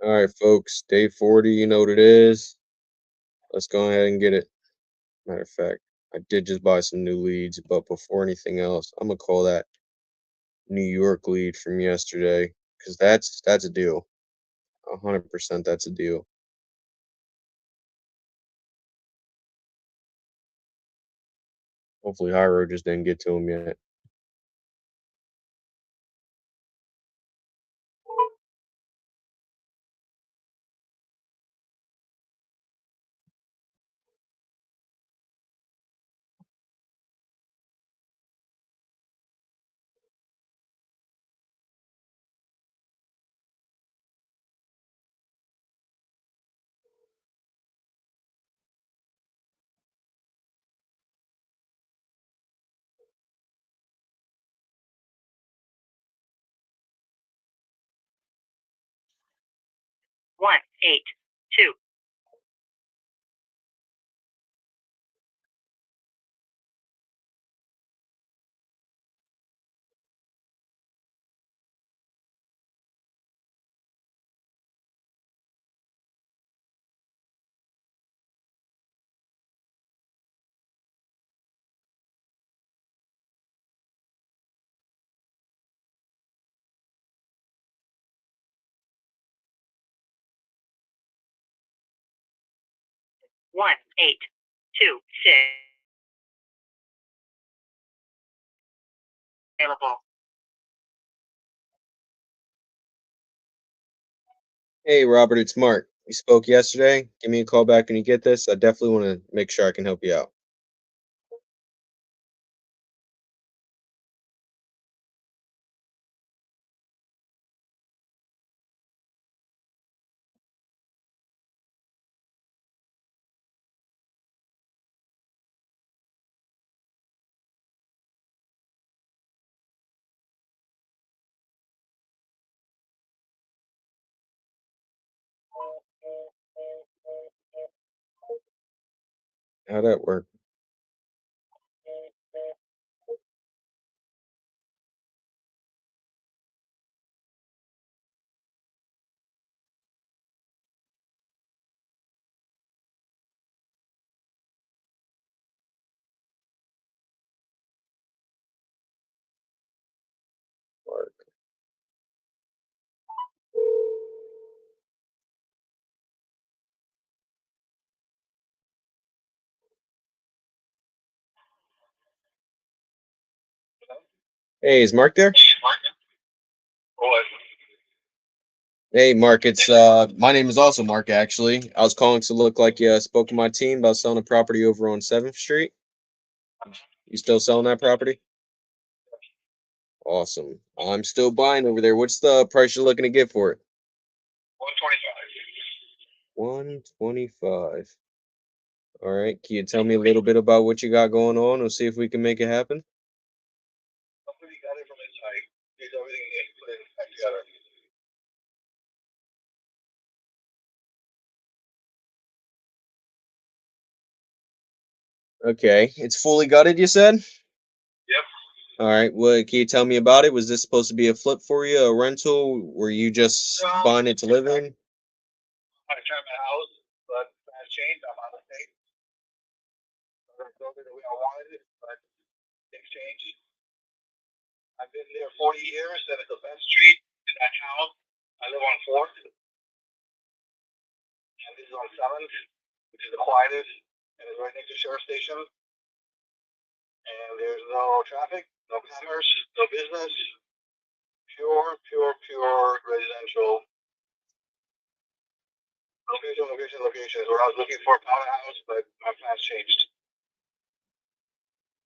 All right, folks, day 40, you know what it is. Let's go ahead and get it. Matter of fact, I did just buy some new leads, but before anything else, I'm gonna call that New York lead from yesterday because that's a deal. 100% that's a deal. Hopefully, Hyro just didn't get to him yet. One, eight, two. One, eight, two, six. Available. Hey, Robert, it's Mark. We spoke yesterday. Give me a call back when you get this. I definitely want to make sure I can help you out. How'd that work? Work. Hey, is Mark there? What? Hey, Mark, it's my name is also Mark actually. I was calling to look like you spoke to my team about selling a property over on 7th Street. You still selling that property? Awesome. I'm still buying over there. What's the price you're looking to get for it? 125. All right. Can you tell me a little bit about what you got going on? We'll see if we can make it happen. Somebody got it from inside. He's everything in, put it back together. Okay. It's fully gutted, you said? Yep. All right. What can you tell me about it? Was this supposed to be a flip for you, a rental? Were you just No. buying it to live in? I tried my house, but has changed. I'm out of state. I don't build it the way I wanted it, but things change. I've been there 40 years, and it's the best street in that town. I live on 4th, and this is on 7th, which is the quietest, and it's right next to the sheriff station. And there's no traffic, no commerce, no business. Pure residential. Location is where I was looking for a powerhouse, but my plans changed.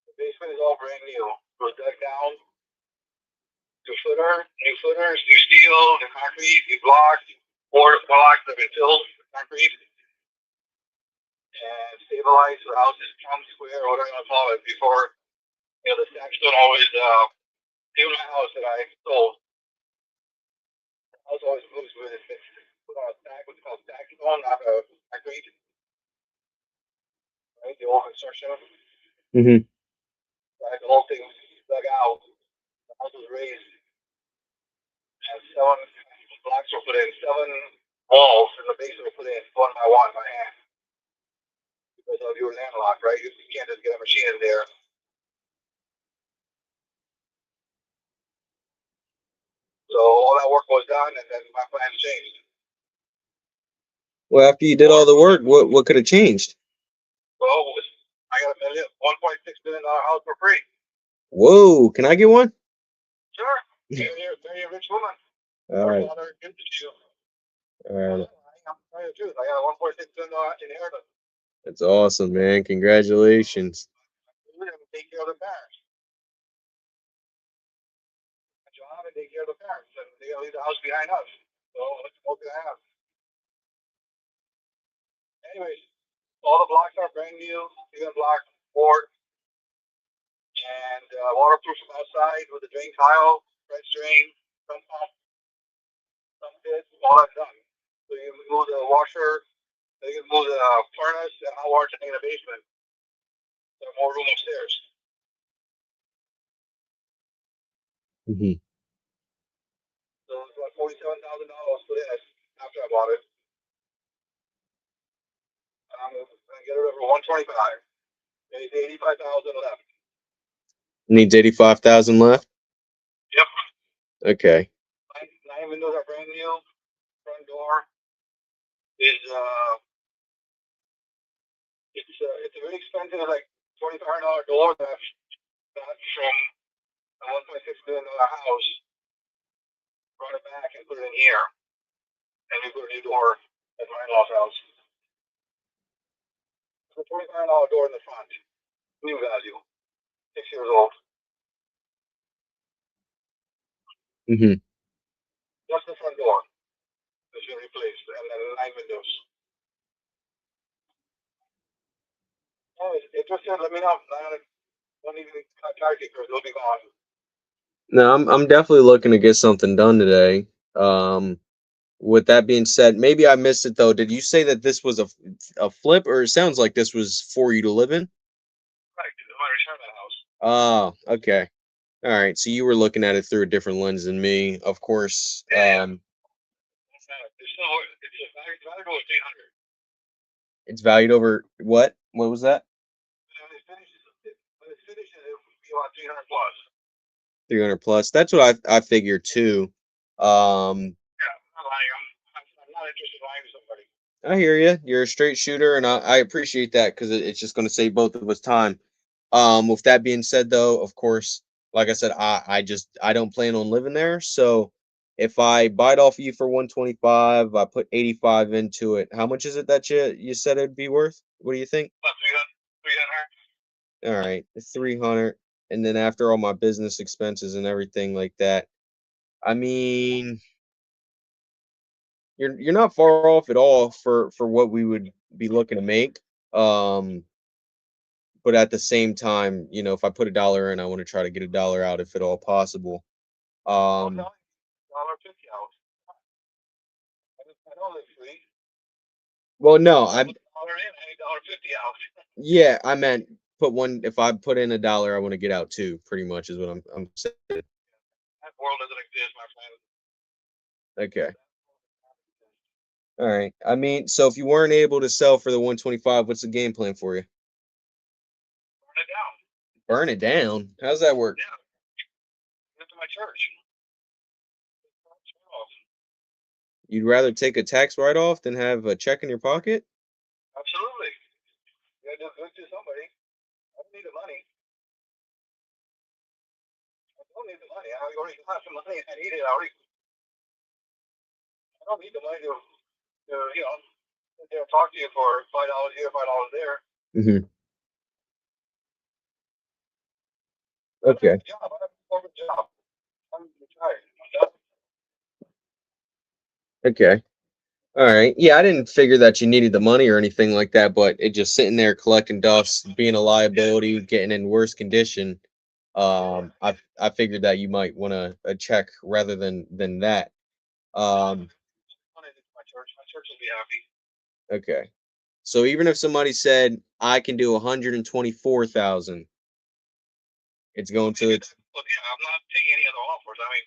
The basement is all brand new. It was dug down. New footers, new steel, new concrete, new blocks. Four blocks have been filled with concrete and stabilized. So the house is plumb square, or whatever you want to call it. Before, the stacks don't always. Even my house that I sold, the house always moves with it. It's put on a stack, what's called stack stone, not a concrete. Right, the old construction. Mm-hmm. Right, the whole thing was dug out. The house was raised, and 7 blocks were put in. 7 walls in the basement put in one by one by hand. Because of your landlocked, right? You can't just get a machine in there. So all that work was done, and then my plans changed. Well, after you did all the work, what could have changed? Well, I got a $1.6 million house for free. Whoa, can I get one? Sure. You're a rich woman. All right. Father gives it to you. All right. I'm telling you the truth. I got a $1.6 million inheritance. That's awesome, man. Congratulations. We have to take care of the parents. My job and take care of the parents. And they gotta leave the house behind us. So what can I have? Anyways, all the blocks are brand new, even block board, and waterproof from outside with the drain tile, French drain, sump pump, sump pit, all that's done. So you can move the washer, you can move the furnace and hot water tank in the basement. There's more room upstairs. Mm-hmm. So it's about $47,000 for this after I bought it. I'm gonna get it over 125. There's 85,000 left. Needs 85,000 left. Yep. Okay. Nine windows are brand new. Front door is it's a really expensive, like $2,500 door that's from a $1.6 million house. Brought it back and put it in here, and we put a new door at my in-law's house. It's a $2,500 door in the front, new value, 6 years old. Mm-hmm. Just the front door has been replaced, and then 9 windows. Oh, if interested, let me know. Don't even car kickers, they'll be gone. No, I'm definitely looking to get something done today. With that being said, maybe I missed it though. Did you say that this was a flip, or it sounds like this was for you to live in? Right, my retirement house. Oh, okay. All right. So you were looking at it through a different lens than me, of course. Yeah. It's valuable at 300. It's valued over what? What was that? When it finishes, it will be about 300 plus. 300 plus. That's what I figured too. Yeah, I'm lying. I'm not interested in lying to somebody. I hear you. You're a straight shooter, and I appreciate that because it's just going to save both of us time. With that being said, though, of course, like I said, I don't plan on living there. So if I bite off you for 125, I put 85 into it. How much is it that you said it'd be worth? What do you think? About 300. All right, 300, and then after all my business expenses and everything like that, I mean, you're not far off at all for what we would be looking to make. Um, but at the same time, if I put $1 in, I want to try to get $1 out if at all possible. $1.50 out. I know they're free. Well, no, $1 in, $1.50 out. yeah, I meant if I put in $1, I want to get out too, pretty much is what I'm saying. That world doesn't exist, my friend. Okay. All right. I mean, so if you weren't able to sell for the 125, what's the game plan for you? Burn it down. Burn it down? How's that work? Yeah. Give it to my church. You'd rather take a tax write-off than have a check in your pocket? Absolutely. You gotta do it to somebody. I don't need the money. I don't need the money. I already have some money. I need it already. I don't need the money to they'll talk to you for $5 here, $5 there. Mm-hmm. Okay. Job. I have a corporate job. I'm retired. Okay. All right. Yeah, I didn't figure that you needed the money or anything like that, but it just sitting there collecting dust, being a liability, getting in worse condition. I figured that you might want a check rather than that. My church will be happy. Okay. So even if somebody said I can do 124,000, it's going to Well, yeah, I'm not taking any other offers. I mean,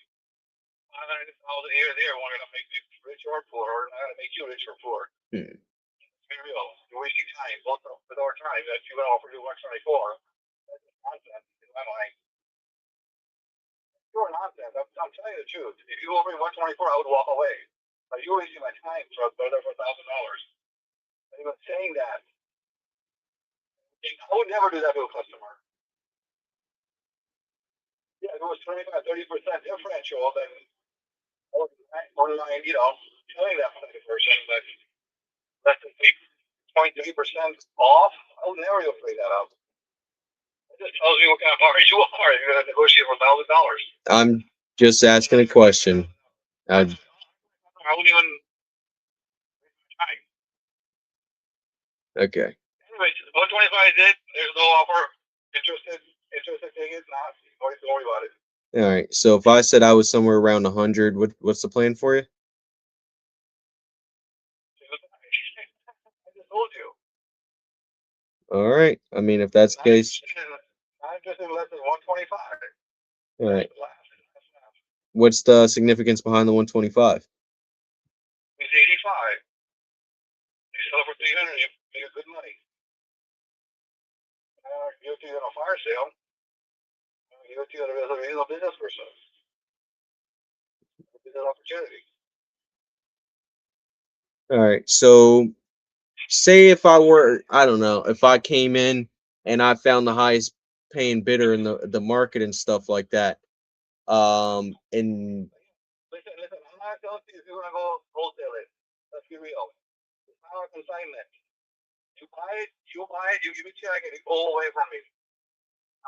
$500,000 here or there, we're gonna make me short for, or not gonna make you rich for. Hmm. Be real. You're wasting time. Both with our time that you would offer you 124. That's just nonsense in my mind. Pure nonsense. I'm telling you the truth. If you offer me 124, I would walk away. But you're wasting my time for $1,000. Not even saying that. I would never do that to a customer. Yeah, if it was 25, 30% differential, then online, telling that to the person, but less than 0.3% off, I would never bring that up. It just tells me what kind of buyer you are. You're going to negotiate for $1,000. I'm just asking a question. I wouldn't even. Okay. Anyways, 125 did. There's no offer. Interested, take it. Not. Don't worry about it. All right. So if I said I was somewhere around 100, what's the plan for you? I just told you. All right. I mean, if that's the case. I'm interested in less than 125. All right. What's the significance behind the 125? It's 85. You sell for 300, you make good money. Give it to you on a fire sale. Give it to you as a real business person. Business opportunity. All right. So say if I were, I don't know, if I came in and I found the highest paying bidder in the market and stuff like that. And Listen, I'm not telling you if you're gonna go wholesale it. Let's be real. It's not a consignment. You buy it, you give me a check and you go away from me.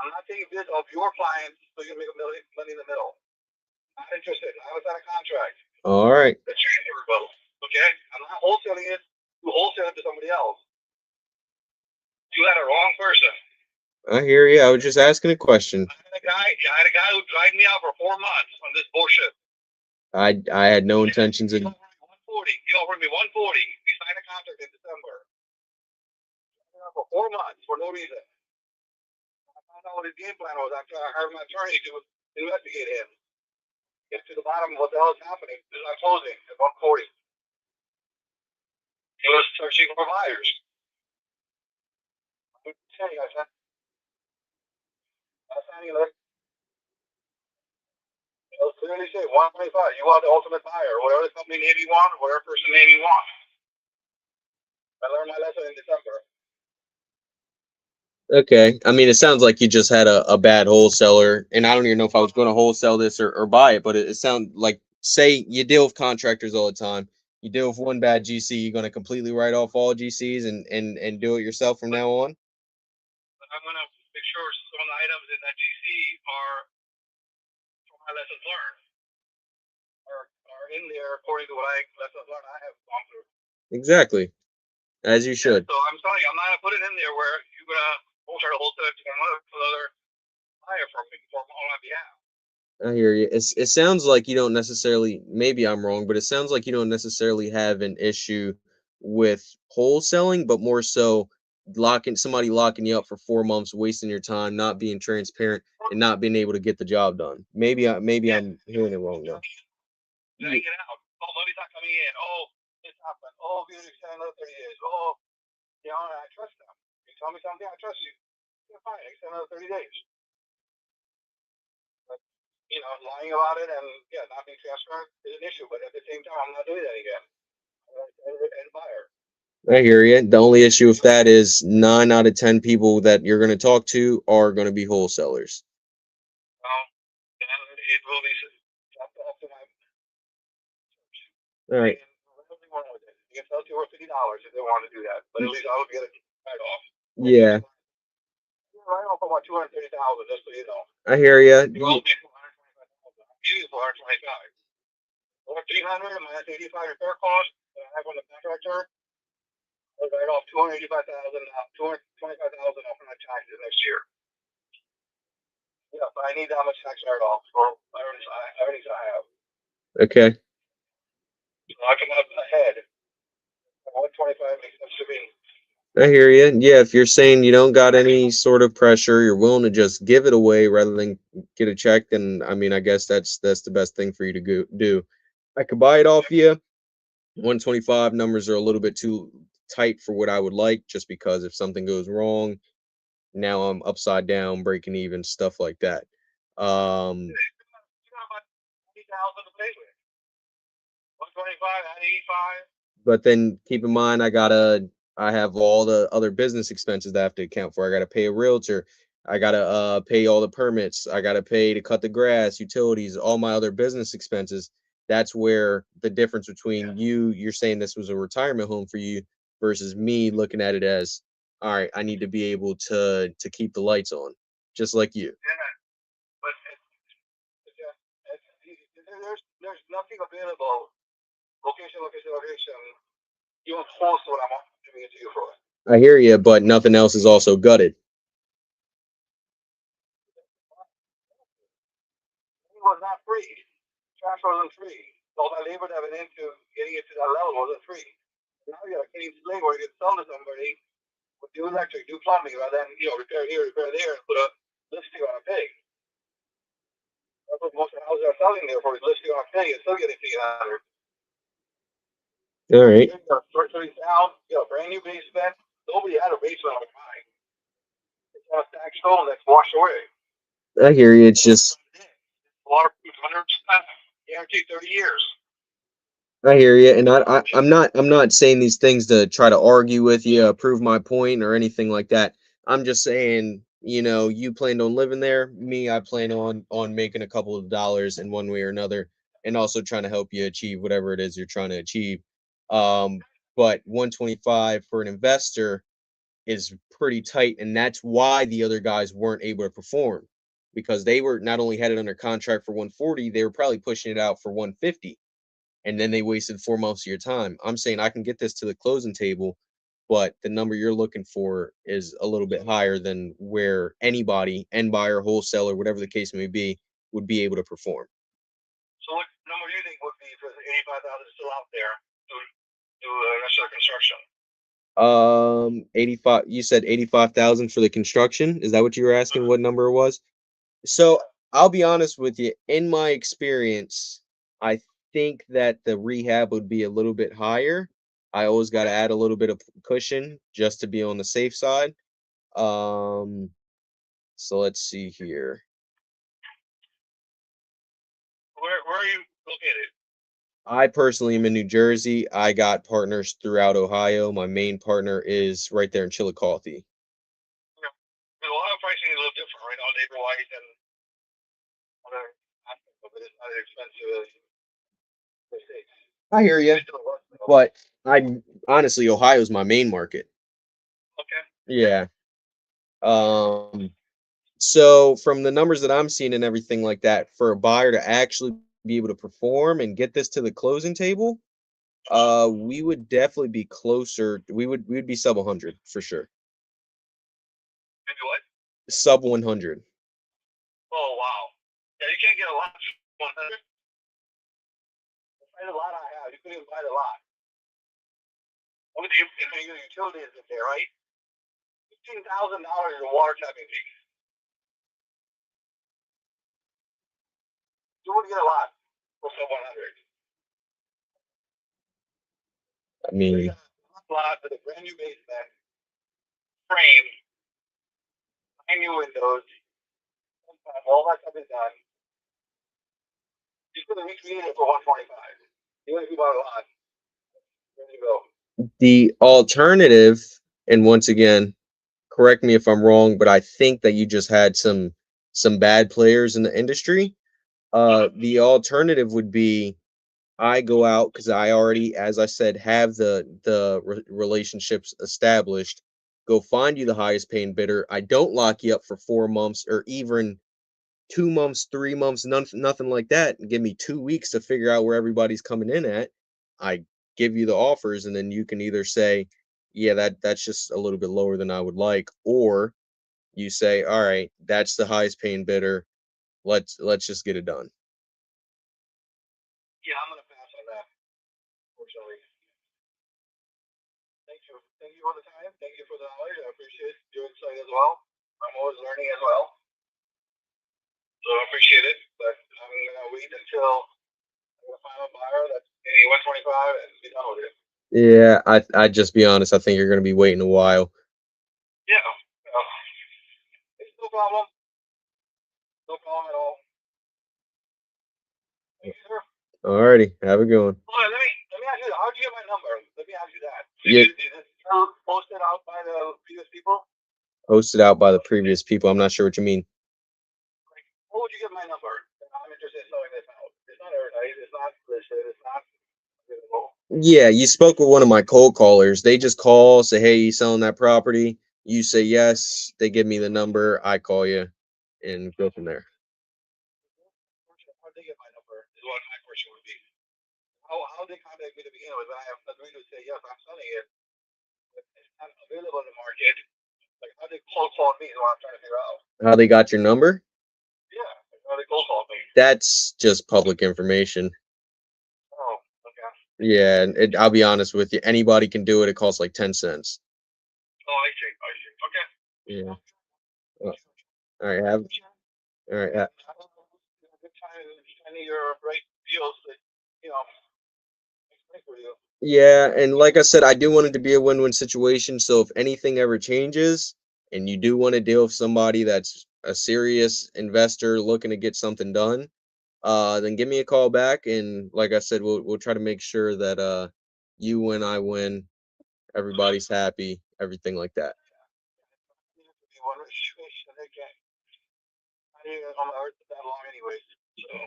I'm not taking bids of your clients so you can make money in the middle. Not interested. I was on a contract. all right. That's your both. Okay? I'm not wholesaling it. You wholesale it to somebody else. You had a wrong person. I hear you. I was just asking a question. I had a guy who dried me out for 4 months on this bullshit. I had no intentions of. He offered me 140. We signed a contract in December. For 4 months for no reason. I found out what his game plan was after I hired my attorney to investigate him. Get to the bottom of what the hell is happening. This is not closing at 140. He was searching for buyers. I'm telling you, I signing it. It'll clearly say 125. You want the ultimate buyer, whatever the company name you want, whatever person name you want. I learned my lesson in December. Okay. I mean, it sounds like you just had a bad wholesaler, and I don't even know if I was going to wholesale this or buy it, but it sounds like, say you deal with contractors all the time. You deal with one bad GC, you're going to completely write off all GCs and do it yourself from now on? But I'm going to make sure some of the items in that GC are from my lessons learned. Are in there according to what lessons learned I have gone through. Exactly. As you should. So I'm telling you, I'm not going to put it in there where you're going to try to wholesale it to another buyer on my behalf. I hear you. It sounds like you don't necessarily, maybe I'm wrong, but it sounds like you don't necessarily have an issue with wholesaling, but more so somebody locking you up for 4 months, wasting your time, not being transparent, and not being able to get the job done. Maybe I'm hearing it wrong now. Then I get out. Oh, money's not coming in. Oh, this happened. Oh, we're going to extend another 30 days. Oh, I trust them. You tell me something, I trust you. Yeah, fine, extend another 30 days. But, lying about it and, not being transparent is an issue. But at the same time, I'm not doing that again. I'm a buyer. I hear you. The only issue with that is 9 out of 10 people that you're going to talk to are going to be wholesalers. Well, then it will be up to my. All right. You can sell to $50 if they want to do that, but at least I would get it right off. Yeah. Right off about $230,000, just so you know. I hear you. You owe me $425,000. You $425,000. Or $300 minus $85 repair cost that I have on the contractor. I'll write off $285,000, $225,000 off my taxes next year. Yeah, but I need that much tax write-off for earnings I have. Okay. So I come up ahead. 125 makes sense to me. I hear you. Yeah, if you're saying you don't got any sort of pressure, you're willing to just give it away rather than get a check, then I mean, I guess that's the best thing for you to do. I could buy it off you. 125 numbers are a little bit too tight for what I would like, just because if something goes wrong, now I'm upside down, breaking even, stuff like that. Um, You got about 20,000 to play with. 125 at 85. but then keep in mind, I have all the other business expenses that I have to account for. I gotta pay a realtor. I gotta pay all the permits. I gotta pay to cut the grass, utilities, all my other business expenses. That's where the difference between you're saying this was a retirement home for you versus me looking at it as, all right, I need to be able to keep the lights on, just like you. Yeah, but there's nothing available. Location, location, location. Even close to what I'm giving it to you for. I hear you, but nothing else is also gutted. It was not free. Trash wasn't free. All that labor that went into getting it to that level wasn't free. Now you got a clean slate where you can sell to somebody with do electric, do plumbing, rather than repair here, repair there, and put a listing on a pig. That's what most of the houses are selling there for, is listing on a pig and still getting taken out of. All right. Structurally sound, brand new basement. Nobody had a basement on mine. It's on a stacked stone that's washed away. I hear you. It's just Waterproof 100%. Guaranteed 30 years. I hear you, and I'm not saying these things to try to argue with you, prove my point, or anything like that. I'm just saying, you planned on living there. Me, I plan on making a couple of dollars in one way or another, and also trying to help you achieve whatever it is you're trying to achieve. Um, but 125 for an investor is pretty tight, and that's why the other guys weren't able to perform, because they were not only had it under contract for 140, they were probably pushing it out for 150, and then they wasted 4 months of your time. I'm saying I can get this to the closing table, but the number you're looking for is a little bit higher than where anybody, end buyer, wholesaler, whatever the case may be, would be able to perform. So what number do you think would be for the 85,000 still out there to do rest of the construction? 85, you said 85,000 for the construction. Is that what you were asking, what number it was? So I'll be honest with you. In my experience, I think that the rehab would be a little bit higher. I always got to add a little bit of cushion just to be on the safe side. Um, so let's see here. Where are you located? I personally am in New Jersey. I got partners throughout Ohio. My main partner is right there in Chillicothe. The Ohio pricing is a little different right now, labor wise, and other aspects of it is not as expensive as the States. I hear you, but I honestly, Ohio's my main market. Okay. Yeah. So from the numbers that I'm seeing and everything like that, for a buyer to actually be able to perform and get this to the closing table, we would definitely be closer. We would be sub 100 for sure. Maybe what? Sub 100. Oh wow. Yeah, you can't get a lot for 100. Buy the lot I have. You couldn't even buy the lot. With the utilities in there, right? $15,000 in water tapping fees. You wouldn't get a lot for sub 100. I mean, Lot with a brand new basement, frame, brand new windows, all that stuff is done. You could have recreated it for 125. Even if you bought a lot, there you go. the alternative, and once again, correct me if I'm wrong, but I think that you just had some bad players in the industry. The alternative would be I go out because I already, as I said, have the relationships established. Go find you the highest paying bidder. I don't lock you up for 4 months or even 2 months, 3 months, nothing like that. Give me 2 weeks to figure out where everybody's coming in at. I give you the offers, and then you can either say, yeah, that's just a little bit lower than I would like, or you say, all right, that's the highest paying bidder. Let's just get it done. Yeah, I'm gonna pass on that. Unfortunately. Thank you. Thank you for the time. Thank you for the knowledge. I appreciate your insight as well. I'm always learning as well. So I appreciate it. But I'm gonna wait until I find a buyer that's maybe 125 and be done with it. Yeah, I'd just be honest. I think you're gonna be waiting a while. Yeah, it's no problem. No problem at all. Thank you, sir. Alrighty, have a good one. Hold on, let me ask you. How did you get my number? Let me ask you that. Yeah, Is it still posted out by the previous people? posted out by the previous people. I'm not sure what you mean. Like, how would you get my number? I'm interested in knowing this out. It's not advertised. It's not listed. It's not available. Yeah, you spoke with one of my cold callers. They just call, say, "Hey, you selling that property?" You say yes. They give me the number. I call you, and go from there. How did they get my number? Is what my question would be. How they contact me to begin with? I have agreed to say yes, I'm selling it. But it's not available in the market. Like how they cold call me is what I'm trying to figure out. How they got your number? Yeah, like, how they cold call me. That's just public information. Oh, okay. Yeah, and I'll be honest with you. Anybody can do it. It costs like 10 cents. Oh, I see. I see. Okay. Yeah. Well, all right. Have all right. I don't know. Good time finding your right deals that you know makes sense for you. Yeah, and like I said, I do want it to be a win-win situation. So if anything ever changes and you do want to deal with somebody that's a serious investor looking to get something done, then give me a call back. And like I said, we'll try to make sure that you win, I win, everybody's happy, everything like that. You have to be one situation again. I didn't on earth that long anyways. So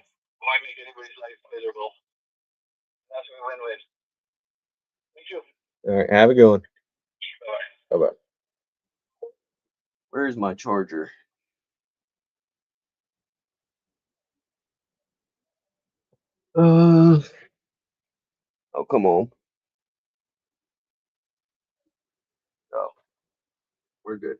why make anybody's life miserable? That's a win-win. Thank you. All right, have a good one. Bye. Bye bye. Where's my charger? Uh, oh, come on. Oh, we're good.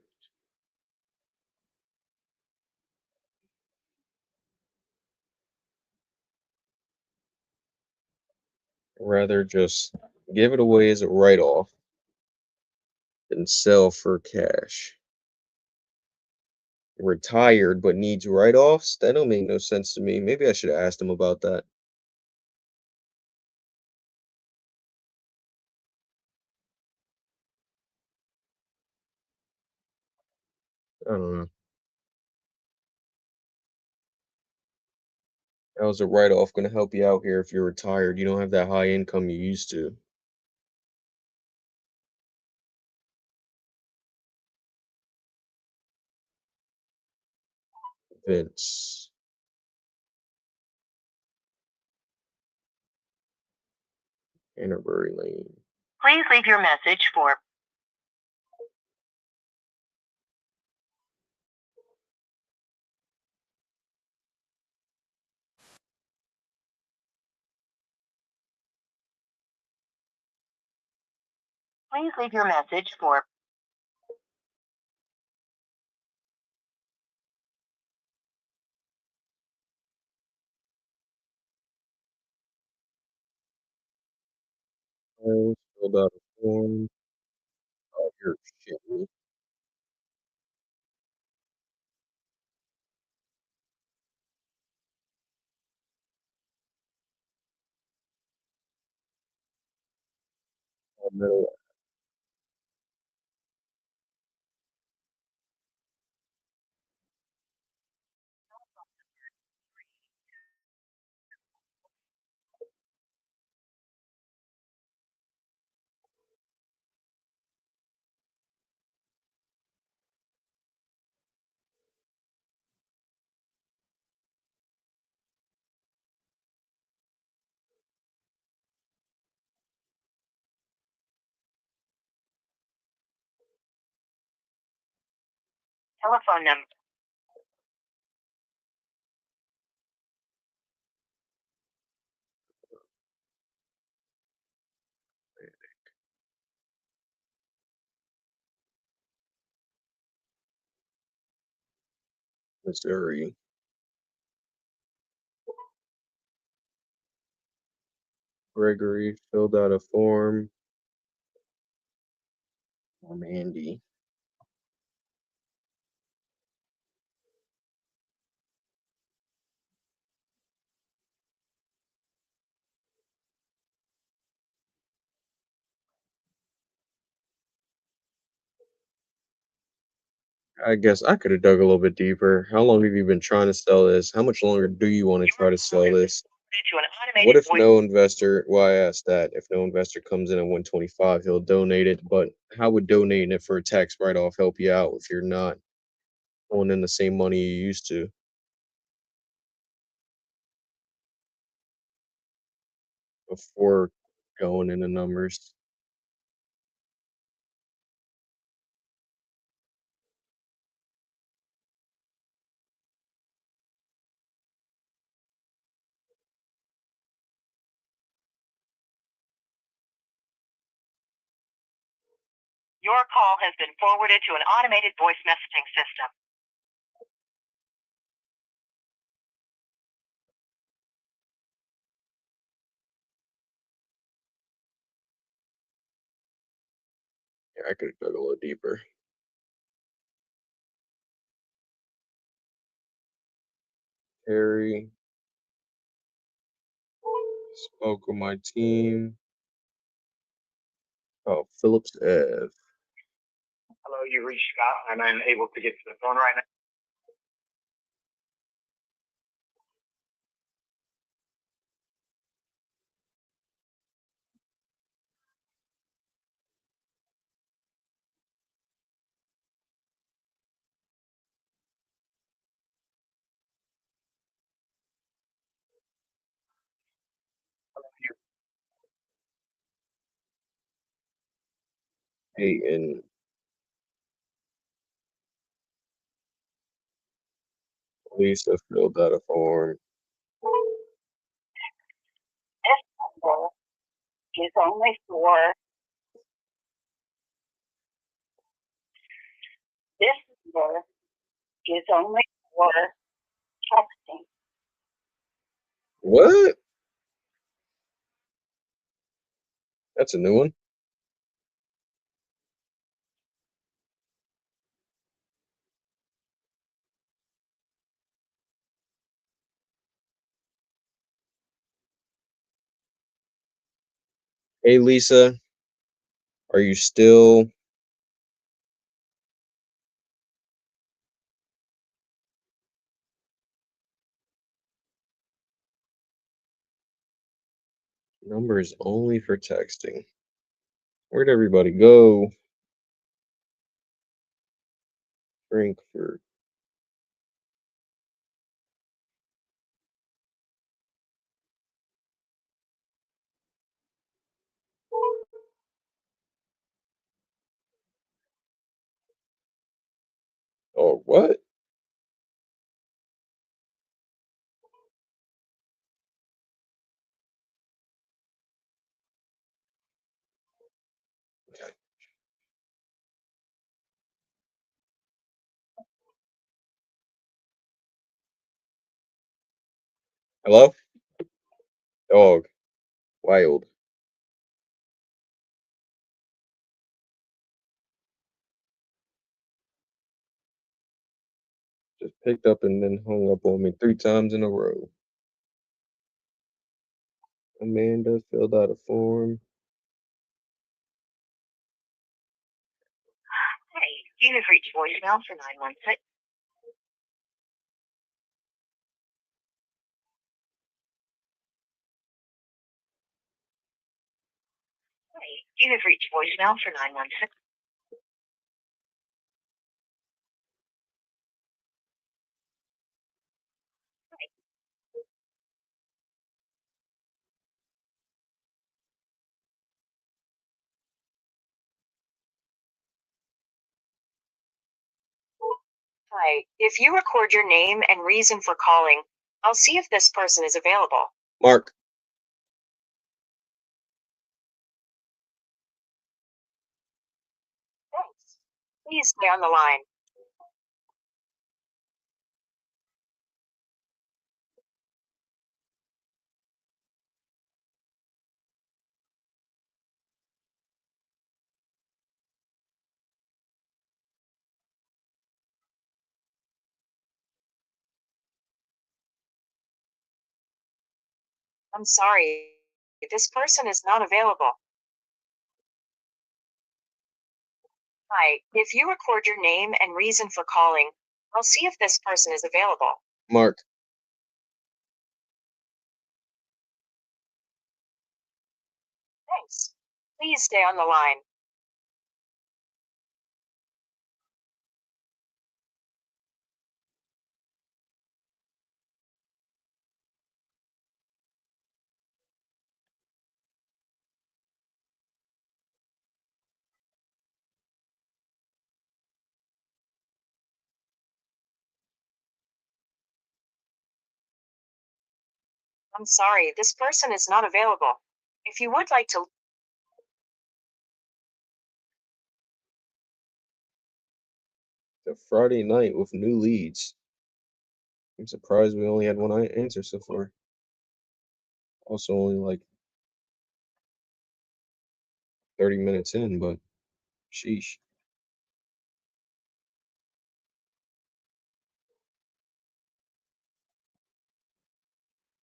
Rather just give it away as a write-off than sell for cash. Retired but needs write-offs? That don't make no sense to me. Maybe I should have asked him about that. I don't know. How's a write-off gonna help you out here if you're retired? You don't have that high income you used to. Vince. Canterbury Lane. Please leave your message for please leave your message for Filled out a form. Oh, you're shitty. Middle telephone number. Missouri. Gregory filled out a form. I'm Andy. I guess I could have dug a little bit deeper. How long have you been trying to sell this? How much longer do you want to try to sell this? To an What automated if voice. no investor, well, I asked that, if no investor comes in at 125, he'll donate it, but how would donating it for a tax write-off help you out if you're not pulling in the same money you used to? Before going into numbers. Your call has been forwarded to an automated voice messaging system. Yeah, I could have dug a little deeper. Harry spoke with my team. Oh, Phillips Ave. Hello, you reached Scott. I'm unable to get to the phone right now. Peyton. Lisa filled out a form. This number is only for this number is only for texting. What? That's a new one. Hey, Lisa, are you still? Number is only for texting. Where'd everybody go? Frankfurt. Oh, what? Hello? Dog. Wild. Just picked up and then hung up on me 3 times in a row. Amanda filled out a form. Hey, you have reached voicemail for 916. Hey, you have reached voicemail for 916. Hi, if you record your name and reason for calling, I'll see if this person is available. Mark. Thanks. Please stay on the line. I'm sorry. This person is not available. Hi, if you record your name and reason for calling, I'll see if this person is available. Mark. Thanks. Please stay on the line. I'm sorry, this person is not available. If you would like to, The Friday night with new leads. I'm surprised we only had one answer so far. Also, only like 30 minutes in, but sheesh.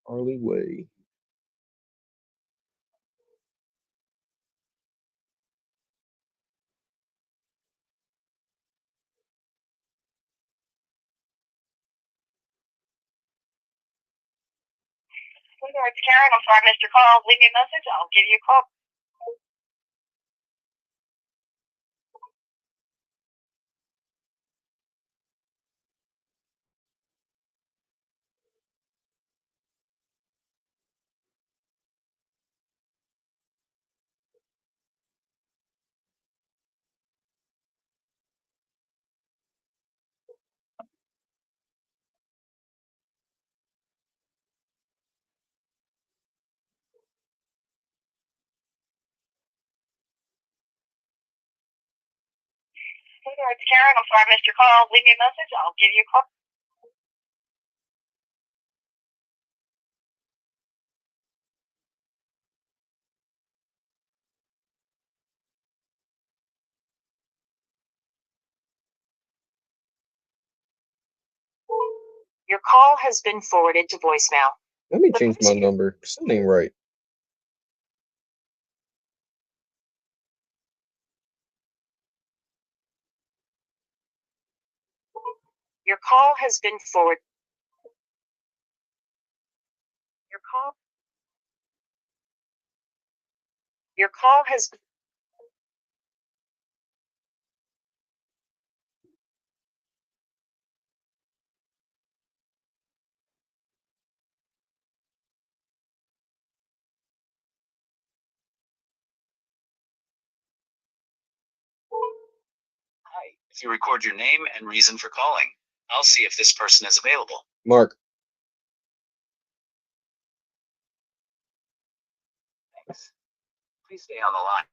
Harley Way. hey there, it's Karen. I'm sorry I missed your call. Leave me a message. I'll give you a call. Hey there, it's Karen. I'm sorry I missed your call. Leave me a message. I'll give you a call. Your call has been forwarded to voicemail. Let me The change my person- number. Something ain't right. Your call has been forwarded. Your call. Your call has. Hi. If you record your name and reason for calling, I'll see if this person is available. Mark. Thanks. Please stay on the line.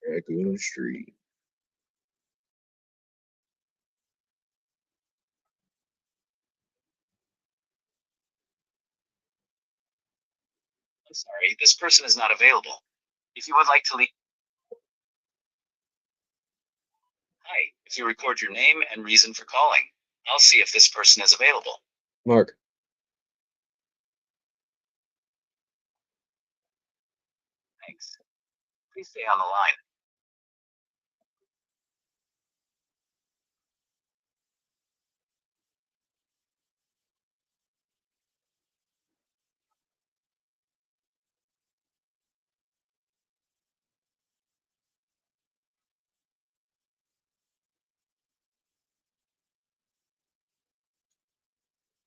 Raccoon Street. I'm sorry, this person is not available. If you would like to leave. Hi. If you record your name and reason for calling, I'll see if this person is available. Mark. Thanks. Please stay on the line.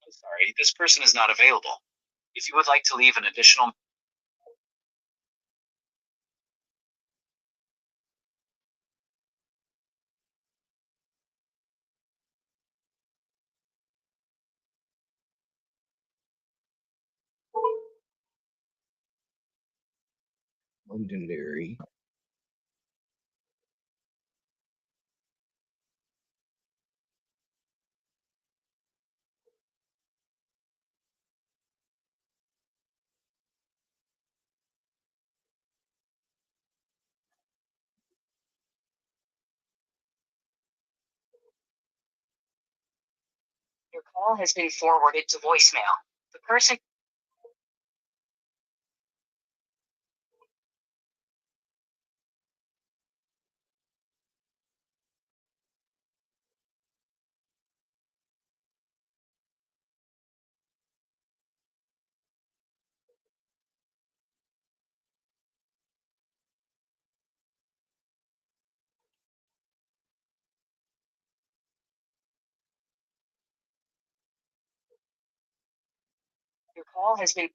I'm sorry, this person is not available. If you would like to leave an additional. Londonderry. Your Call has been forwarded to voicemail. The person. Your call has been.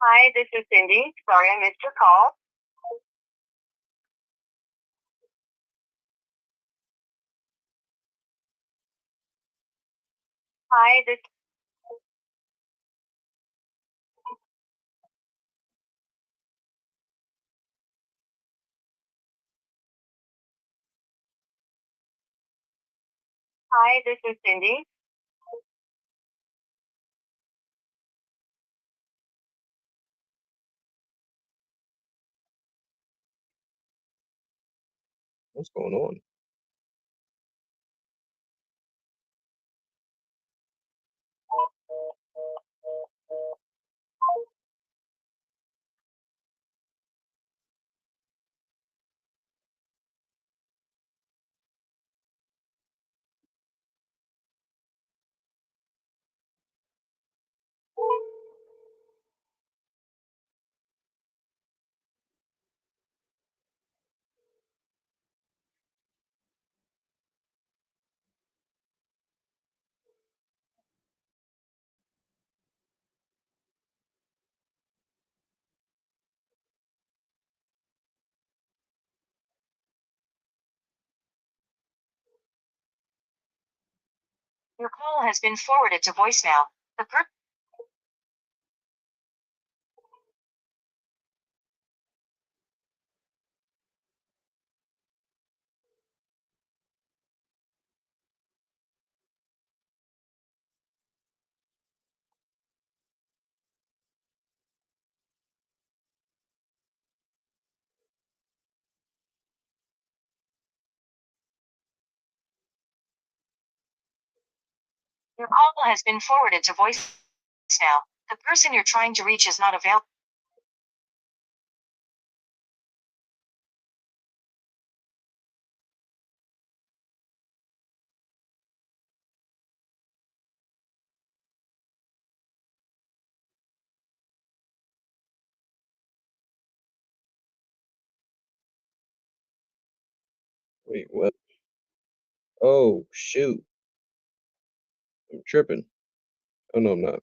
Hi, this is Cindy. Sorry I missed your call. Hi, this. Hi, this is Cindy. What's going on? Your call has been forwarded to voicemail. The per. Your call has been forwarded to voicemail. The person you're trying to reach is not available. Wait, what? Oh, shoot. I'm tripping. Oh, no, I'm not.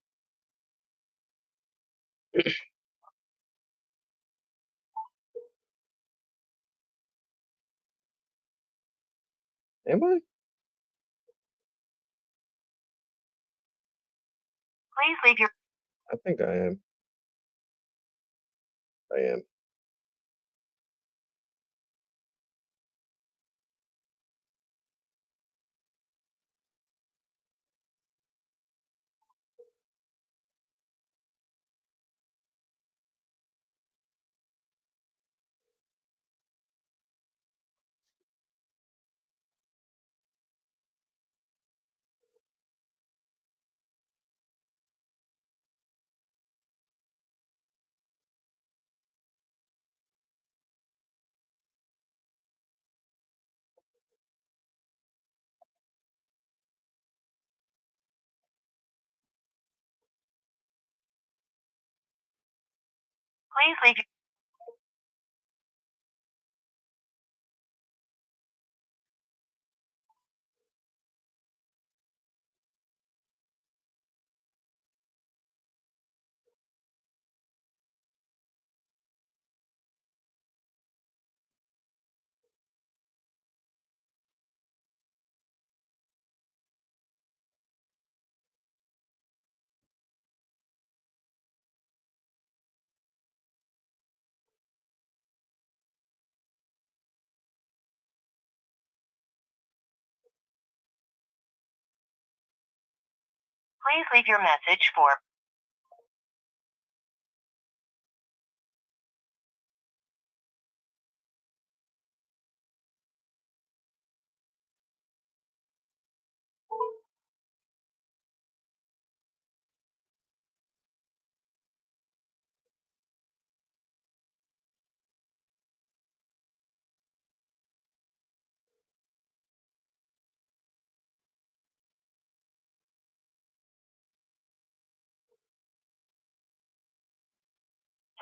Am I? Please leave your. I think I am. I am. Please leave. Please leave your message for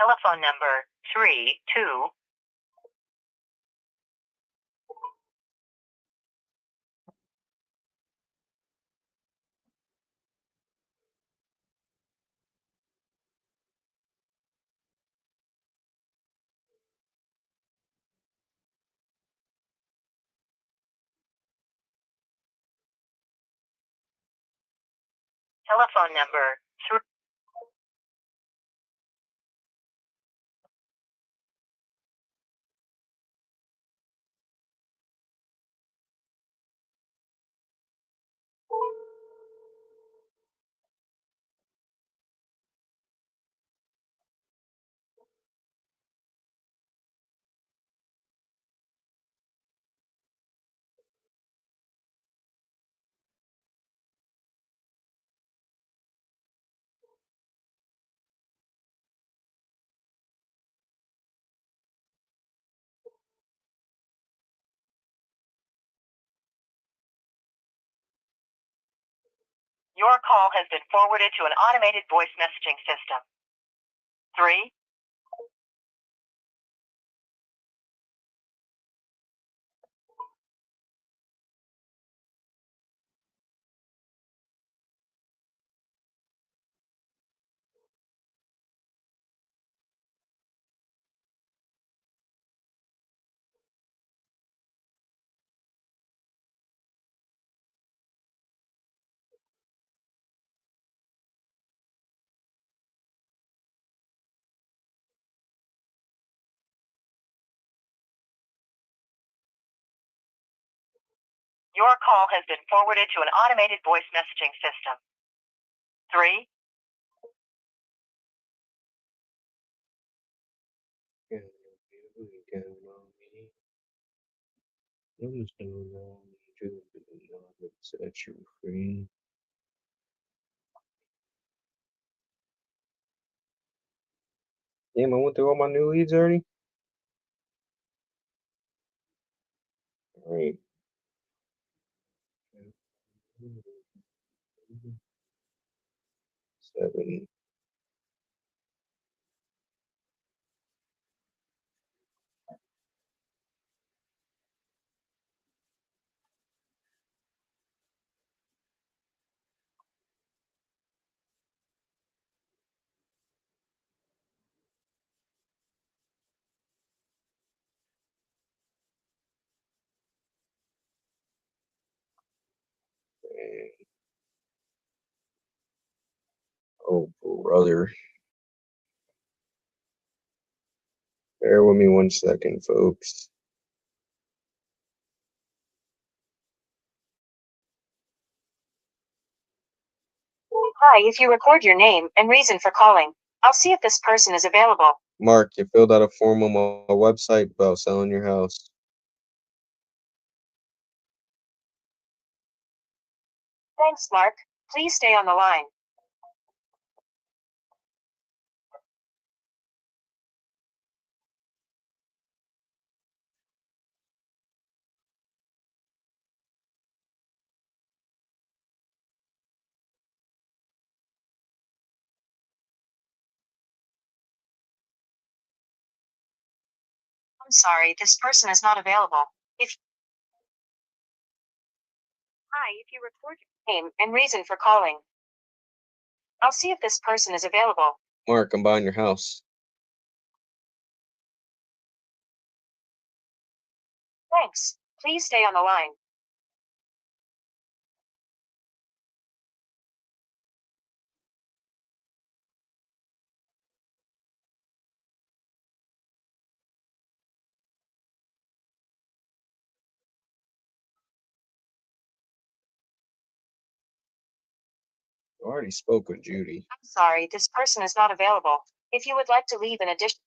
telephone number 32. Telephone number 3. Your call has been forwarded to an automated voice messaging system. 3. Your call has been forwarded to an automated voice messaging system. 3. Set you free. Damn, I went through all my new leads already. All right. 7. Oh, brother. Bear with me 1 second, folks. Hi, if you record your name and reason for calling, I'll see if this person is available. Mark, you filled out a form on my website about selling your house. Thanks, Mark. Please stay on the line. I'm sorry, this person is not available. Hi, if you record your name and reason for calling, I'll see if this person is available. Mark, I'm buying your house. Thanks. Please stay on the line. I already spoke with Judy. I'm sorry, this person is not available. If you would like to leave an addition.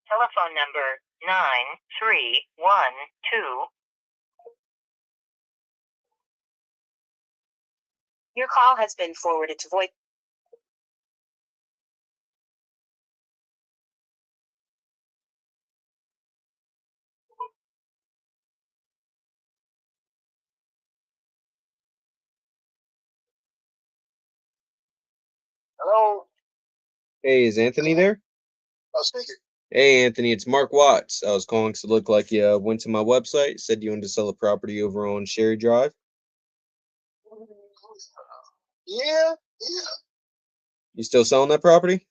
Telephone number 9312. Your call has been forwarded to voice. Hello, Hey, is Anthony there? speaking. Hey, Anthony, it's Mark Watts. I was calling to look like you went to my website, said you wanted to sell a property over on Sherry Drive. Yeah. You still selling that property?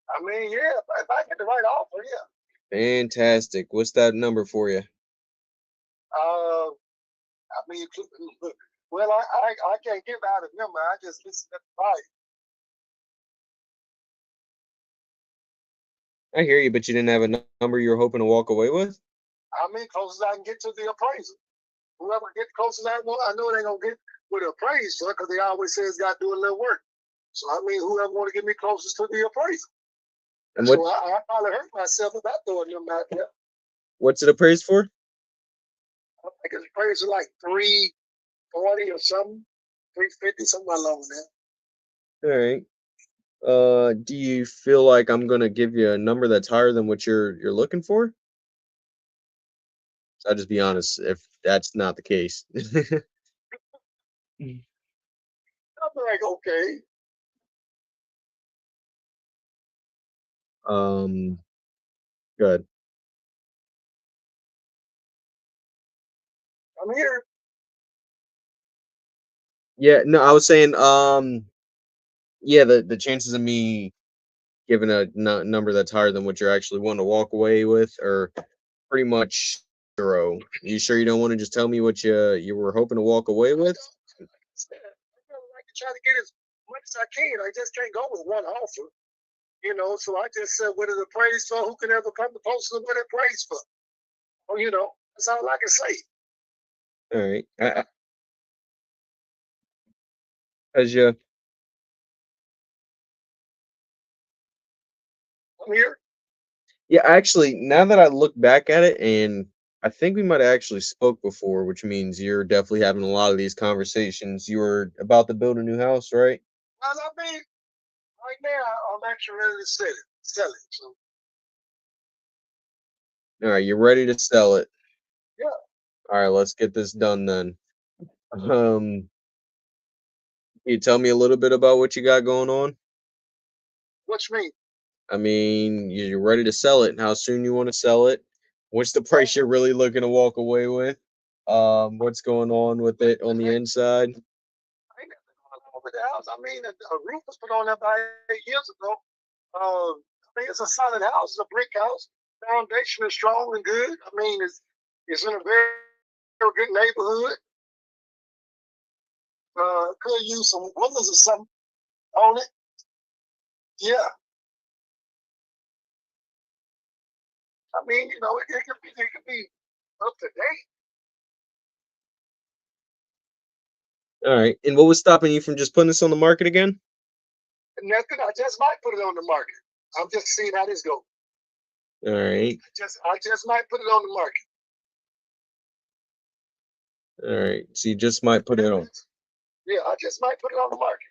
I mean, yeah. If I get the right offer, yeah. Fantastic. What's that number for you? I mean, well, I can't give out a number. I just listen at the price. I hear you, but you didn't have a number you were hoping to walk away with? I mean, closest I can get to the appraisal. Whoever get closest I want, I know they gonna get with the appraisal because they always say it's got to do a little work. So I mean, whoever want to get me closest to the appraisal. And So I probably hurt myself about throwing them out there. what's it appraised for? I think it's appraised at like 340 or something, 350, somewhere along there. All right. Do you feel like I'm gonna give you a number that's higher than what you're looking for? I'll just be honest, if that's not the case. I'm like, okay. Good. I'm here. Yeah, no, I was saying, yeah, the chances of me giving a number that's higher than what you're actually wanting to walk away with are pretty much 0. You sure you don't want to just tell me what you were hoping to walk away with? I like to try to get as much as I can. I just can't go with one offer. So I just said, what is it praised for? Who can ever come to post what it praised for? Oh, that's all I can say. All right. As you, I'm here. yeah, actually, now that I look back at it, and I think we might have actually spoke before, which means you're definitely having a lot of these conversations. You were about to build a new house, right? Well, I mean, right now I'm actually ready to sell it. So All right, you're ready to sell it. yeah. All right, let's get this done then. Can you tell me a little bit about what you got going on? What you mean? I mean, you're ready to sell it, and how soon you want to sell it? What's the price you're really looking to walk away with? What's going on with it on the inside? Ain't nothing going on with the house. I mean, a roof was put on there about 8 years ago. I mean, it's a solid house. It's a brick house. Foundation is strong and good. I mean, it's in a very, very good neighborhood. Could use some windows or something on it. Yeah. I mean, it could be up to date. All right, and what was stopping you from just putting this on the market again? And nothing. I just might put it on the market. I'm just seeing how this goes. All right, I just might put it on the market. all right. So you just might put it on. Yeah, I just might put it on the market.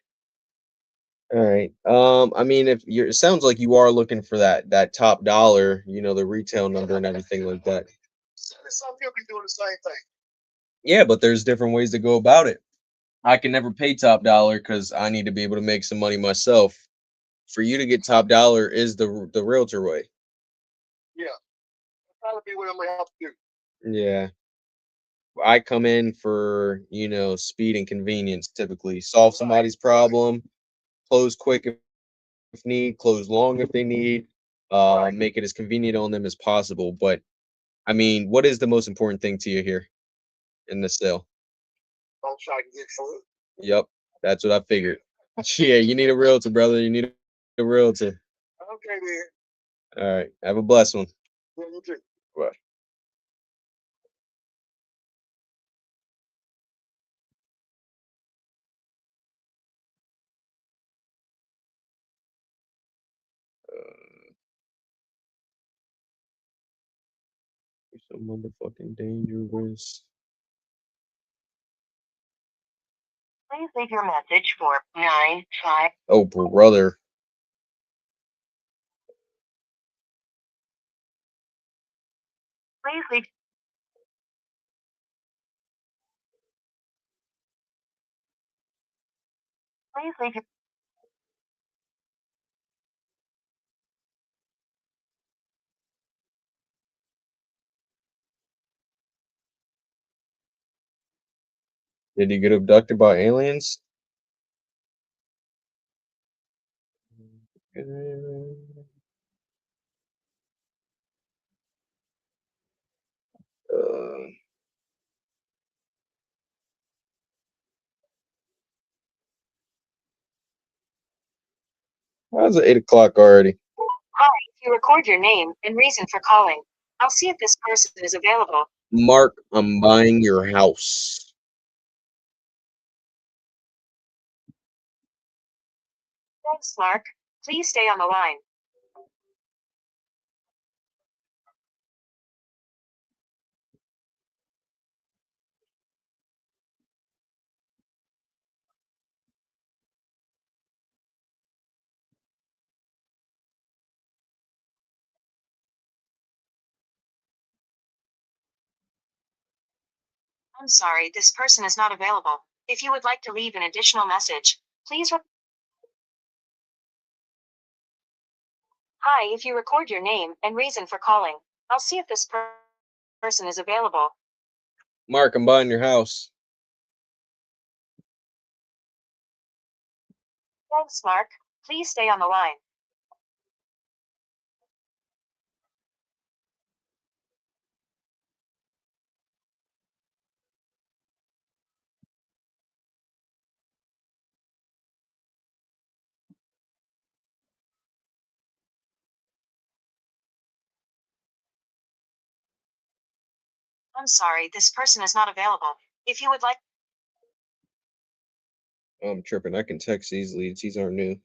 All right. I mean, if you're, it sounds like you are looking for that top dollar, the retail number and everything like that. Some people be doing the same thing. Yeah, but there's different ways to go about it. I can never pay top dollar because I need to be able to make some money myself. For you to get top dollar is the realtor way. Yeah, that'll probably be what I'm gonna have to do. Yeah. I come in for, speed and convenience typically. Solve somebody's problem, close quick if need, close long if they need, make it as convenient on them as possible. But I mean, what is the most important thing to you here in the sale? Don't try to get food. Yep, that's what I figured. Yeah, you need a realtor, brother. You need a realtor. Okay, then. All right, have a blessed one. Yeah, you too. Bye. You're so motherfucking dangerous. Please leave your message for 95. Oh, brother. Please leave. Please leave your. Did he get abducted by aliens? Uh, How's it 8 o'clock already? Hi, if you record your name and reason for calling, I'll see if this person is available. Mark, I'm buying your house. Thanks, Mark. Please stay on the line. I'm sorry, this person is not available. If you would like to leave an additional message, please. Hi, if you record your name and reason for calling, I'll see if this person is available. Mark, I'm buying your house. Thanks, Mark. Please stay on the line. I'm sorry, this person is not available. If you would like. I'm tripping. I can text these leads. These aren't new.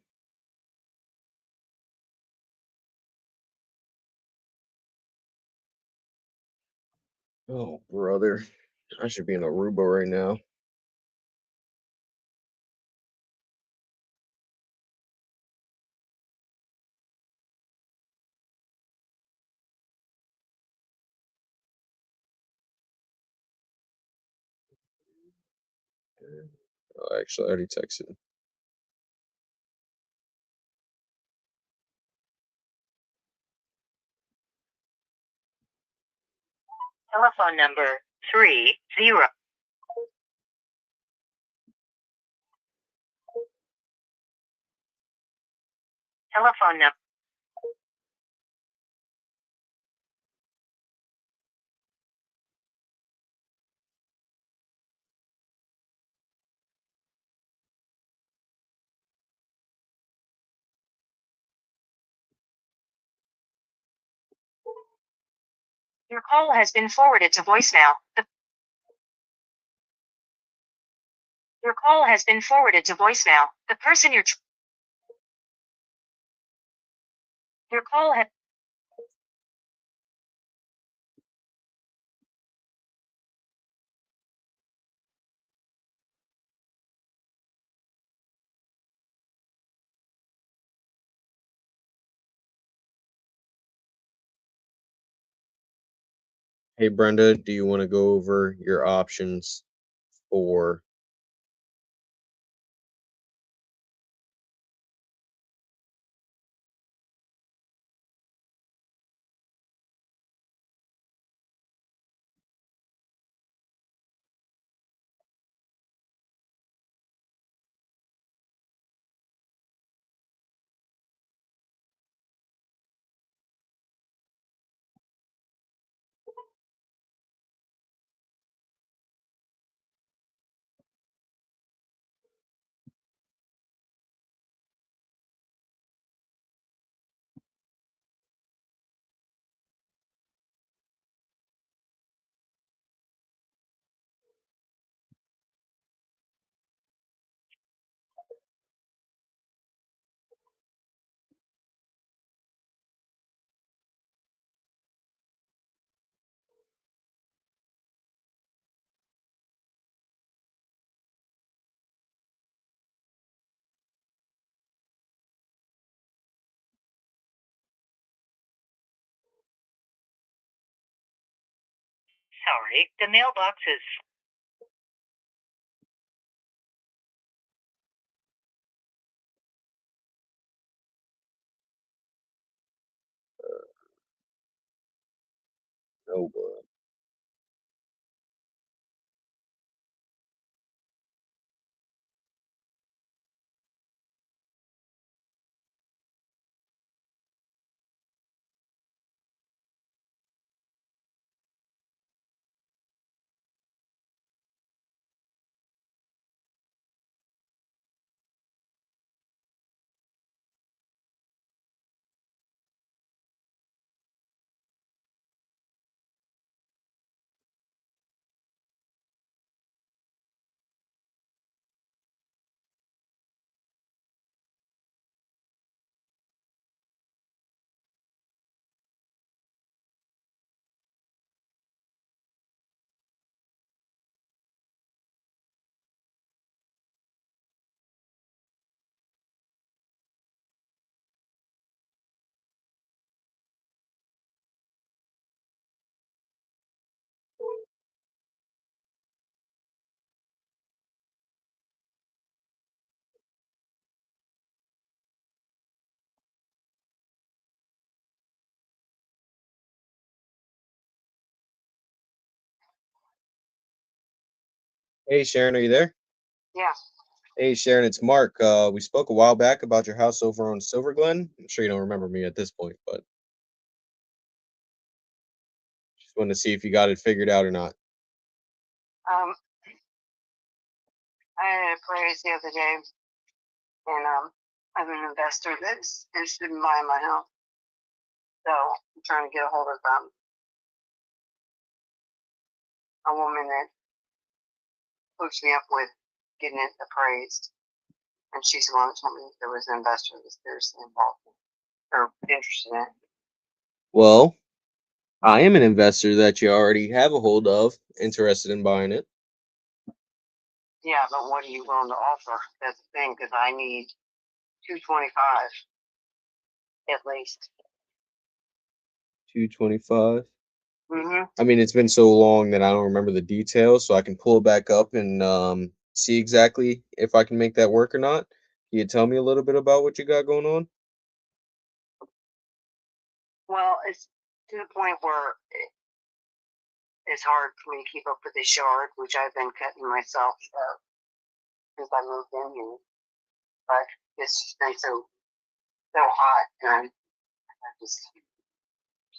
Oh, brother. I should be in Aruba right now. Oh, actually, I already texted. Telephone number 30. Telephone number. Your call has been forwarded to voicemail. Your call has been forwarded to voicemail. The person you're. Your call has. Hey, Brenda, do you want to go over your options for sorry, the mailbox is. No, but hey, Sharon, are you there? Yeah. Hey, Sharon, it's Mark. We spoke a while back about your house over on Silver Glen. I'm sure you don't remember me at this point, but just wanted to see if you got it figured out or not. I had a appraised the other day, and I'm an investor that's interested in buying my house. So I'm trying to get a hold of a woman that hooked me up with getting it appraised, and she's the one that told me that there was an investor that's seriously involved or interested in it. Well, I am an investor that you already have a hold of, interested in buying it. Yeah, but what are you willing to offer? That's the thing, because I need $225 at least. 225. Mm-hmm. I mean, it's been so long that I don't remember the details, so I can pull it back up and see exactly if I can make that work or not. Can you tell me a little bit about what you got going on? Well, it's to the point where it's hard for me to keep up with this yard, which I've been cutting myself since I moved in here. But it's just been so hot, and I just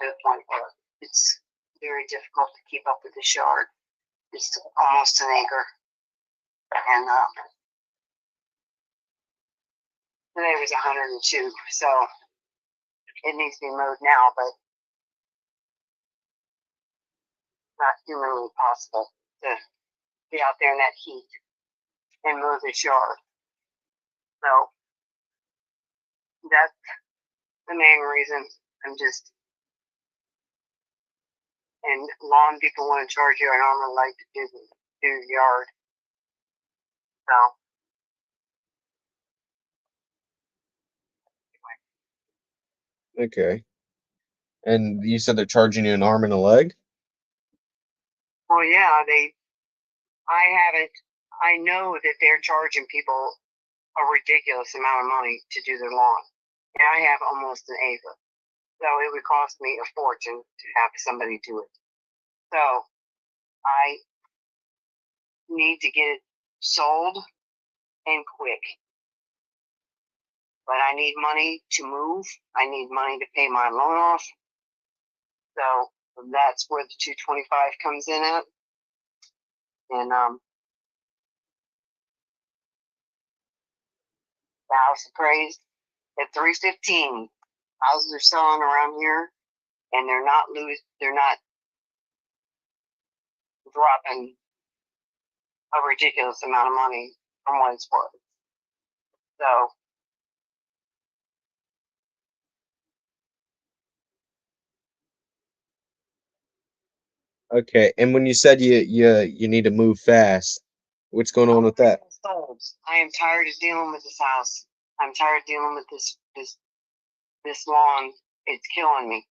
to the point where it's very difficult to keep up with this yard. It's almost an acre, and today was 102, so it needs to be mowed now, but not humanly possible to be out there in that heat and mow this yard. So that's the main reason. I'm just, and lawn people want to charge you an arm and leg to do the yard. So Okay. And you said they're charging you an arm and a leg? well, yeah, I know that they're charging people a ridiculous amount of money to do their lawn. And I have almost an acre. So it would cost me a fortune to have somebody do it. So I need to get it sold and quick. But I need money to move. I need money to pay my loan off. So that's where the 225 comes in at. And the house appraised at 315. Houses are selling around here, and they're not dropping a ridiculous amount of money from what it's worth. So Okay. And when you said you need to move fast, what's going on with that? sold. I am tired of dealing with this house. I'm tired of dealing with this lawn. It's killing me.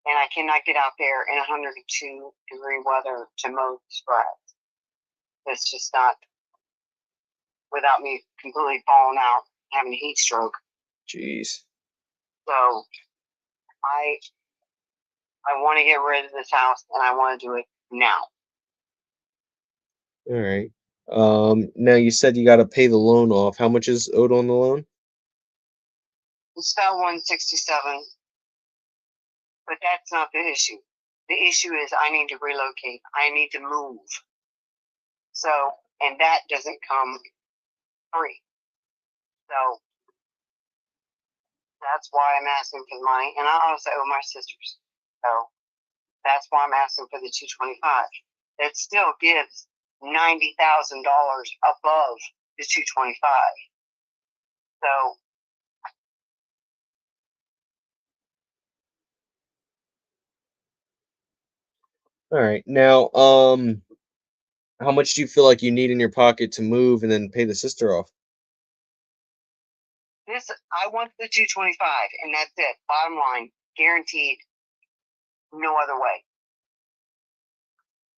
and I cannot get out there in 102-degree weather to mow this grass. It's just not, without me completely falling out, having a heat stroke. Jeez. So I want to get rid of this house, and I want to do it now. All right. Now you said you got to pay the loan off. How much is owed on the loan? It's about 167, but that's not the issue. The issue is I need to relocate. I need to move. So, and that doesn't come free. So that's why I'm asking for the money, and I also owe my sisters. So that's why I'm asking for the 225. That still gives $90,000 above the 225. So All right. Now, how much do you feel like you need in your pocket to move and then pay the sister off? this, I want the 225, and that's it. Bottom line, guaranteed. No other way.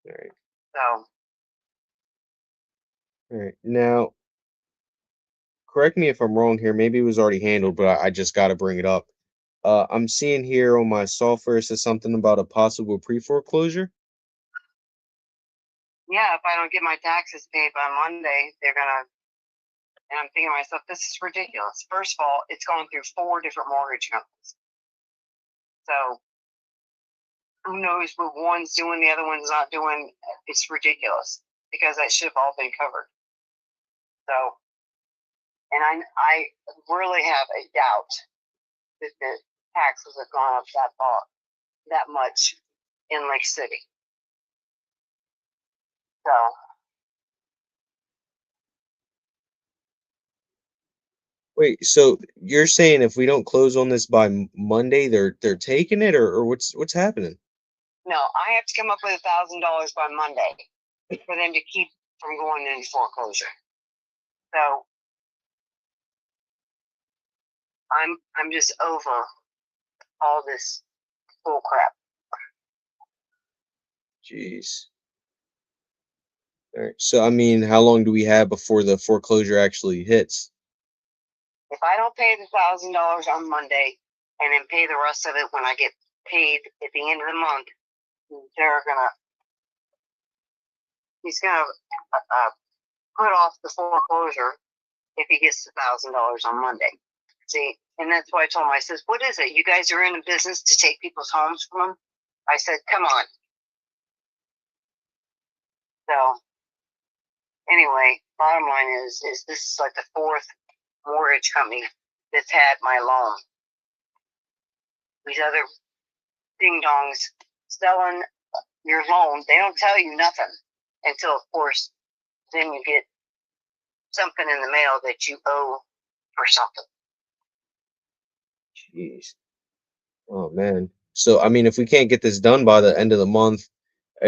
All right. So All right. Now, correct me if I'm wrong here. Maybe it was already handled, but I just got to bring it up. I'm seeing here on my software it says something about a possible pre-foreclosure. yeah, if I don't get my taxes paid by Monday, they're gonna. And I'm thinking to myself, this is ridiculous. First of all, it's going through 4 different mortgage companies. So who knows what one's doing, the other one's not doing? It's ridiculous because that should have all been covered. So, and I really have a doubt that the taxes have gone up that much in Lake City. So Wait, so you're saying if we don't close on this by Monday, they're taking it, or what's happening? no, I have to come up with $1,000 by Monday for them to keep from going into foreclosure. So I'm just over all this bull crap. Jeez. All right. So I mean, how long do we have before the foreclosure actually hits? If I don't pay the $1,000 on Monday and then pay the rest of it when I get paid at the end of the month, he's gonna put off the foreclosure if he gets the $1,000 on Monday. See, and that's why I told him, I says, what is it? You guys are in a business to take people's homes from them? I said, come on. So anyway, bottom line is this is like the 4th mortgage company that's had my loan. These other ding dongs selling your loan, they don't tell you nothing until, of course, then you get something in the mail that you owe for something. Jeez. Oh man. So I mean, if we can't get this done by the end of the month,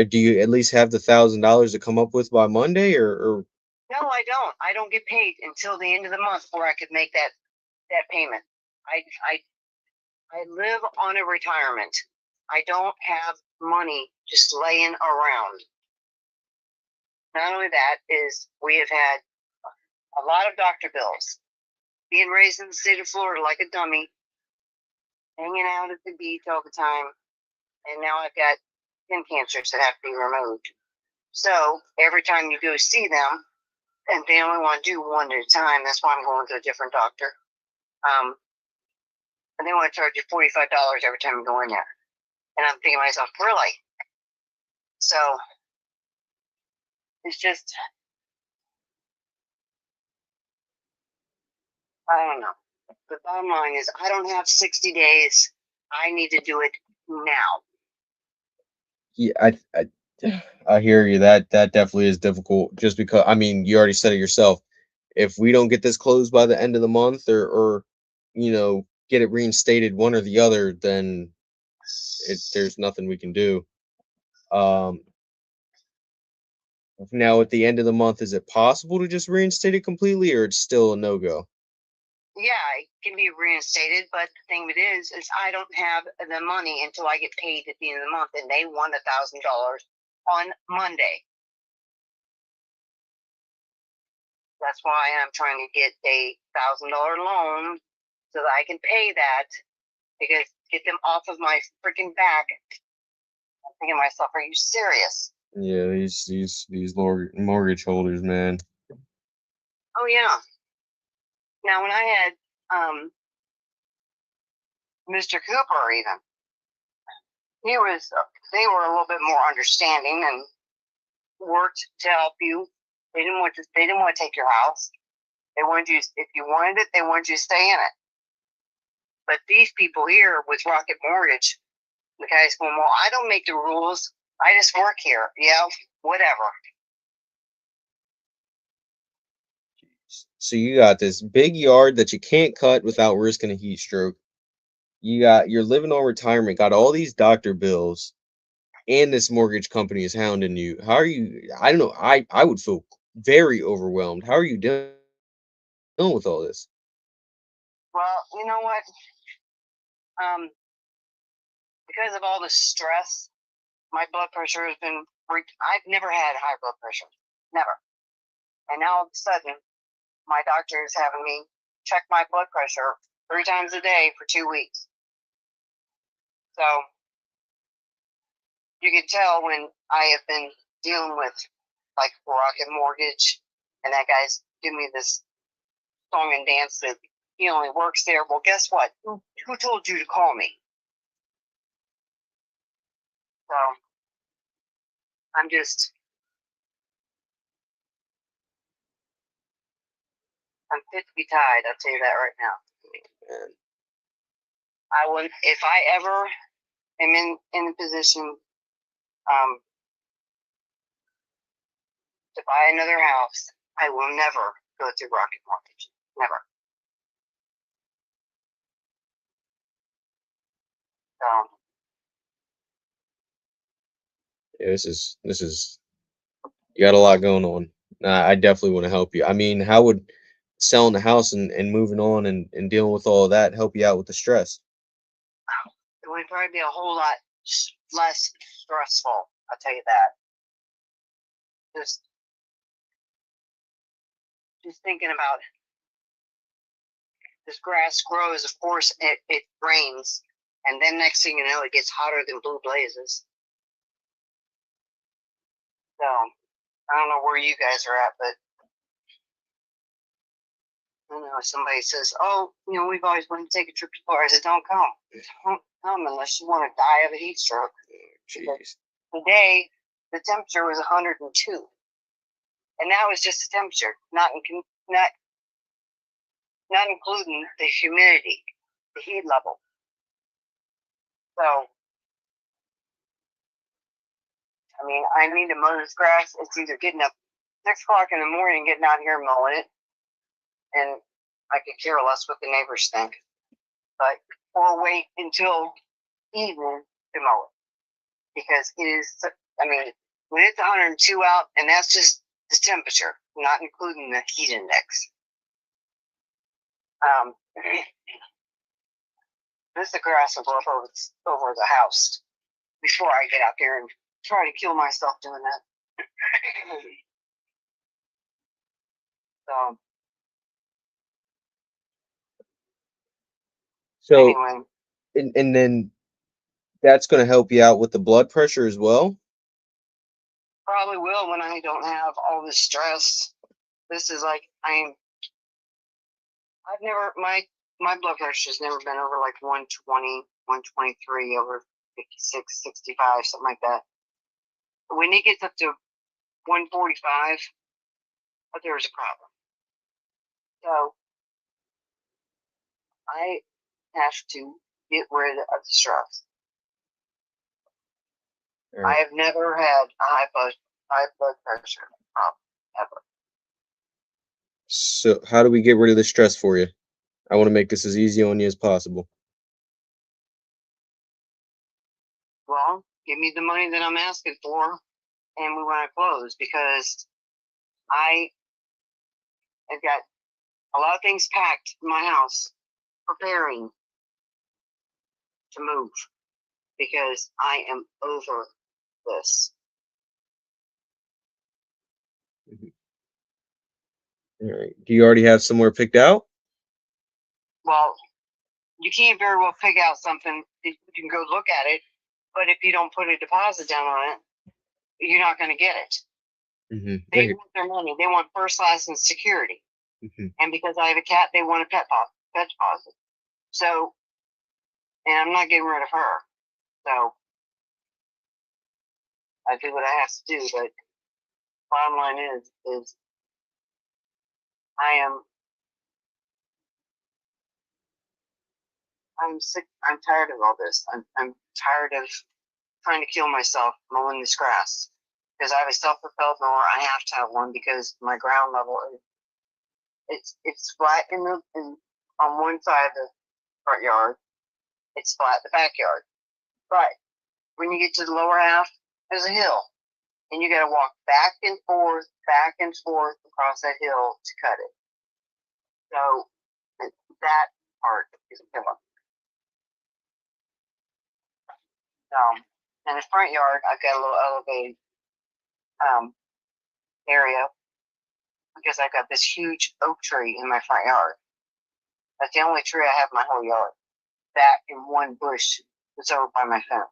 do you at least have the $1,000 to come up with by Monday, or? No, I don't. I don't get paid until the end of the month where I could make that payment. I live on a retirement. I don't have money just laying around. Not only that is we have had a lot of doctor bills. Being raised in the state of Florida like a dummy, hanging out at the beach all the time, and now I've got skin cancers that have to be removed. So every time you go see them, and they only want to do one at a time, that's why I'm going to a different doctor. And they want to charge you $45 every time you go in there. And I'm thinking to myself, really? So it's just, I don't know. The bottom line is I don't have 60 days. I need to do it now. Yeah, I hear you. That definitely is difficult. Just because I mean, you already said it yourself. If we don't get this closed by the end of the month, or get it reinstated, one or the other, then there's nothing we can do. Now at the end of the month, is it possible to just reinstate it completely, or it's still a no-go? yeah, it can be reinstated, but the thing of it is I don't have the money until I get paid at the end of the month, and they want $1,000 on Monday. That's why I'm trying to get a $1,000 loan so that I can pay that, because get them off of my freaking back. I'm thinking to myself, are you serious? Yeah, these mortgage holders, man. Oh yeah. Now when I had Mr. Cooper, even they were a little bit more understanding and worked to help you. They didn't want to take your house. They wanted you, if you wanted it, they wanted you to stay in it. But these people here with Rocket Mortgage, the guy's going, well, I don't make the rules. I just work here. Yeah, whatever. So you got this big yard that you can't cut without risking a heat stroke. You're living on retirement, got all these doctor bills, and this mortgage company is hounding you. How are you? I don't know. I would feel very overwhelmed. How are you dealing with all this? Well, you know what? Because of all the stress, my blood pressure has been. I've never had high blood pressure, never. And now all of a sudden, my doctor is having me check my blood pressure 3 times a day for 2 weeks. So you can tell when I have been dealing with like Rocket Mortgage, and that guy's giving me this song and dance that he only works there. Well, guess what? Who told you to call me? So I'm fit to be tied. I'll tell you that right now. Man. I would, if I ever am in a position to buy another house, I will never go through Rocket Mortgage. Never. So Yeah, this is you got a lot going on. I definitely want to help you. I mean, how would selling the house and moving on and dealing with all of that help you out with the stress? it would probably be a whole lot less stressful. I'll tell you that. Just thinking about this grass grows. Of course, it rains, and then next thing you know, it gets hotter than blue blazes. So I don't know where you guys are at, but you know, if somebody says, "Oh, you know, we've always wanted to take a trip to Florida," I said, "Don't come. Don't come unless you want to die of a heat stroke." Jeez. Today, the temperature was 102, and that was just the temperature, not including the humidity, the heat level. So, I mean, I need to mow this grass. It's either getting up 6 o'clock in the morning, getting out here and mowing it, and I could care less what the neighbors think, but or wait until evening to mow it, because it is. I mean, when it's 102 out, and that's just the temperature, not including the heat index. This the grass will go up over the house before I get out there and try to kill myself doing that. So So anyway, and then that's going to help you out with the blood pressure as well. probably will when I don't have all this stress. This is like I've never my blood pressure has never been over like 120, 123 over 56, 65, something like that. When it gets up to 145, there's a problem. So I have to get rid of the stress. I have never had a high blood pressure problem, ever. So how do we get rid of the stress for you? I want to make this as easy on you as possible. Well, give me the money that I'm asking for, and we want to close, because I have got a lot of things packed in my house, preparing to move because I am over this. All right. Do you already have somewhere picked out? Well, you can't very well pick out something. You can go look at it, but if you don't put a deposit down on it, you're not going to get it. Mm-hmm. They want their money. They want first, last, and security. Mm-hmm. And because I have a cat, they want a pet deposit. So, and I'm not getting rid of her. So, I do what I have to do. But bottom line is I'm sick. I'm tired of all this. I'm tired of trying to kill myself mowing this grass because I have a self-propelled mower. I have to have one because my ground level it's flat on one side of the front yard. It's flat in the backyard. But when you get to the lower half, there's a hill, and you got to walk back and forth across that hill to cut it. So that part is a killer. In the front yard, I've got a little elevated area because I've got this huge oak tree in my front yard. That's the only tree I have in my whole yard. That and one bush that's over by my fence.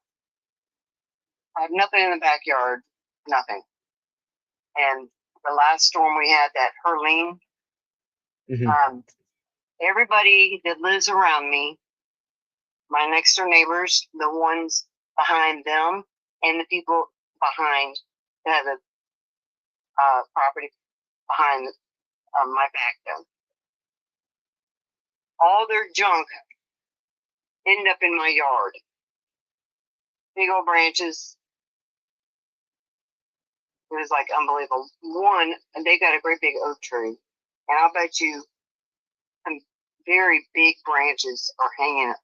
I have nothing in the backyard, nothing. And the last storm we had, that Herline, everybody that lives around me, my next door neighbors, the ones behind them, and the people behind that have the property behind my back though. All their junk end up in my yard. Big old branches. It was like unbelievable. One, they got a great big oak tree, and I'll bet you some very big branches are hanging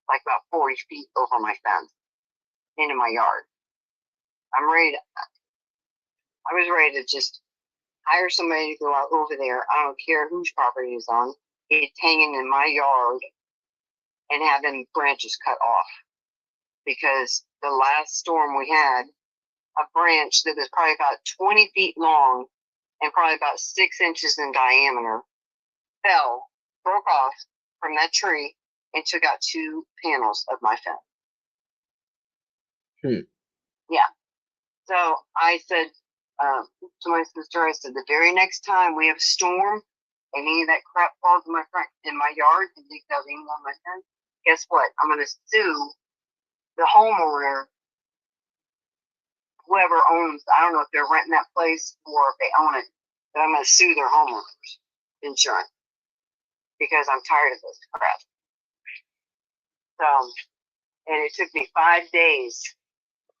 like about 40 feet over my fence into my yard. I was ready to just hire somebody to go out over there. I don't care whose property it's on. It's hanging in my yard and have them branches cut off. Because the last storm we had, a branch that was probably about 20 feet long and probably about 6 inches in diameter fell, broke off from that tree, and took out 2 panels of my fence. Yeah. So I said to my sister, I said, the very next time we have a storm and any of that crap falls in my yard and digs out any one of my fence, guess what? I'm going to sue the homeowner, whoever owns. I don't know if they're renting that place or if they own it, but I'm going to sue their homeowners insurance because I'm tired of this crap. So, and it took me 5 days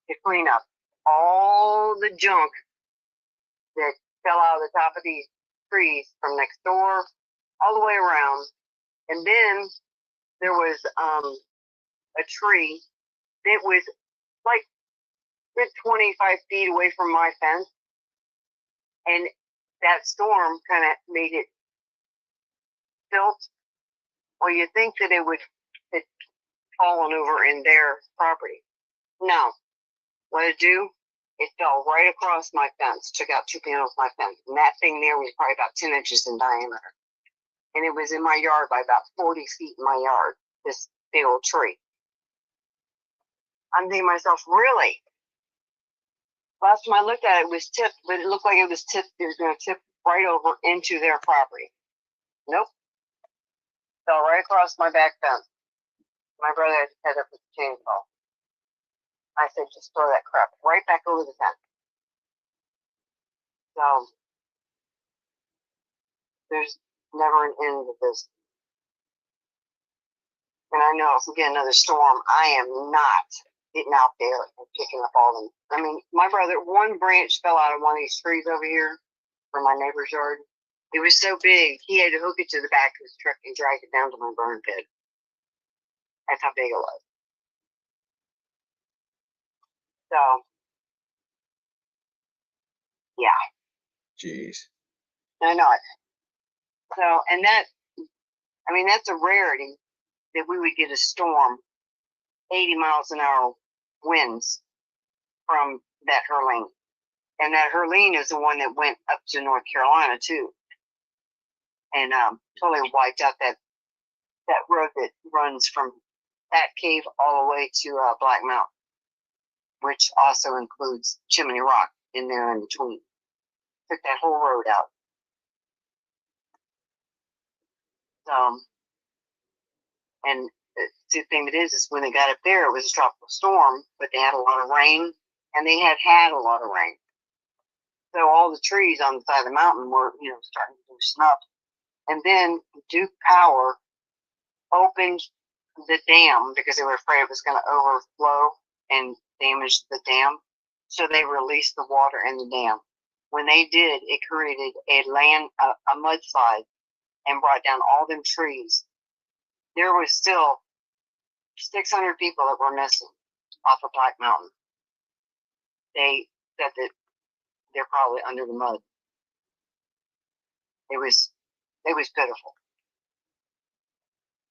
to clean up all the junk that fell out of the top of these trees from next door all the way around. And then there was a tree that was like 25 feet away from my fence, and that storm kind of made it tilt. Well, you think that it would have fallen over in their property. No. What did it do? It fell right across my fence, took out 2 panels of my fence. And that thing there was probably about 10 inches in diameter. And it was in my yard by about 40 feet in my yard, this big old tree. I'm thinking to myself, really? Last time I looked at it, it was tipped, but it looked like it was going to tip right over into their property. Nope. Fell right across my back fence. My brother had to head up with the chainsaw. I said, just throw that crap right back over the fence. So, there's never an end to this. And I know if we get another storm, I am not getting out there and picking up all them. I mean, my brother, one branch fell out of one of these trees over here from my neighbor's yard. It was so big, he had to hook it to the back of his truck and drag it down to my burn pit. That's how big it was. So, yeah. Jeez. I know it. So, and that, I mean, that's a rarity that we would get a storm, 80 miles an hour winds from that Herline. And that Herline is the one that went up to North Carolina too. And totally wiped out that road that runs from that cave all the way to Black Mountain, which also includes Chimney Rock in there in between. Took that whole road out. And the thing that is when they got up there, it was a tropical storm, but they had a lot of rain, and they had a lot of rain. So all the trees on the side of the mountain were, starting to loosen up. And then Duke Power opened the dam because they were afraid it was going to overflow and damage the dam. So they released the water in the dam. When they did, it created a mudslide and brought down all them trees. There was still 600 people that were missing off of Black Mountain. They said that they're probably under the mud. It was pitiful.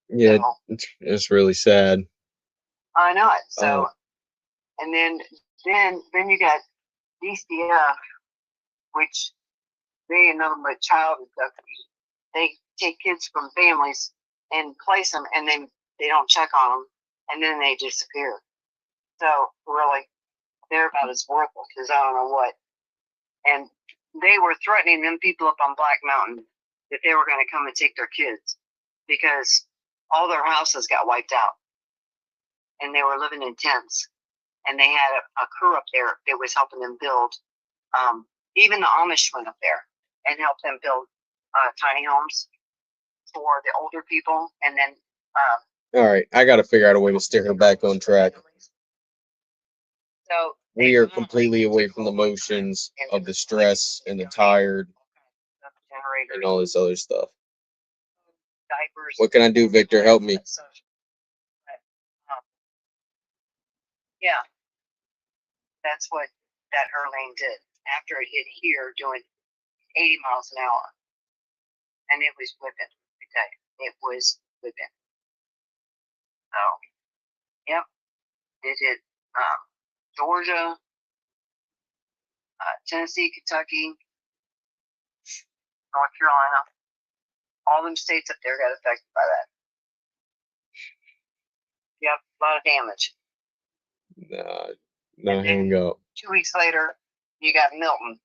Yeah, So, it's really sad. I know it. So, and then you got DCF, which they ain't nothing but child abductors. They take kids from families and place them, and then they don't check on them, and then they disappear. So really, they're about as worthless as I don't know what. And they were threatening them people up on Black Mountain that they were going to come and take their kids because all their houses got wiped out, and they were living in tents. And they had a crew up there that was helping them build. Even the Amish went up there and helped them build tiny homes for the older people. And then, all right, I got to figure out a way to steer her back on track. So we are completely away from the motions of the stress and the tired and all this other stuff. Diapers. What can I do, Victor? Help me. Yeah, that's what that Herline did after it hit here doing 80 miles an hour. And it was whipping. Okay, it was whipping. So, yep, it hit Georgia, Tennessee, Kentucky, North Carolina. All them states up there got affected by that. Yep, a lot of damage. No, hang up. 2 weeks later, you got Milton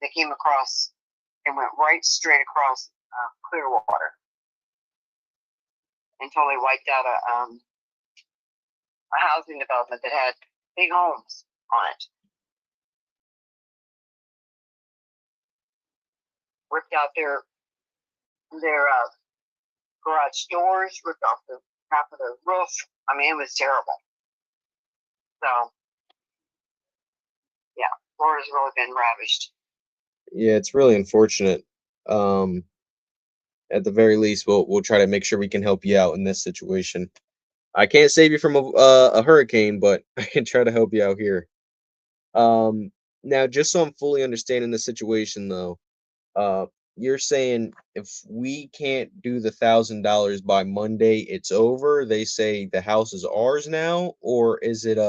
that came across and went right straight across Clearwater and totally wiped out a housing development that had big homes on it. Ripped out their garage doors, ripped off the half of the roof. I mean, it was terrible. So, yeah, Florida's really been ravished. Yeah, it's really unfortunate. At the very least, we'll try to make sure we can help you out in this situation. I can't save you from a hurricane, but I can try to help you out here. Now, just so I'm fully understanding the situation, though, you're saying if we can't do the $1,000 by Monday, it's over. They say the house is ours now, or is it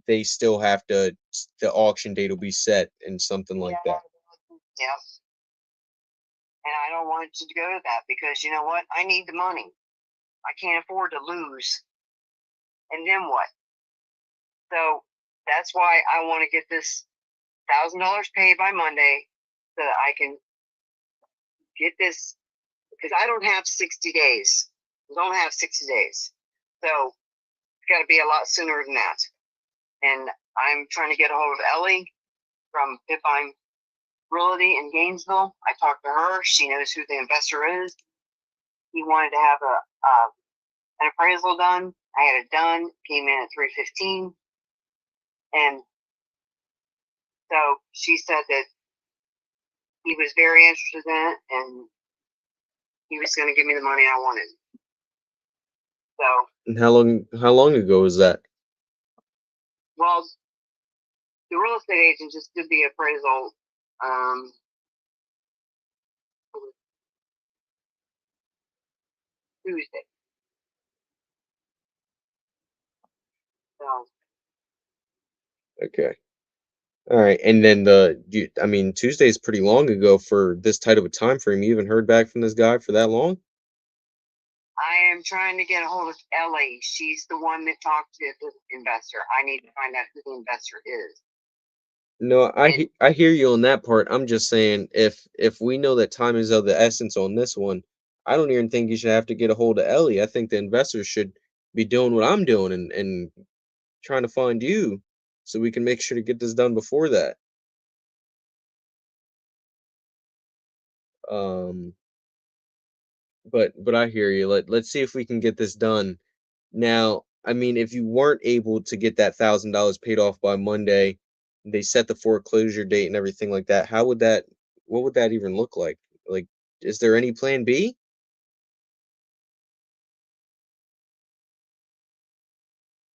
they still have to, the auction date will be set and something like that? Yeah. And I don't want to go to that because you know what? I need the money. I can't afford to lose. And then what? So that's why I want to get this $1,000 paid by Monday so that I can get this, because I don't have 60 days. I don't have 60 days. So it's got to be a lot sooner than that. And I'm trying to get a hold of Ellie from Pipine Realty in Gainesville. I talked to her. She knows who the investor is. He wanted to have an appraisal done. I had it done. Came in at $315, and so she said that he was very interested in it, and he was going to give me the money I wanted. So. And how long ago was that? Well, the real estate agent just did the appraisal Tuesday. So Okay. All right. And then I mean, Tuesday is pretty long ago for this tight of a time frame. You haven't heard back from this guy for that long? I am trying to get a hold of Ellie. She's the one that talked to the investor. I need to find out who the investor is. No, I hear you on that part. I'm just saying if we know that time is of the essence on this one, I don't even think you should have to get a hold of Ellie. I think the investors should be doing what I'm doing and trying to find you so we can make sure to get this done before that. Um, but I hear you. Let's see if we can get this done. Now, I mean, if you weren't able to get that $1,000 paid off by Monday, they set the foreclosure date and everything like that. What would that even look like? Like, is there any plan B?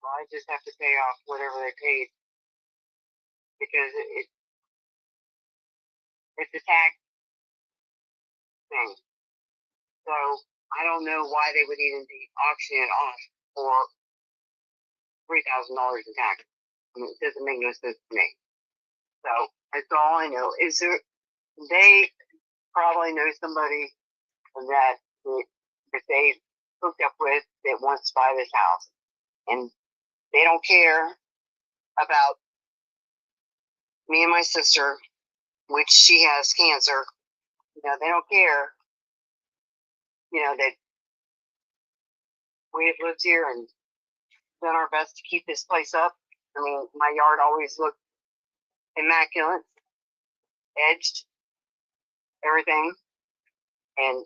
Well, I just have to pay off whatever they paid because it's a tax thing. So I don't know why they would even be auctioning it off for $3,000 in tax. I mean, it doesn't make no sense to me. So that's all I know. Is there? They probably know somebody that they hooked up with that wants to buy this house, and they don't care about me and my sister, which she has cancer. You know, they don't care. You know that we have lived here and done our best to keep this place up. I mean, my yard always looked immaculate, edged, everything, and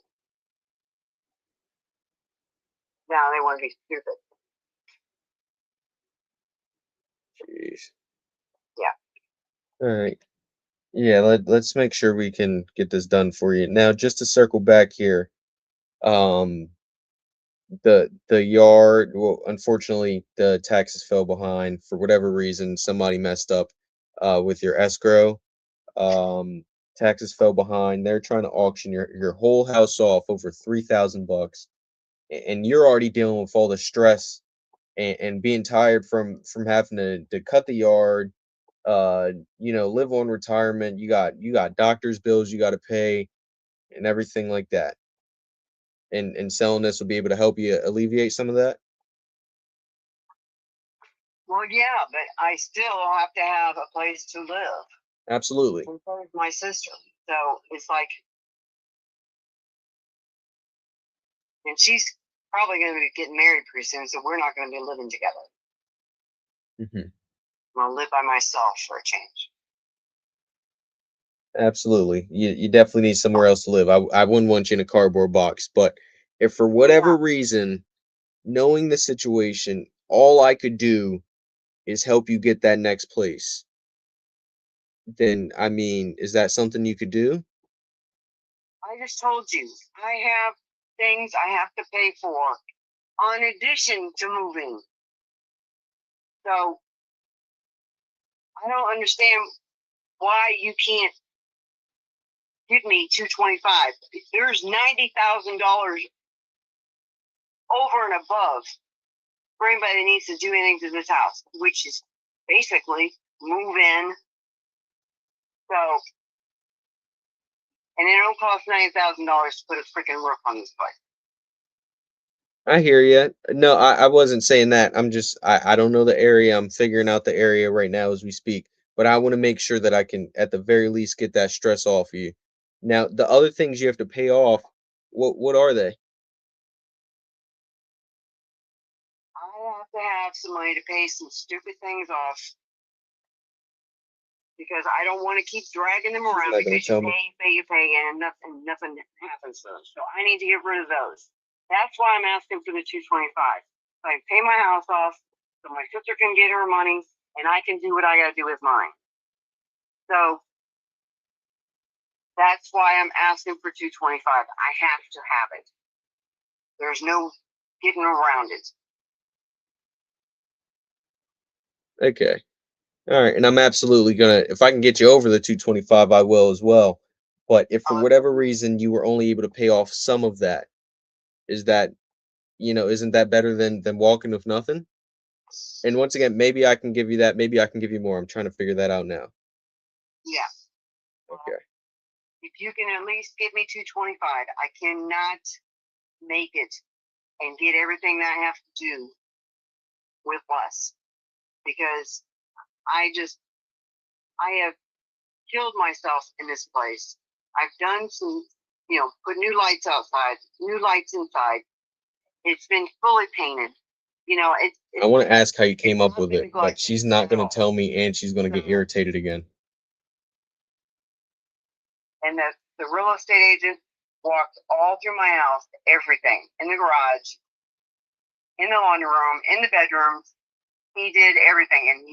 now they want to be stupid. Jeez. Yeah. All right. Yeah, let's make sure we can get this done for you. Now, just to circle back here, um, the yard, well, unfortunately, the taxes fell behind for whatever reason. Somebody messed up with your escrow. Um, taxes fell behind. They're trying to auction your whole house off over $3,000, and you're already dealing with all the stress and being tired from having to cut the yard, live on retirement. You got doctor's bills you got to pay and everything like that. And selling this will be able to help you alleviate some of that. Well, yeah, but I still have to have a place to live. Absolutely. And so is my sister. So it's like, and she's probably going to be getting married pretty soon, so we're not going to be living together. Hmm. I'm going to live by myself for a change. Absolutely. You definitely need somewhere else to live. I wouldn't want you in a cardboard box, but if for whatever reason, knowing the situation, all I could do is help you get that next place, then I mean, is that something you could do? I just told you, I have things I have to pay for on addition to moving. So I don't understand why you can't give me $225. There's $90,000 over and above for anybody that needs to do anything to this house, which is basically move in. So, and it don't cost $90,000 to put a freaking roof on this place. I hear you. No, I wasn't saying that. I don't know the area. I'm figuring out the area right now as we speak. But I want to make sure that I can, at the very least, get that stress off of you. Now, the other things you have to pay off, what are they? I have to have some money to pay some stupid things off because I don't want to keep dragging them around Not gonna because you tell me. you pay, and nothing happens to them. So I need to get rid of those. That's why I'm asking for the $225. So I pay my house off, so my sister can get her money, and I can do what I got to do with mine. So that's why I'm asking for $225. I have to have it. There's no getting around it. Okay. All right. And I'm absolutely gonna, if I can get you over the 225, I will as well. But if for whatever reason you were only able to pay off some of that, is that isn't that better than walking with nothing? And once again, maybe I can give you that. Maybe I can give you more. I'm trying to figure that out now. Yeah. Okay. If you can at least get me 225, I cannot make it and get everything that I have to do with less, because I have killed myself in this place. I've done some, put new lights outside, new lights inside. It's been fully painted. I want to ask how you came up not with been it, but neglected she's not at going all. to tell me, and she's going to get So- irritated again. And the real estate agent walked all through my house, everything in the garage, in the laundry room, in the bedrooms. He did everything, and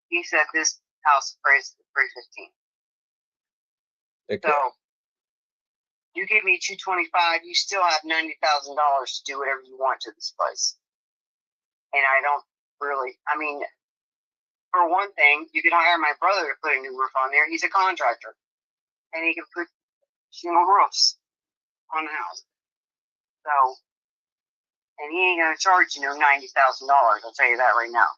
he said this house appraised at $315. Okay. So you give me 225, you still have $90,000 to do whatever you want to this place. And I don't really. I mean, for one thing, you could hire my brother to put a new roof on there. He's a contractor, and he can put shingle roofs on the house. So, and he ain't gonna charge $90,000. I'll tell you that right now.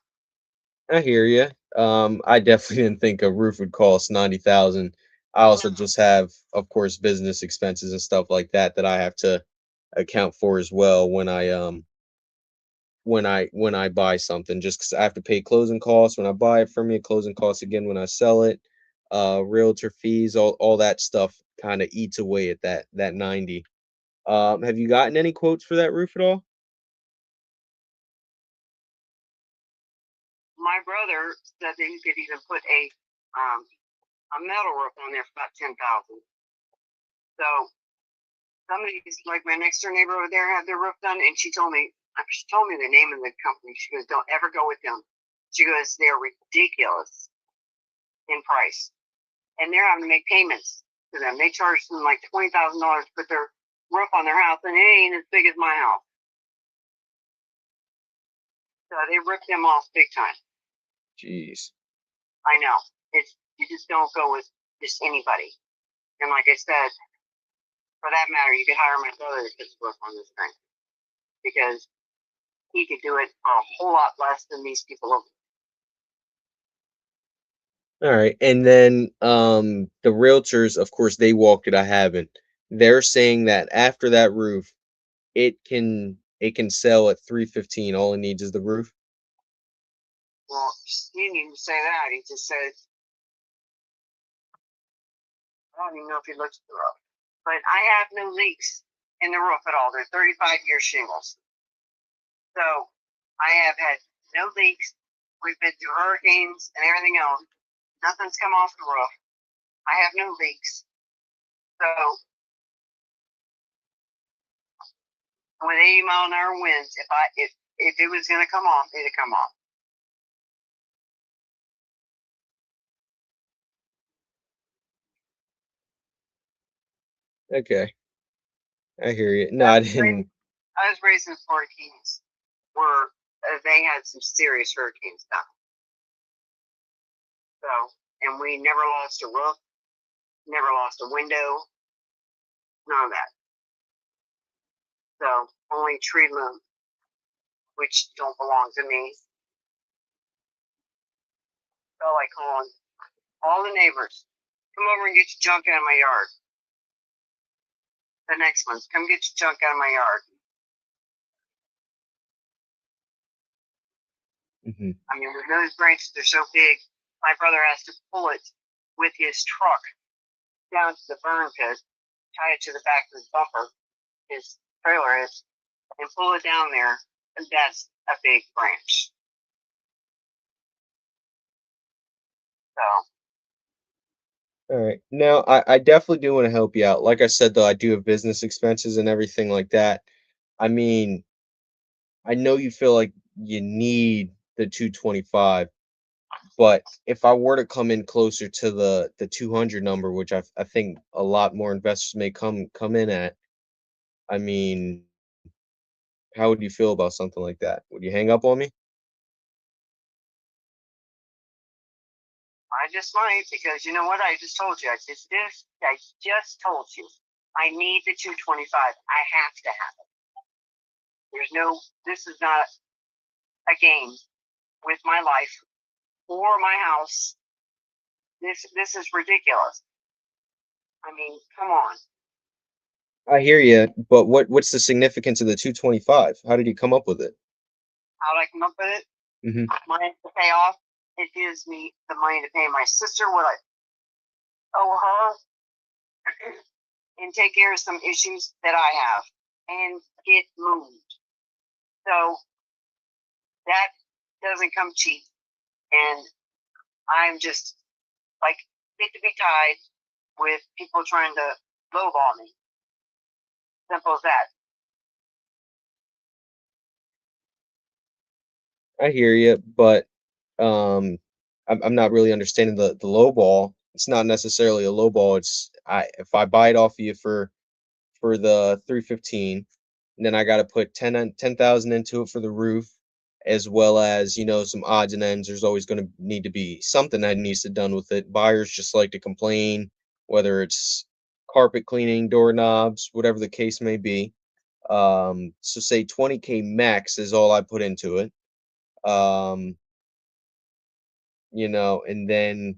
I hear you. I definitely didn't think a roof would cost 90,000. I also just have, of course, business expenses and stuff like that that I have to account for as well when I buy something. Just because I have to pay closing costs when I buy it from you, closing costs again when I sell it, realtor fees, all that stuff kind of eats away at that 90. Have you gotten any quotes for that roof at all? My brother said that he could even put a metal roof on there for about $10,000. So somebody's like my next door neighbor over there had their roof done, and she told me the name of the company. She goes, "Don't ever go with them." She goes, "They're ridiculous in price, and they're having to make payments to them. They charge them like $20,000 to put their roof on their house, and it ain't as big as my house." So they ripped them off big time. Jeez. I know. You just don't go with just anybody. And like I said, for that matter, you could hire my brother to put the roof on this thing, because he could do it for a whole lot less than these people over. All right. And then the realtors, of course, they walked it. I haven't. They're saying that after that roof, it can sell at 315. All it needs is the roof. Well, he didn't even say that. He just said, I don't even know if he looked at the roof. But I have no leaks in the roof at all. They're 35-year shingles. So I have had no leaks. We've been through hurricanes and everything else. Nothing's come off the roof. I have no leaks. So with 80-mile-an-hour winds, if it was going to come off, it'd come off. Okay. I hear you. No, I didn't. I was raised in Florida Keys, where they had some serious hurricanes down. So, and we never lost a roof, never lost a window, none of that. So, only tree limbs, which don't belong to me. Felt like calling all the neighbors, come over and get your junk out of my yard. The next one's, come get your junk out of my yard. Mhm. I mean, with those branches are so big, my brother has to pull it with his truck down to the burn pit, tie it to the back of his bumper, his trailer is, and pull it down there, and that's a big branch. So, All right. Now, I definitely do want to help you out. Like I said, though, I do have business expenses and everything like that. I mean, I know you feel like you need the 225, but if I were to come in closer to the 200 number, which I think a lot more investors may come in at, I mean, how would you feel about something like that? Would you hang up on me? I just might, because you know what? I just told you. I just told you. I need the 225. I have to have it. This is not a game with my life or my house. This is ridiculous. I mean, come on. I hear you, but what's the significance of the 225? How did you come up with it? How did I come up with it? Mm-hmm. Money to pay off. It gives me the money to pay my sister what I owe her and take care of some issues that I have and get moved. So that doesn't come cheap. And I'm just like fit to be tied with people trying to lowball me. Simple as that. I hear you, but I'm not really understanding the low ball. It's not necessarily a low ball. If I buy it off of you for the 315, and then I got to put 10,000 into it for the roof, as well as some odds and ends. There's always going to need to be something that needs to be done with it. Buyers just like to complain, whether it's carpet cleaning, doorknobs, whatever the case may be. So say 20K max is all I put into it. And then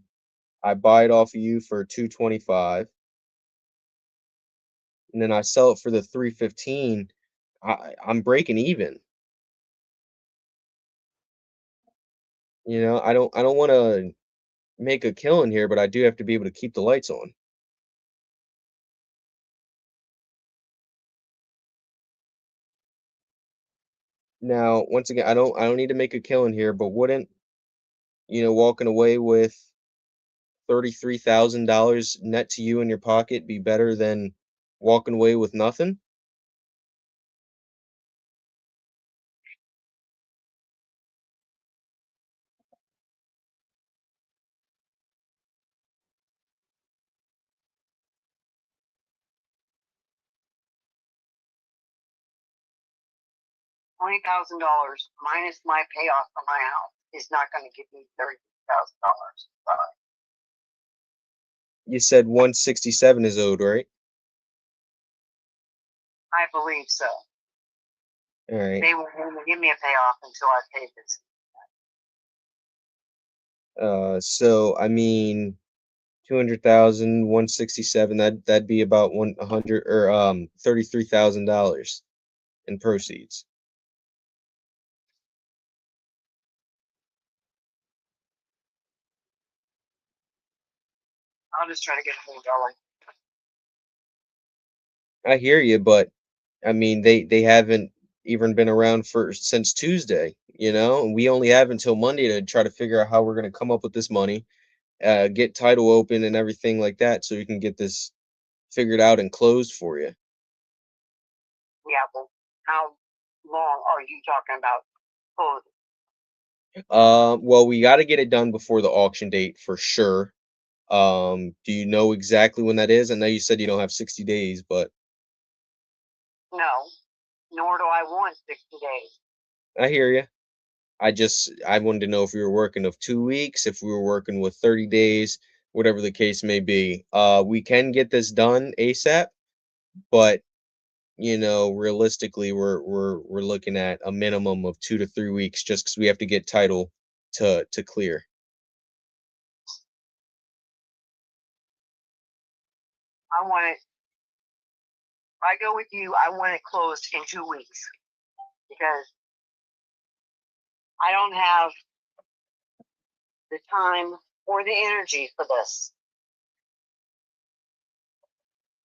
I buy it off of you for 225, and then I sell it for the 315. I'm breaking even. I don't want to make a killing here, but I do have to be able to keep the lights on. Now, once again, I don't need to make a killing here, but wouldn't walking away with $33,000 net to you in your pocket be better than walking away with nothing? $20,000 minus my payoff for my house is not going to give me $30,000. You said 167 is owed, right? I believe so. All right. They won't even give me a payoff until I pay this. So I mean, 200,000, 167. That'd be about 100 or $33,000 in proceeds. I'll just try to get the thing going. I hear you, but I mean, they haven't even been around since Tuesday, and we only have until Monday to try to figure out how we're going to come up with this money, get title open and everything like that, so we can get this figured out and closed for you. Yeah, well, how long are you talking about closing? Well, we got to get it done before the auction date for sure. Do you know exactly when that is? I know you said you don't have 60 days, but No, nor do I want 60 days. I hear you. I wanted to know if we were working with 2 weeks, if we were working with 30 days, whatever the case may be. We can get this done ASAP, but realistically, we're looking at a minimum of 2 to 3 weeks just because we have to get title to clear. I want it. If I go with you, I want it closed in 2 weeks because I don't have the time or the energy for this.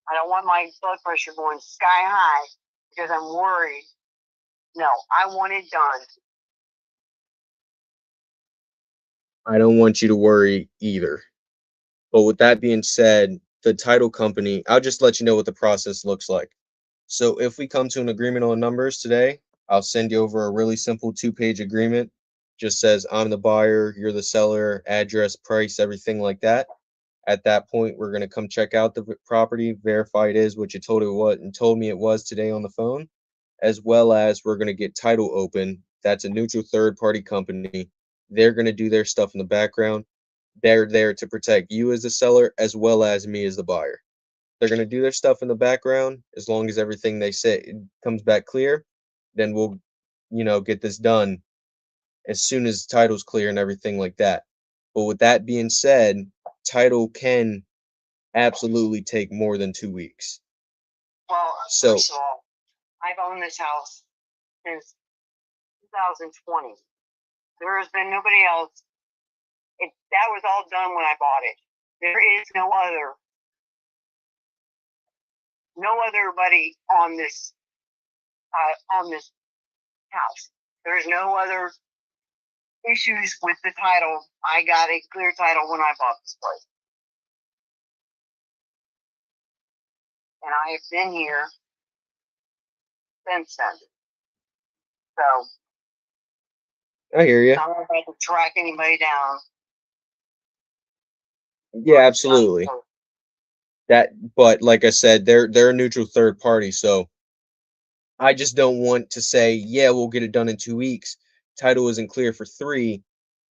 I don't want my blood pressure going sky high because I'm worried. No, I want it done. I don't want you to worry either. But with that being said, the title company, I'll just let you know what the process looks like. So if we come to an agreement on numbers today, I'll send you over a really simple 2-page agreement. Just says I'm the buyer, you're the seller, address, price, everything like that. At that point, we're going to come check out the property, verify it is what you told me it was today on the phone, as well as we're going to get title open. That's a neutral third-party company. They're going to do their stuff in the background. They're there to protect you as the seller as well as me as the buyer. They're going to do their stuff in the background. As long as everything they say comes back clear, then we'll, get this done as soon as title's clear and everything like that. But with that being said, title can absolutely take more than 2 weeks. Well, So- first of all, I've owned this house since 2020. There has been nobody else. That was all done when I bought it. There is no other on this house. There's no other issues with the title. I got a clear title when I bought this place. And I have been here since then. So I hear you. I'm not about to track anybody down. Yeah, absolutely. But like I said, they're a neutral third party, so I just don't want to say, yeah, we'll get it done in 2 weeks. Title isn't clear for 3,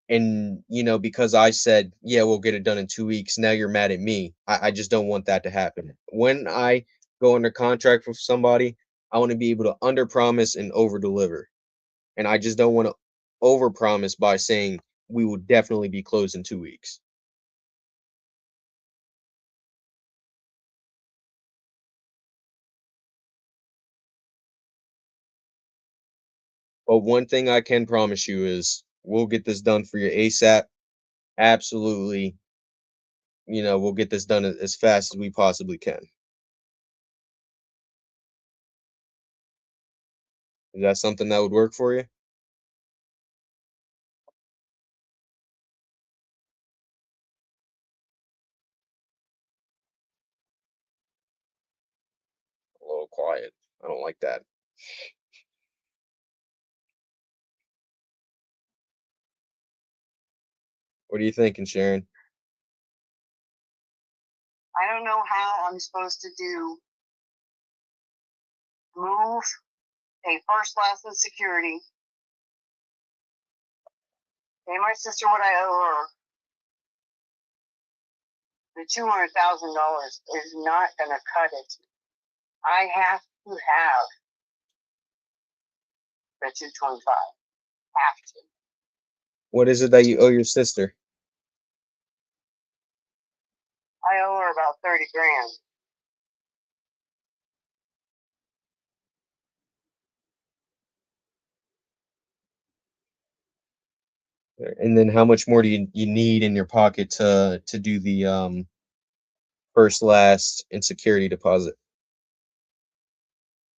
and because I said, yeah, we'll get it done in 2 weeks, now you're mad at me. I just don't want that to happen. When I go under contract with somebody, I want to be able to under promise and over deliver. And I just don't want to over promise by saying we will definitely be closed in 2 weeks. But one thing I can promise you is we'll get this done for you ASAP. Absolutely. We'll get this done as fast as we possibly can. Is that something that would work for you? A little quiet. I don't like that. What are you thinking, Sharon? I don't know how I'm supposed to move a first class in security, pay my sister what I owe her. The $200,000 is not going to cut it. I have to have the 225. Have to. What is it that you owe your sister? I owe her about 30 grand. And then how much more do you need in your pocket to do the first, last, and security deposit?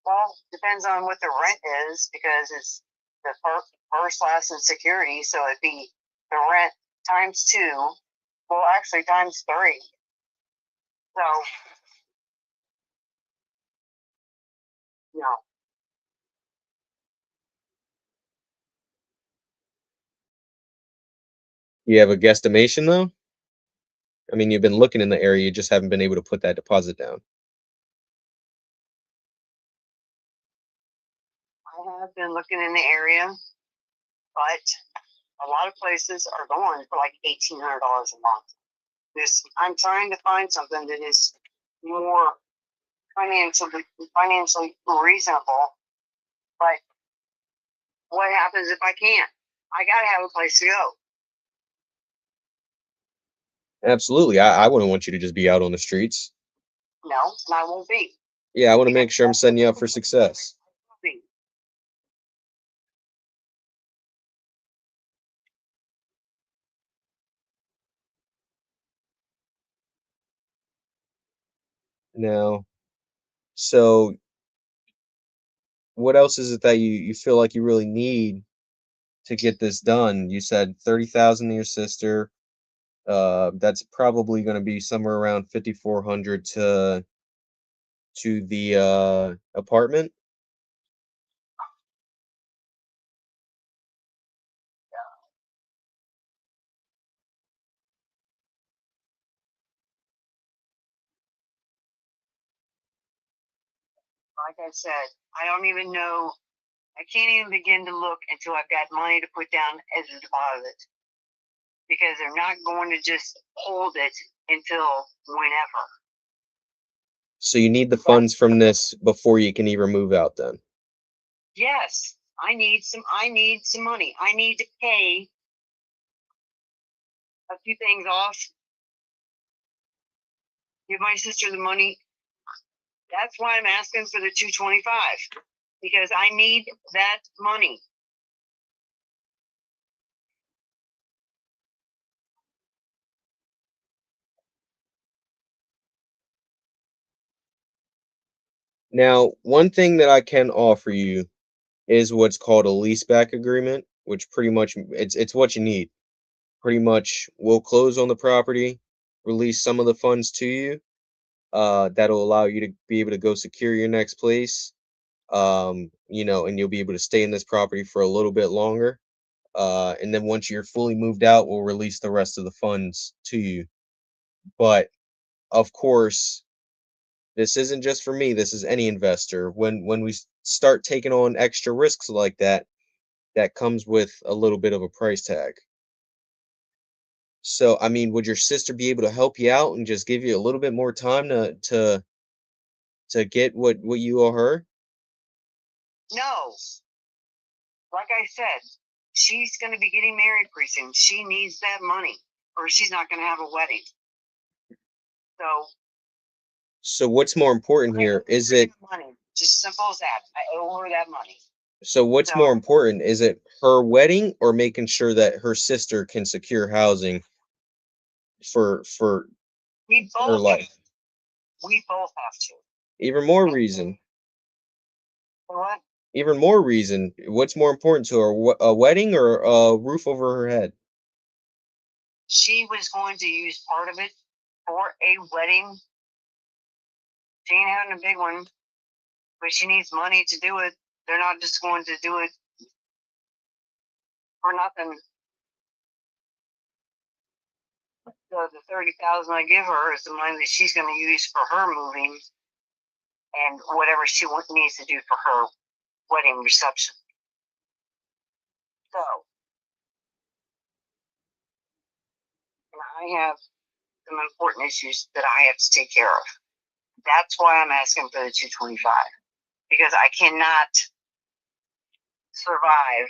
Well, depends on what the rent is, because it's the first, last, and security. So it'd be the rent times 2. Well, actually times 3. So, no. You have a guesstimation though? I mean, you've been looking in the area, you just haven't been able to put that deposit down. I have been looking in the area, but a lot of places are going for like $1,800 a month. I'm trying to find something that is more financially reasonable. But what happens if I can't? I gotta have a place to go. Absolutely. I wouldn't want you to just be out on the streets. No, and I won't be. Yeah, I want to make sure I'm setting you up for success. Now, so what else is it that you feel like you really need to get this done? You said 30,000 to your sister. That's probably going to be somewhere around 5,400 to the apartment. Like I said, I don't even know. I can't even begin to look until I've got money to put down as a deposit, because they're not going to just hold it until whenever. So you need the funds from this before you can even move out then. Yes, I need some money. I need to pay a few things off. Give my sister the money. That's why I'm asking for the 225, because I need that money. Now, one thing that I can offer you is what's called a leaseback agreement, which pretty much it's what you need. Pretty much, we'll close on the property, release some of the funds to you. That'll allow you to be able to go secure your next place. And you'll be able to stay in this property for a little bit longer. And then once you're fully moved out, we'll release the rest of the funds to you. But of course, this isn't just for me, this is any investor. When we start taking on extra risks like that, that comes with a little bit of a price tag. So, I mean, would your sister be able to help you out and just give you a little bit more time to get what you owe her? No, like I said, she's going to be getting married pretty soon. She needs that money, or she's not going to have a wedding. So So what's more important I here? owe Is her it the money? Just simple as that. I owe her that money. so what's So more important? Is it her wedding or making sure that her sister can secure housing for we her both have, life? we both have to. Even more And reason. what? Even more reason. What's more important to her, a wedding or a roof over her head? She was going to use part of it for a wedding. She ain't having a big one, but she needs money to do it. They're not just going to do it for nothing. So the 30,000 I give her is the money that she's going to use for her moving and whatever she needs to do for her wedding reception. So, and I have some important issues that I have to take care of. That's why I'm asking for the 225, because I cannot survive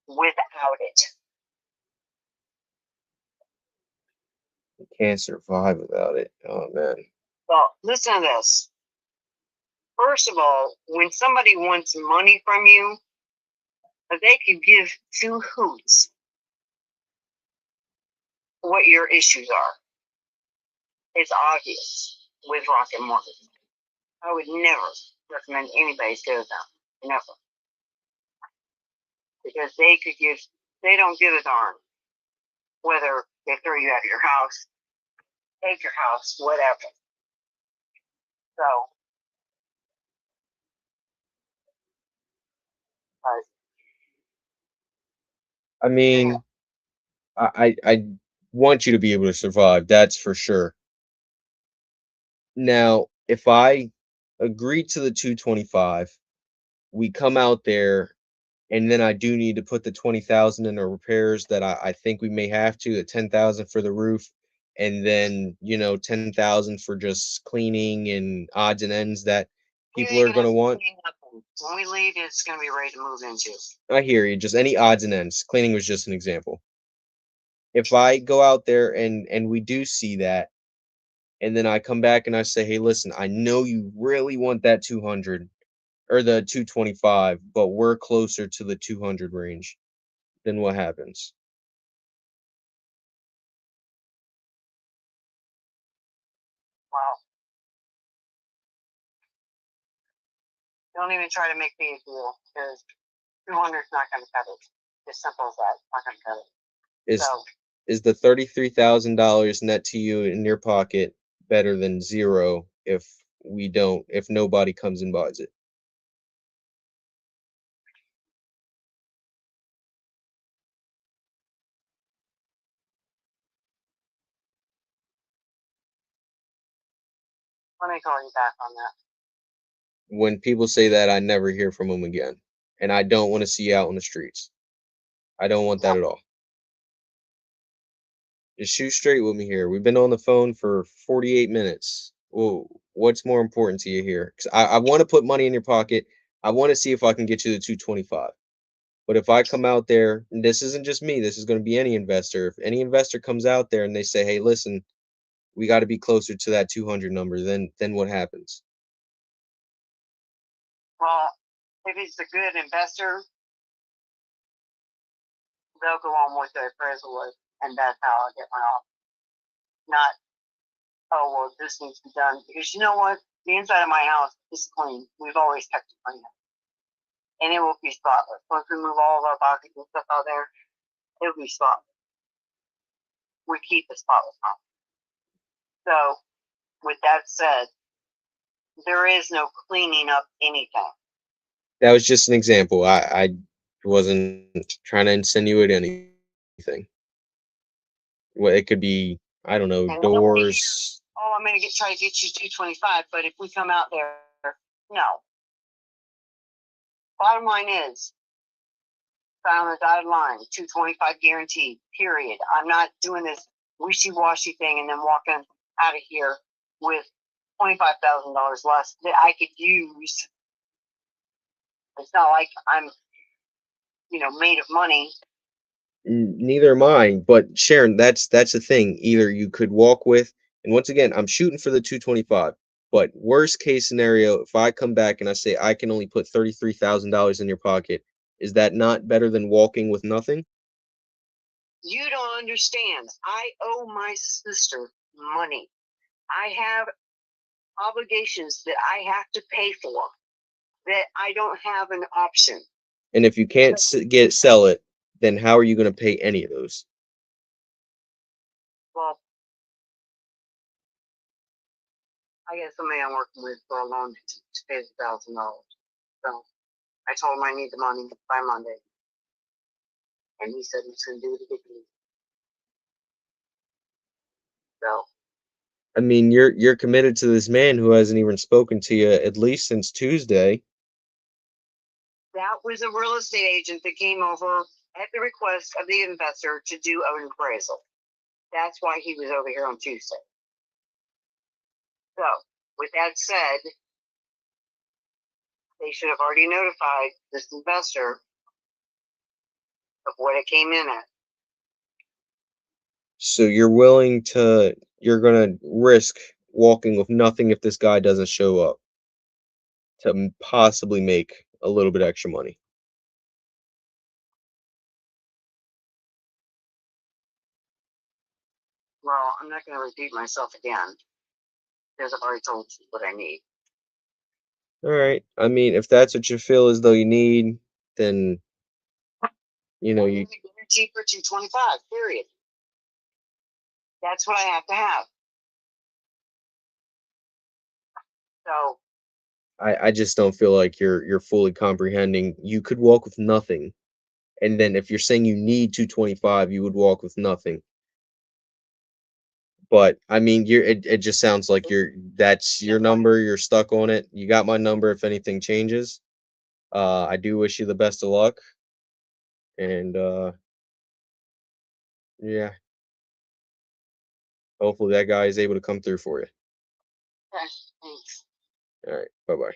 without it. You can't survive without it. Oh man. Well, listen to this. First of all, when somebody wants money from you, they could give two hoots what your issues are. It's obvious with Rocket Mortgage. I would never recommend anybody go to them. Never. Because they don't give a darn whether they throw you out of your house, take your house, whatever. So, I mean, I want you to be able to survive, that's for sure. Now, if I agree to the 225, we come out there, and then I do need to put the 20,000 in the repairs that I think we may have to, the 10,000 for the roof, and then 10,000 for just cleaning and odds and ends that people are gonna want. When we leave, it's gonna be ready to move into. I hear you. Just any odds and ends. Cleaning was just an example. If I go out there and we do see that, and then I come back and I say, "Hey, listen, I know you really want that 200 or the 225, but we're closer to the 200 range." Then what happens? Wow. Don't even try to make me a deal, because 200 is not gonna cut it. As simple as that. It's not gonna cut it. Is So, is the $33,000 net to you in your pocket better than zero if nobody comes and buys it? let me call you back on that. When people say that, I never hear from them again, and I don't want to see you out on the streets. I don't want that at all. Just shoot straight with me here. We've been on the phone for 48 minutes. Whoa, what's more important to you here? 'Cause I want to put money in your pocket, I want to see if I can get you the 225. But if I come out there, and this isn't just me, this is going to be any investor. If any investor comes out there and they say, "Hey, listen, we got to be closer to that 200 number," then what happens? Well, if he's a good investor, they'll go on with the appraisal was, and that's how I get my offer. Not, oh, well, this needs to be done. Because you know what? The inside of my house is clean. We've always kept it clean. And it will be spotless. Once we move all of our boxes and stuff out there, it'll be spotless. We keep a spotless house. So, with that said, there is no cleaning up anything. That was just an example. I wasn't trying to insinuate anything. Well, it could be, I don't know, And doors. oh, I'm going to try to get you 225, but if we come out there, no. Bottom line is, found a dotted line, 225 guaranteed, period. I'm not doing this wishy-washy thing and then walking out of here with $25,000 less that I could use. It's not like I'm, made of money. Neither am I. But Sharon, that's the thing. Either you could walk with, and once again, I'm shooting for the 225. But worst case scenario, if I come back and I say I can only put $33,000 in your pocket, is that not better than walking with nothing? You don't understand. I owe my sister money. I have obligations that I have to pay for that I don't have an option. And if you can't sell it, then how are you going to pay any of those? Well, I got somebody I'm working with for a loan to pay $1,000. So I told him I need the money by Monday. And he said he's going to do it again. So, I mean, you're committed to this man who hasn't even spoken to you at least since Tuesday. that was a real estate agent that came over at the request of the investor to do an appraisal. That's why he was over here on Tuesday. So, with that said, they should have already notified this investor of what it came in at. So you're gonna risk walking with nothing if this guy doesn't show up to possibly make a little bit extra money. Well, I'm not going to repeat myself again because I've already told you what I need. All right. I mean, if that's what you feel as though you need, then you guarantee for 225. Period. That's what I have to have. So I just don't feel like you're fully comprehending. You could walk with nothing, and then if you're saying you need 225, you would walk with nothing. But I mean, it just sounds like that's your number. You're stuck on it. You got my number if anything changes. I do wish you the best of luck. And yeah, hopefully that guy is able to come through for you. okay, thanks. All right, bye-bye.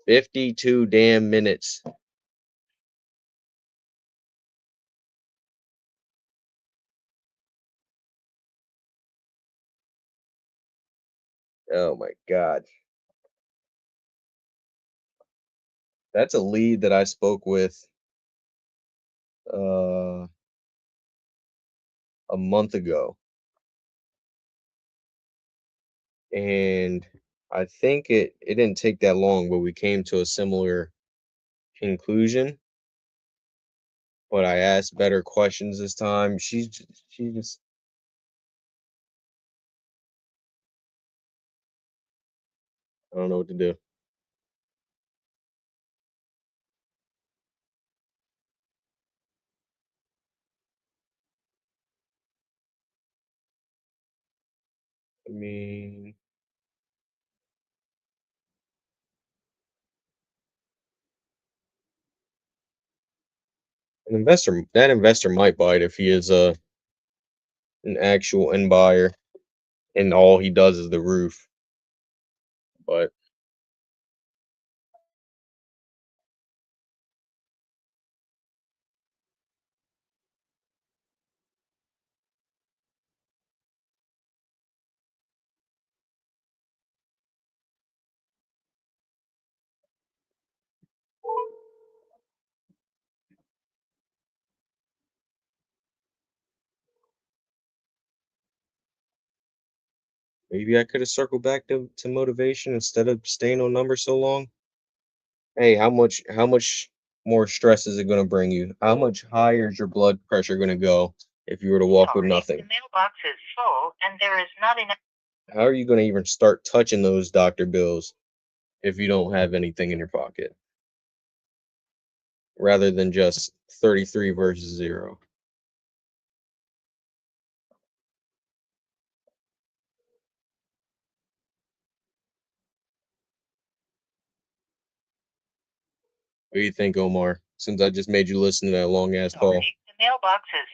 52 damn minutes. Oh my God. That's a lead that I spoke with a month ago. And I think it didn't take that long, but we came to a similar conclusion. But I asked better questions this time. She just I don't know what to do. I mean, that investor might bite if he is an actual end buyer and all he does is the roof. But Maybe I could have circled back to motivation instead of staying on numbers so long. Hey, how much more stress is it gonna bring you? How much higher is your blood pressure gonna go if you were to walk with Sorry, the nothing? mailbox is full and there is not enough. How are you gonna even start touching those doctor bills if you don't have anything in your pocket? Rather than just 33 versus 0. What do you think, Omar? Since I just made you listen to that long ass call. Sorry, the mailbox is.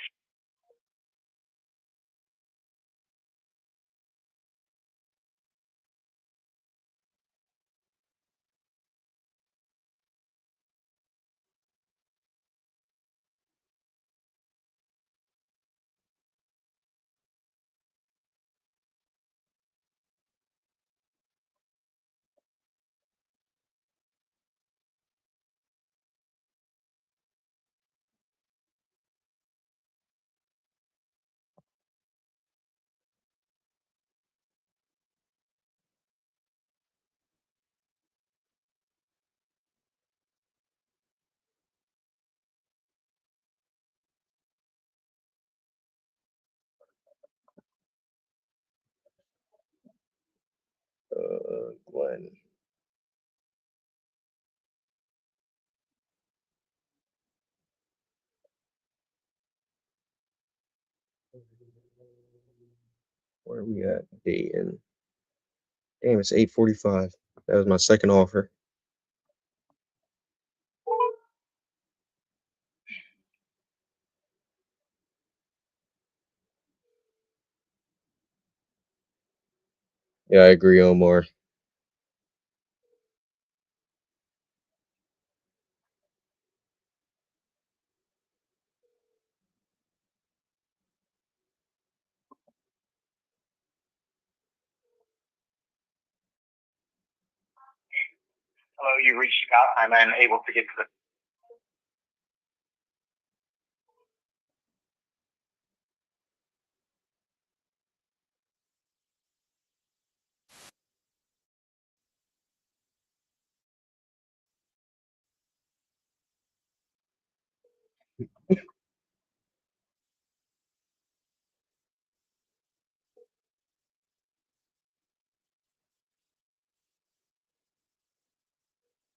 Glenn. Where are we at? Dayton. Damn, it's 8:45. That was my second offer. Yeah, I agree, Omar. Hello, you reached Scott. I'm unable to get to the.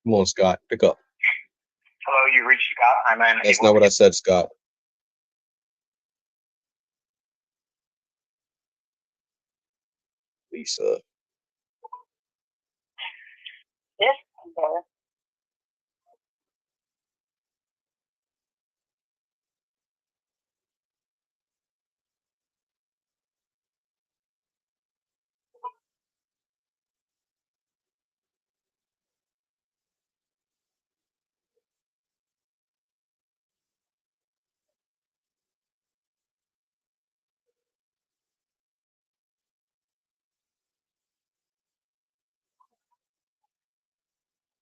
Come on, Scott. Pick up. Hello, you reached Scott. I'm unable. That's not what I said, Scott. Lisa. This number.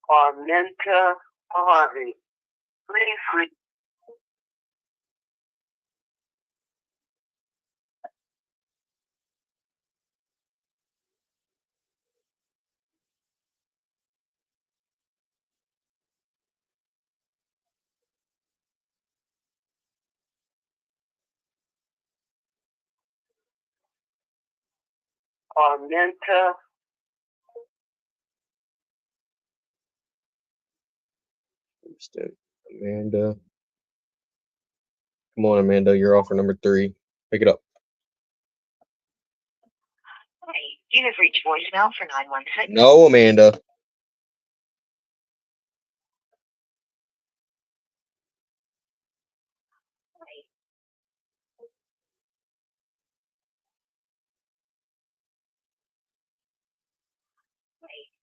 Arminta Harvey. Please. Arminta. Amanda. Come on, Amanda. You're offer number 3. Pick it up. Hi, you have reached voicemail for 916. No, Amanda.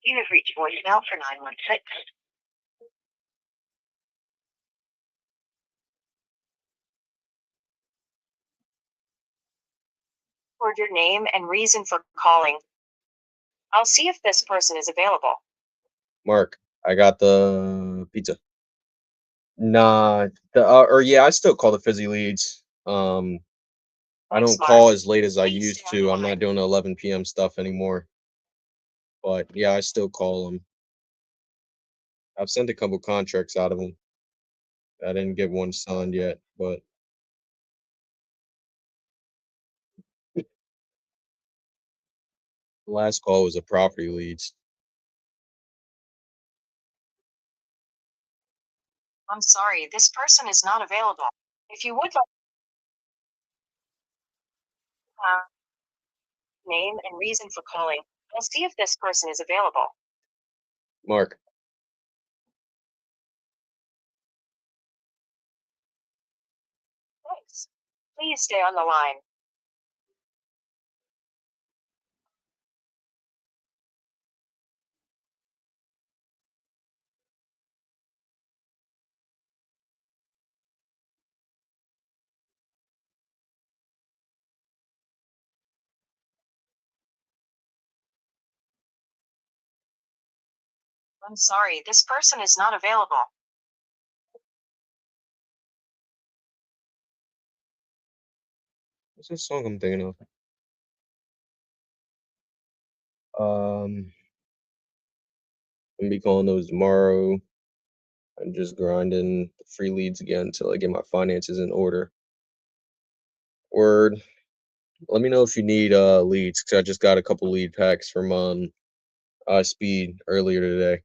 You have reached voicemail for 916. Record your name and reason for calling. I'll see if this person is available. Mark, I got the pizza. Nah, or yeah, I still call the fizzy leads. I don't Smart. call as late as I Please used stay on to. the I'm line. not doing the 11 p.m. stuff anymore. But yeah, I still call them. I've sent a couple contracts out of them. I didn't get one signed yet, but the last call was a property leads. I'm sorry, this person is not available. If you would like name and reason for calling, I'll see if this person is available. Mark, Thanks. Please stay on the line. I'm sorry, this person is not available. what's this song I'm thinking of? I'm gonna be calling those tomorrow. I'm just grinding the free leads again until I get my finances in order. Word. Let me know if you need leads, because I just got a couple lead packs from Speed earlier today.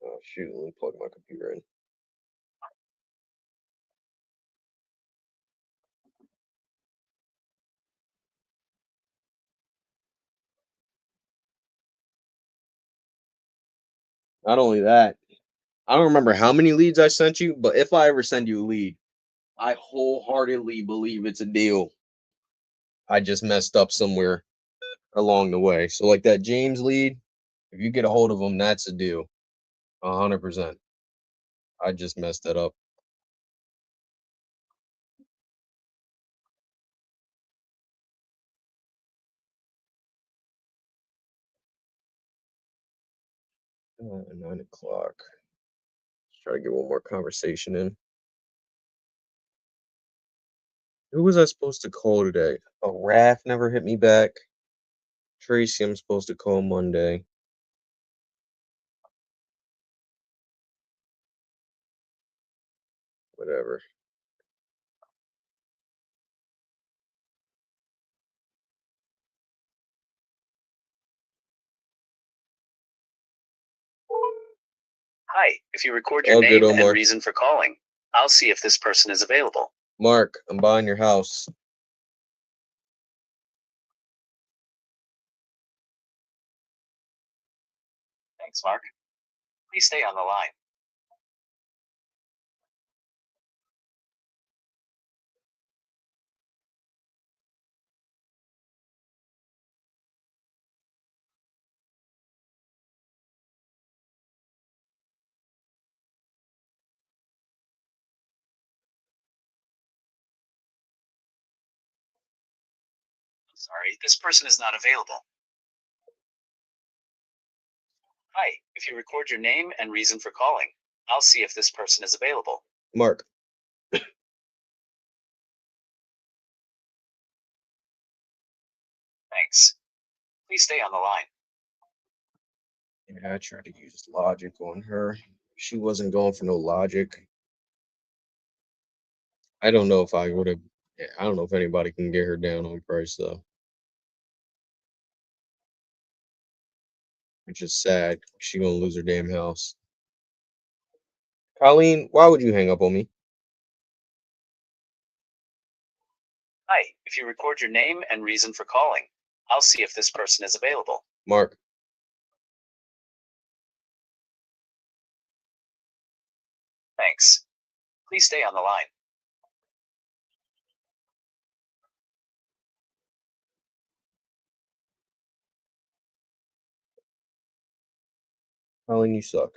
Oh shoot, let me plug my computer in. Not only that, I don't remember how many leads I sent you, but if I ever send you a lead, I wholeheartedly believe it's a deal. I just messed up somewhere along the way. So like that James lead, if you get a hold of him, that's a deal. 100%. I just messed that up. Uh, 9 o'clock. Let's try to get one more conversation in. Who was I supposed to call today? Oh, Raph never hit me back. Tracy, I'm supposed to call Monday. Whatever. Hi, if you record your All good, name and Omar. reason for calling, I'll see if this person is available. Mark, I'm buying your house. Thanks, Mark. Please stay on the line. Sorry, this person is not available. Hi, if you record your name and reason for calling, I'll see if this person is available. Mark. Thanks. Please stay on the line. Yeah, I tried to use logic on her. She wasn't going for no logic. I don't know if I would have. I don't know if anybody can get her down on price though. Which is sad. She gonna lose her damn house. Colleen, why would you hang up on me? Hi, if you record your name and reason for calling, I'll see if this person is available. Mark. Thanks. Please stay on the line. Colleen, you suck.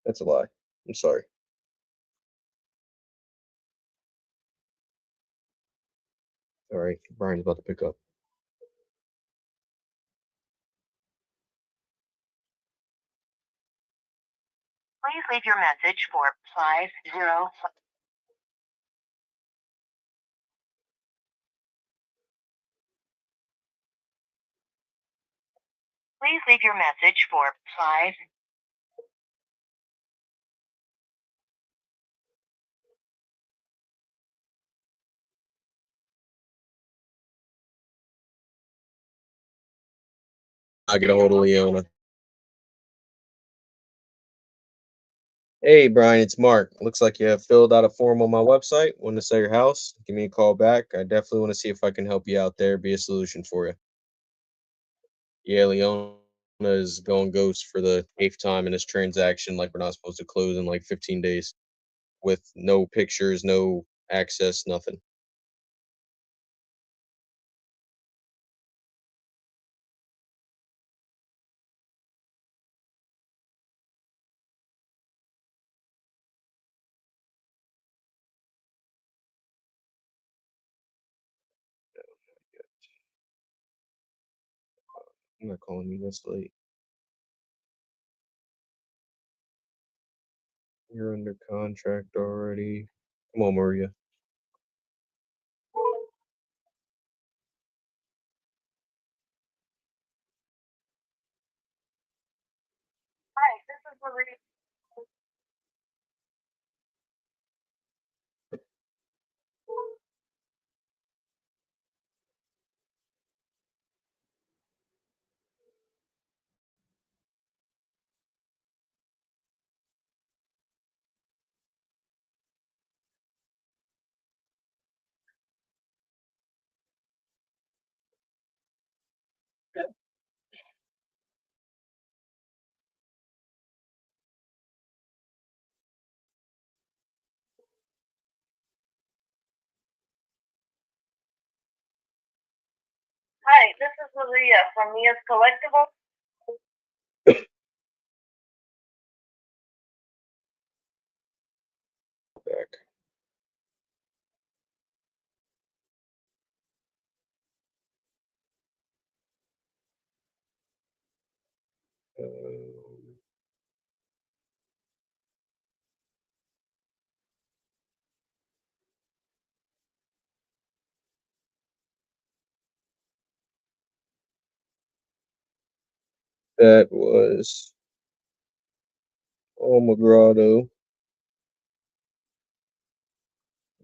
That's a lie. I'm sorry. All right, Brian's about to pick up. Please leave your message for 50. Please leave your message for 5. I get a hold of Leona. Hey, Brian, it's Mark. Looks like you have filled out a form on my website. Want to sell your house? Give me a call back. I definitely want to see if I can help you out there, be a solution for you. Yeah, Leona is going ghost for the 8th time in this transaction, like we're not supposed to close in like 15 days with no pictures, no access, nothing. I'm not calling you this late. You're under contract already. Come on, Maria. Hi, this is Maria. Hi, this is Maria from Mia's Collectible. Back. That was Grotto,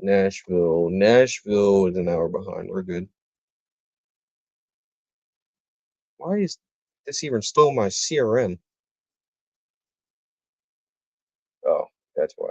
Nashville. Nashville is an hour behind. We're good. Why is this even still my CRM? Oh, that's why.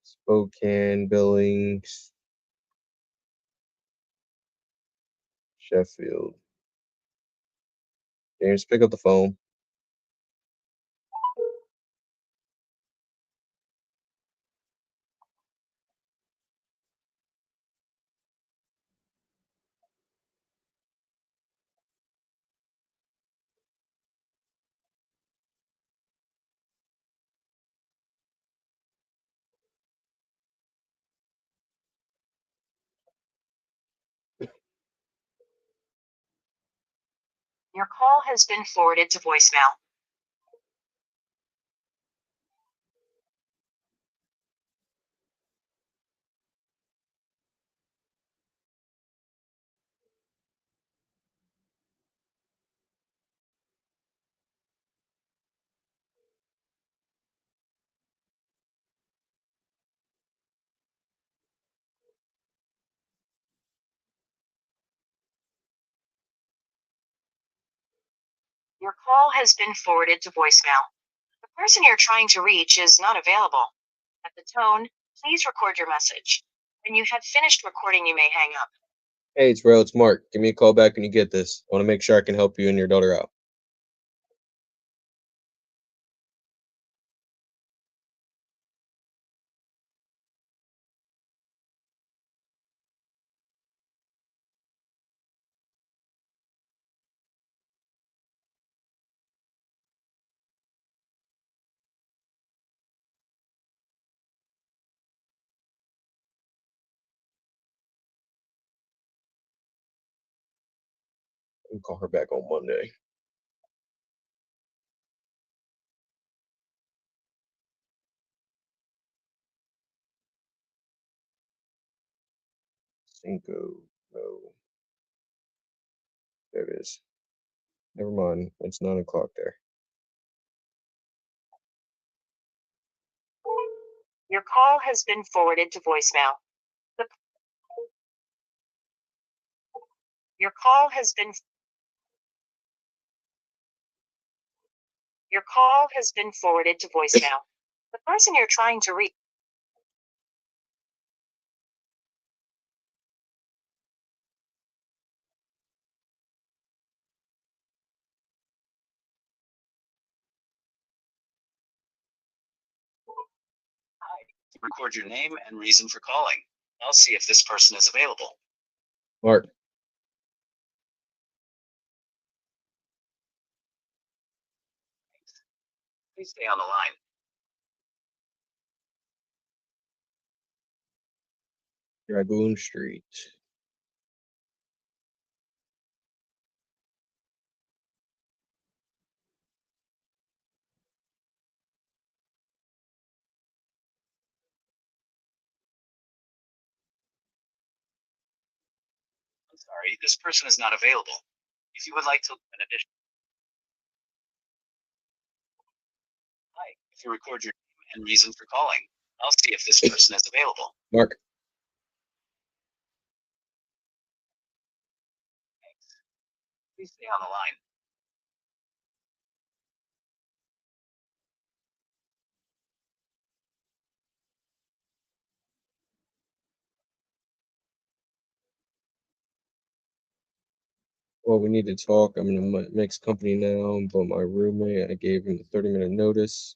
Spokane, Billings, Sheffield. James, pick up the phone. Your call has been forwarded to voicemail. Your call has been forwarded to voicemail. The person you're trying to reach is not available. At the tone, please record your message. When you have finished recording, you may hang up. Hey, it's Rail. It's Mark. Give me a call back when you get this. I want to make sure I can help you and your daughter out. I'll call her back on Monday. Cinco, no. There it is. Never mind. It's 9 o'clock there. Your call has been forwarded to voicemail. Your call has been forwarded to voicemail. The person you're trying to reach. Record your name and reason for calling. I'll see if this person is available. Mark. Please stay on the line. Dragoon Street. I'm sorry, this person is not available. If you would like to leave an additional. Hi, if you record your name and reason for calling, I'll see if this person is available. Mark. Thanks. Please stay on the line. Well, we need to talk. I'm in a mixed company now, but my roommate, I gave him a 30-minute notice.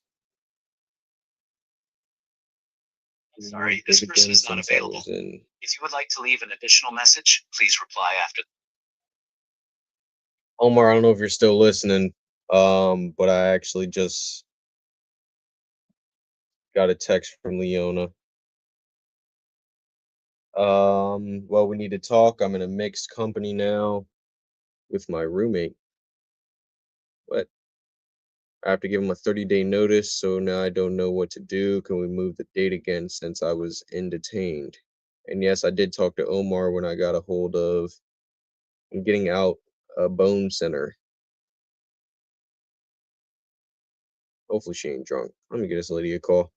I'm sorry, this person is not available. If you would like to leave an additional message, please reply after. Omar, I don't know if you're still listening, but I actually just got a text from Leona. Well, we need to talk. I'm in a mixed company now with my roommate. What? I have to give him a 30-day notice, so now I don't know what to do. Can we move the date again since I was detained? And yes, I did talk to Omar when I got a hold of getting out a bone center. Hopefully she ain't drunk. Let me get this lady a call.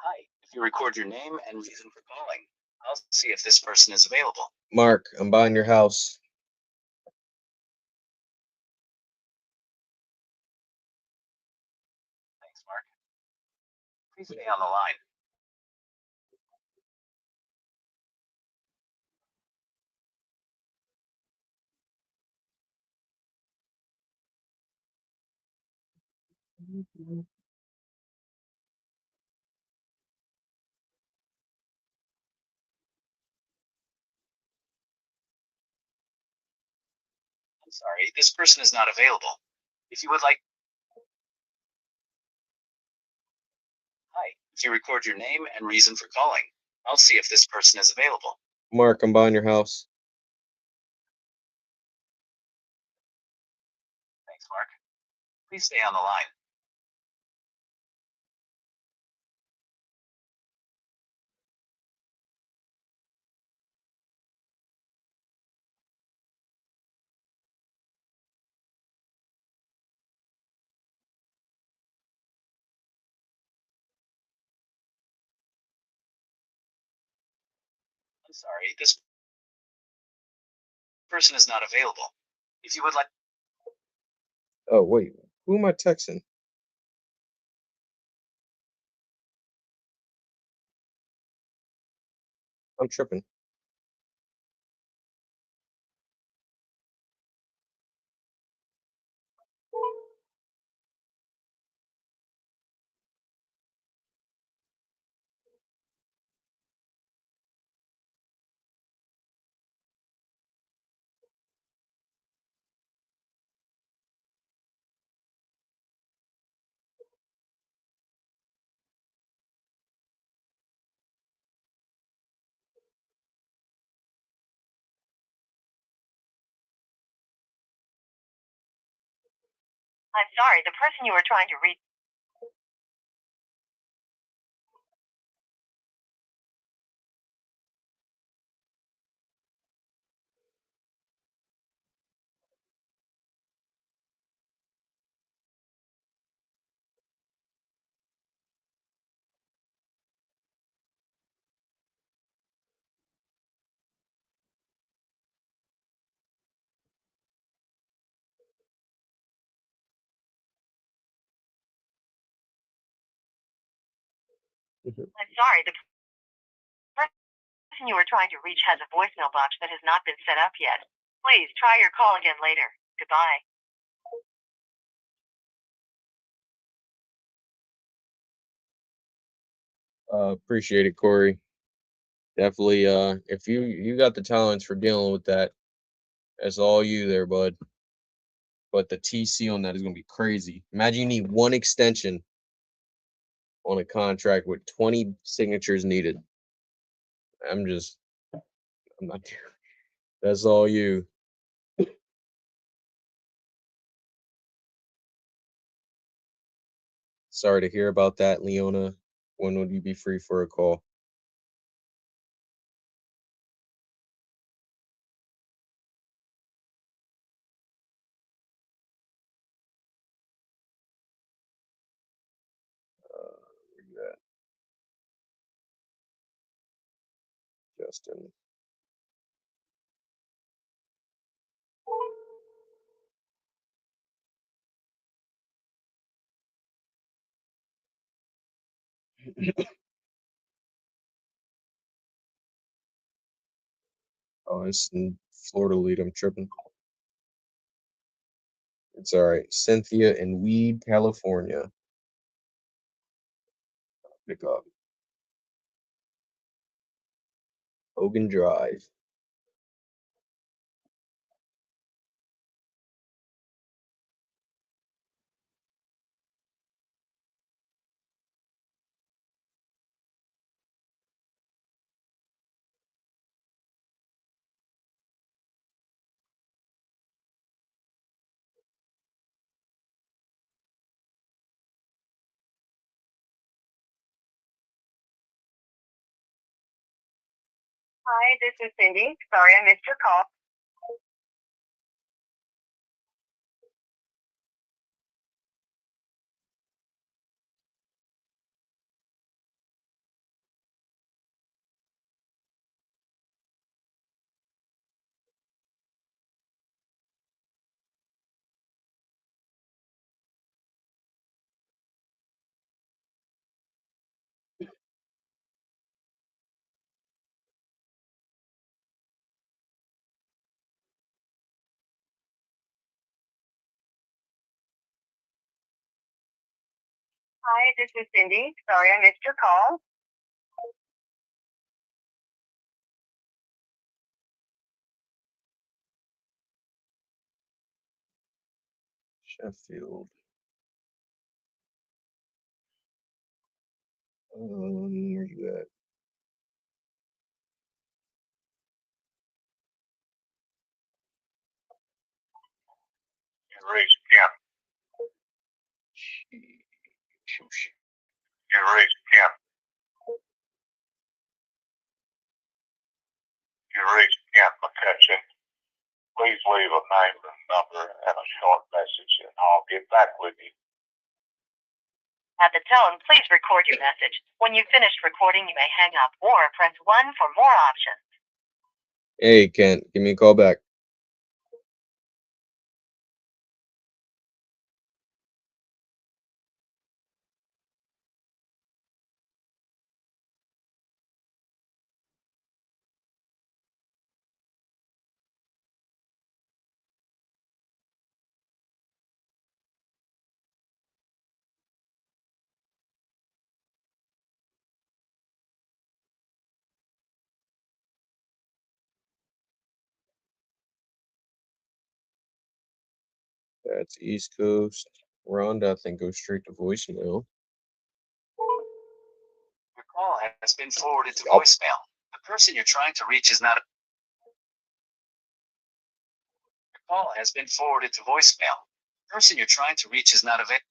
Hi, if you record your name and reason for calling, I'll see if this person is available. Mark, I'm buying your house. Thanks, Mark. Please stay on the line. I'm sorry, this person is not available. If you would like. Hi, if you record your name and reason for calling, I'll see if this person is available. Mark, I'm buying your house. Thanks, Mark. Please stay on the line. I'm sorry, this person is not available. If you would like. Oh, wait. Who am I texting? I'm tripping. I'm sorry, the person you were trying to reach. I'm sorry, the person you were trying to reach has a voicemail box that has not been set up yet. Please try your call again later. Goodbye. Appreciate it, Corey. Definitely. If you got the talents for dealing with that, that's all you there, bud. But the TC on that is gonna be crazy. Imagine you need one extension on a contract with 20 signatures needed. I'm not. That's all you. Sorry to hear about that, Leona. When would you be free for a call? Where you at? Justin. Oh, it's in Florida lead. I'm tripping. It's all right. Cynthia in Weed, California. Pick up. Hogan Drive. Hi, this is Cindy. Sorry I missed your call. Hi, this is Cindy. Sorry I missed your call. Sheffield. Where you at? Raise Kemp. Raise Kemp. Raise Kemp McCutcheon. Please leave a name and number and a short message, and I'll get back with you. At the tone, please record your message. When you've finished recording, you may hang up or press 1 for more options. Hey, Kent, give me a call back. That's East Coast. Rhonda, I think, goes straight to voicemail. Your call has been forwarded to voicemail. The person you're trying to reach is not. Your call has been forwarded to voicemail. Person you're trying to reach is not available.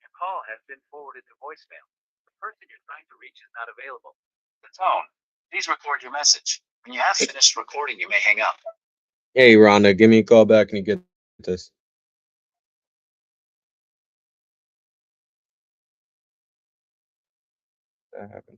Your call has been forwarded to voicemail. The person you're trying to reach is not available. The tone. Please record your message. When you have finished recording, you may hang up. Hey, Rhonda, give me a call back and you get this. That happened.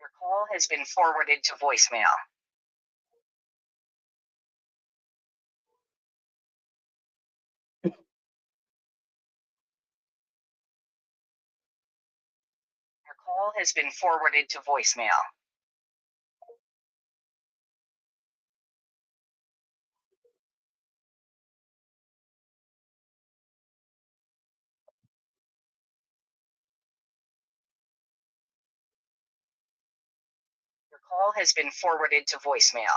Your call has been forwarded to voicemail. Your call has been forwarded to voicemail. Your call has been forwarded to voicemail.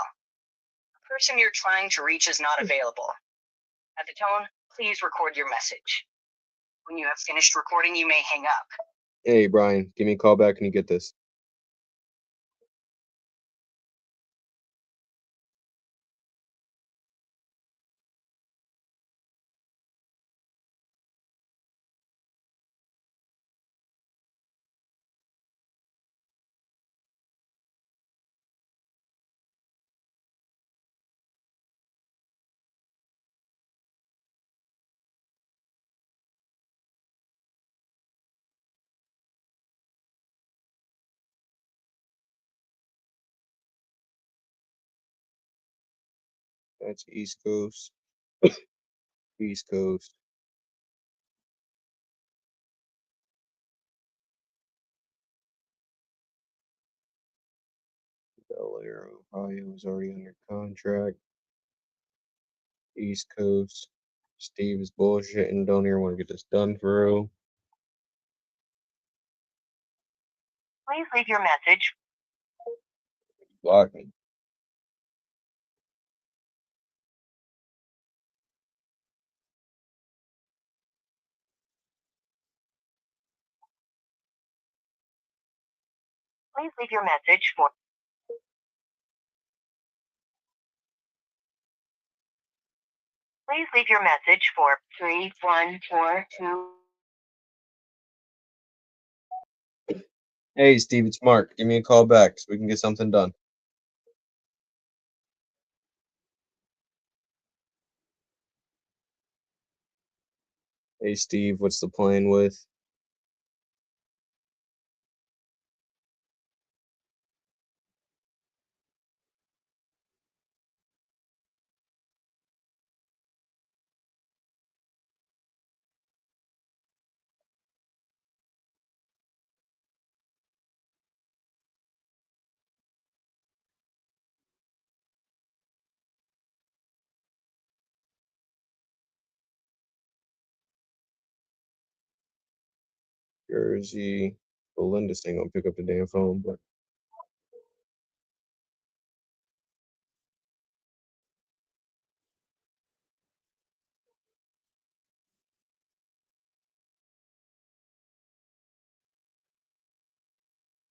The person you're trying to reach is not available. At the tone, please record your message. When you have finished recording, you may hang up. Hey, Brian, give me a call back and you get this. That's East Coast. East Coast. Delaware, Ohio is already under contract. East Coast. Steve is bullshitting. Don't even want to get this done for real. Please leave your message. Block me. Please leave your message for. Please leave your message for 3142. Hey, Steve, it's Mark. Give me a call back so we can get something done. Hey, Steve, what's the plan with? Jersey. Belinda's ain't gonna pick up the damn phone, but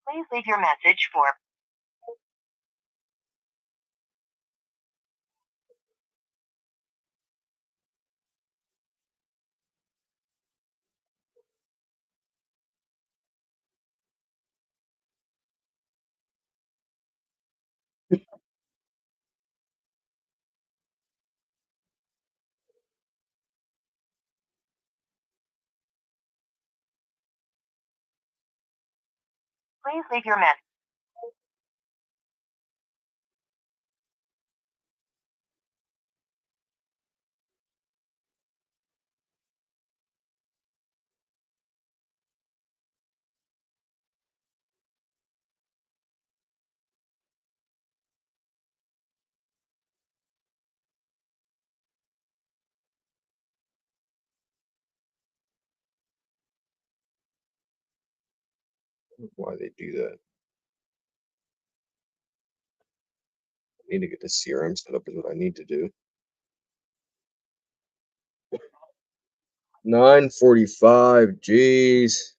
Please leave your message for. Please leave your message. Why they do that? I need to get the CRM set up is what I need to do. 9:45. Jeez.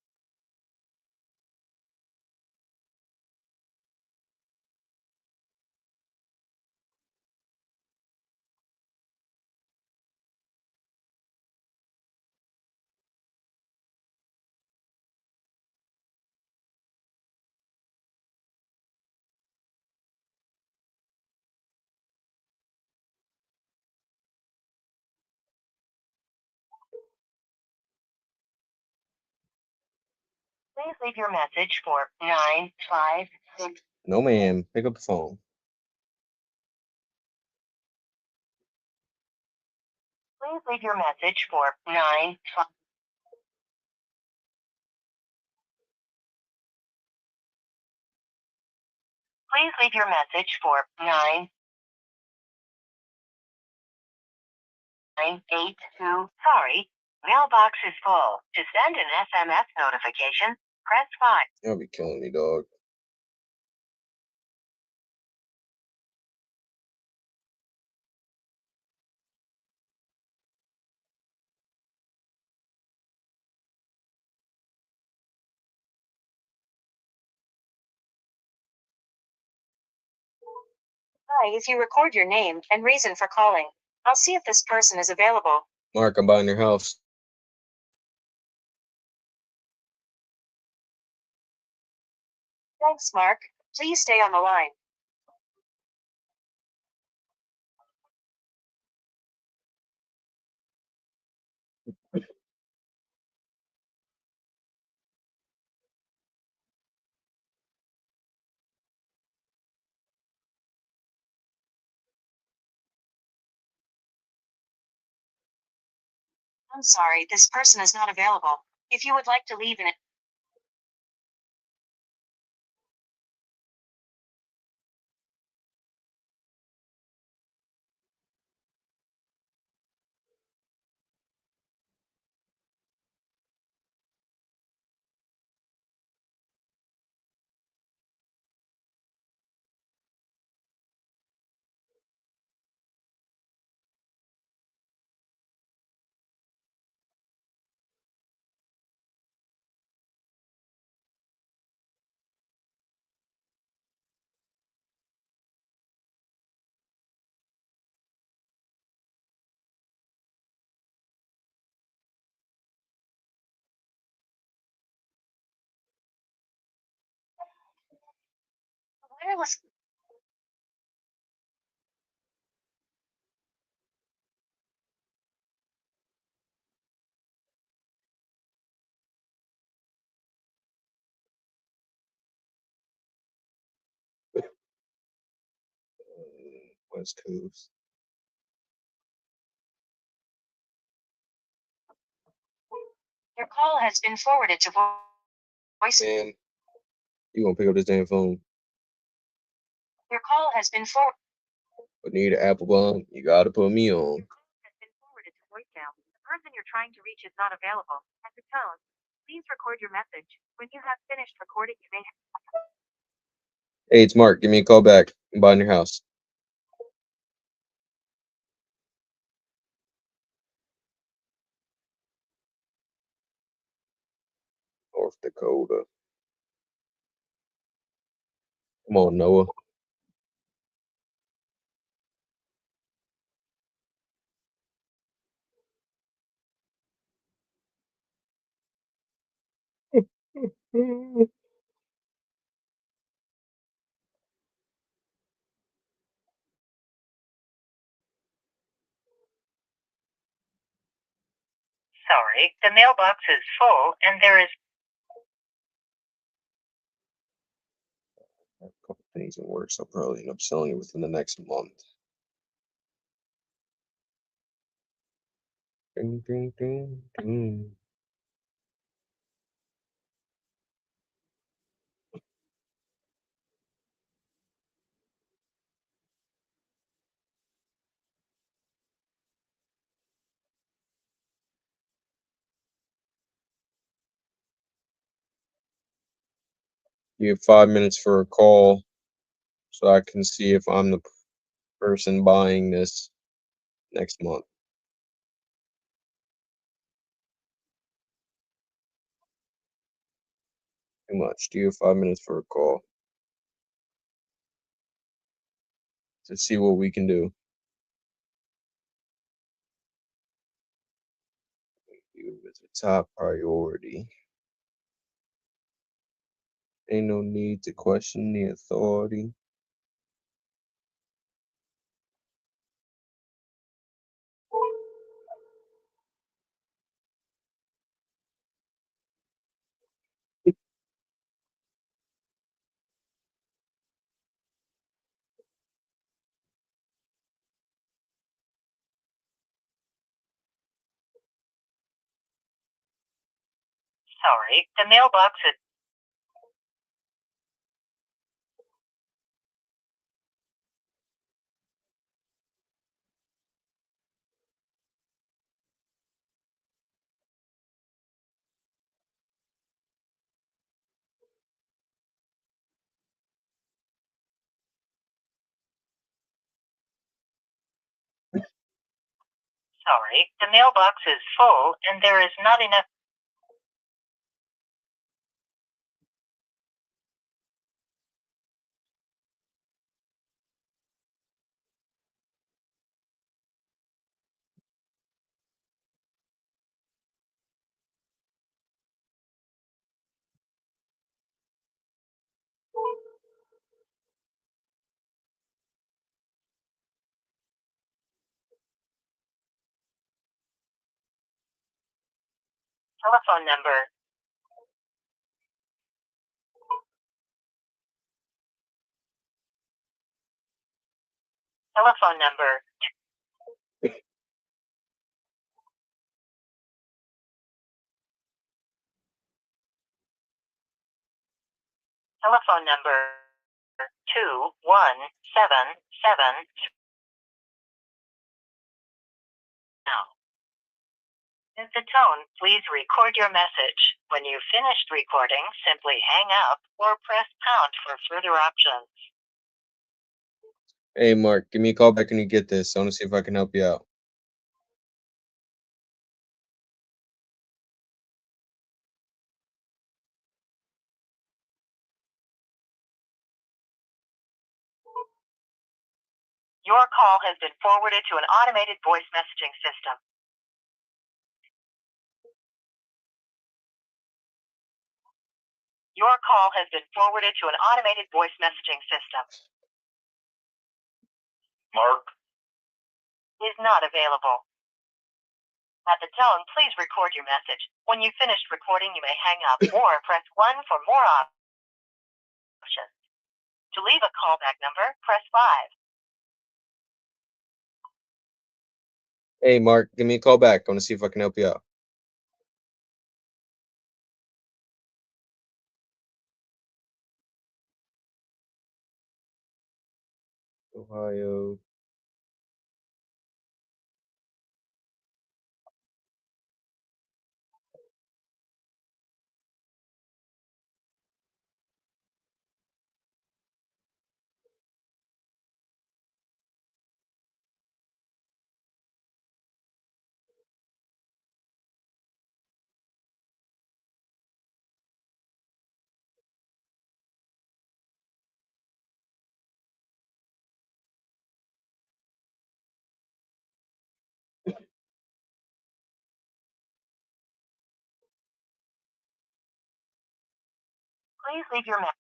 Please leave your message for 956. No, ma'am. Pick up the phone. Please leave your message for 956. Please leave your message for 9982. Sorry, mailbox is full. To send an SMS notification, press 5. You'll be killing me, dog. Hi, if you record your name and reason for calling, I'll see if this person is available. Mark, I'm buying your house. Thanks, Mark. Please stay on the line. I'm sorry, this person is not available. If you would like to leave an where was West Coast. your call has been forwarded to voice. Ma'am, you gonna pick up this damn phone? Your call has been forwarded. But need an apple bomb? You gotta put me on. Has been forwarded to voicemail. The person you're trying to reach is not available. At the tone, please record your message. When you have finished recording, you may. Hey, it's Mark. Give me a call back. I'm buying your house. North Dakota. Come on, Noah. Sorry, the mailbox is full and there is. I have a couple things in work, so I'll probably end up selling it within the next month. Ding, ding, ding, ding. You have 5 minutes for a call so I can see if I'm the person buying this next month. Too much. Do you have 5 minutes for a call to see what we can do? You is a top priority. Ain't no need to question the authority. Sorry, the mailbox is. Sorry, the mailbox is full and there is not enough. Telephone number. Telephone number. Telephone number 2177. Now. At the tone, please record your message. When you've finished recording, simply hang up or press pound for further options. Hey, Mark, give me a call back when you get this. I want to see if I can help you out. Your call has been forwarded to an automated voice messaging system. Your call has been forwarded to an automated voice messaging system. Mark, Is not available. At the tone, please record your message. When you've finished recording, you may hang up or press 1 for more options. To leave a callback number, press 5. Hey, Mark, give me a call back. I want to see if I can help you out. Ohio. Please leave your message.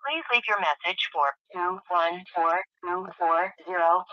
Please leave your message for 214240.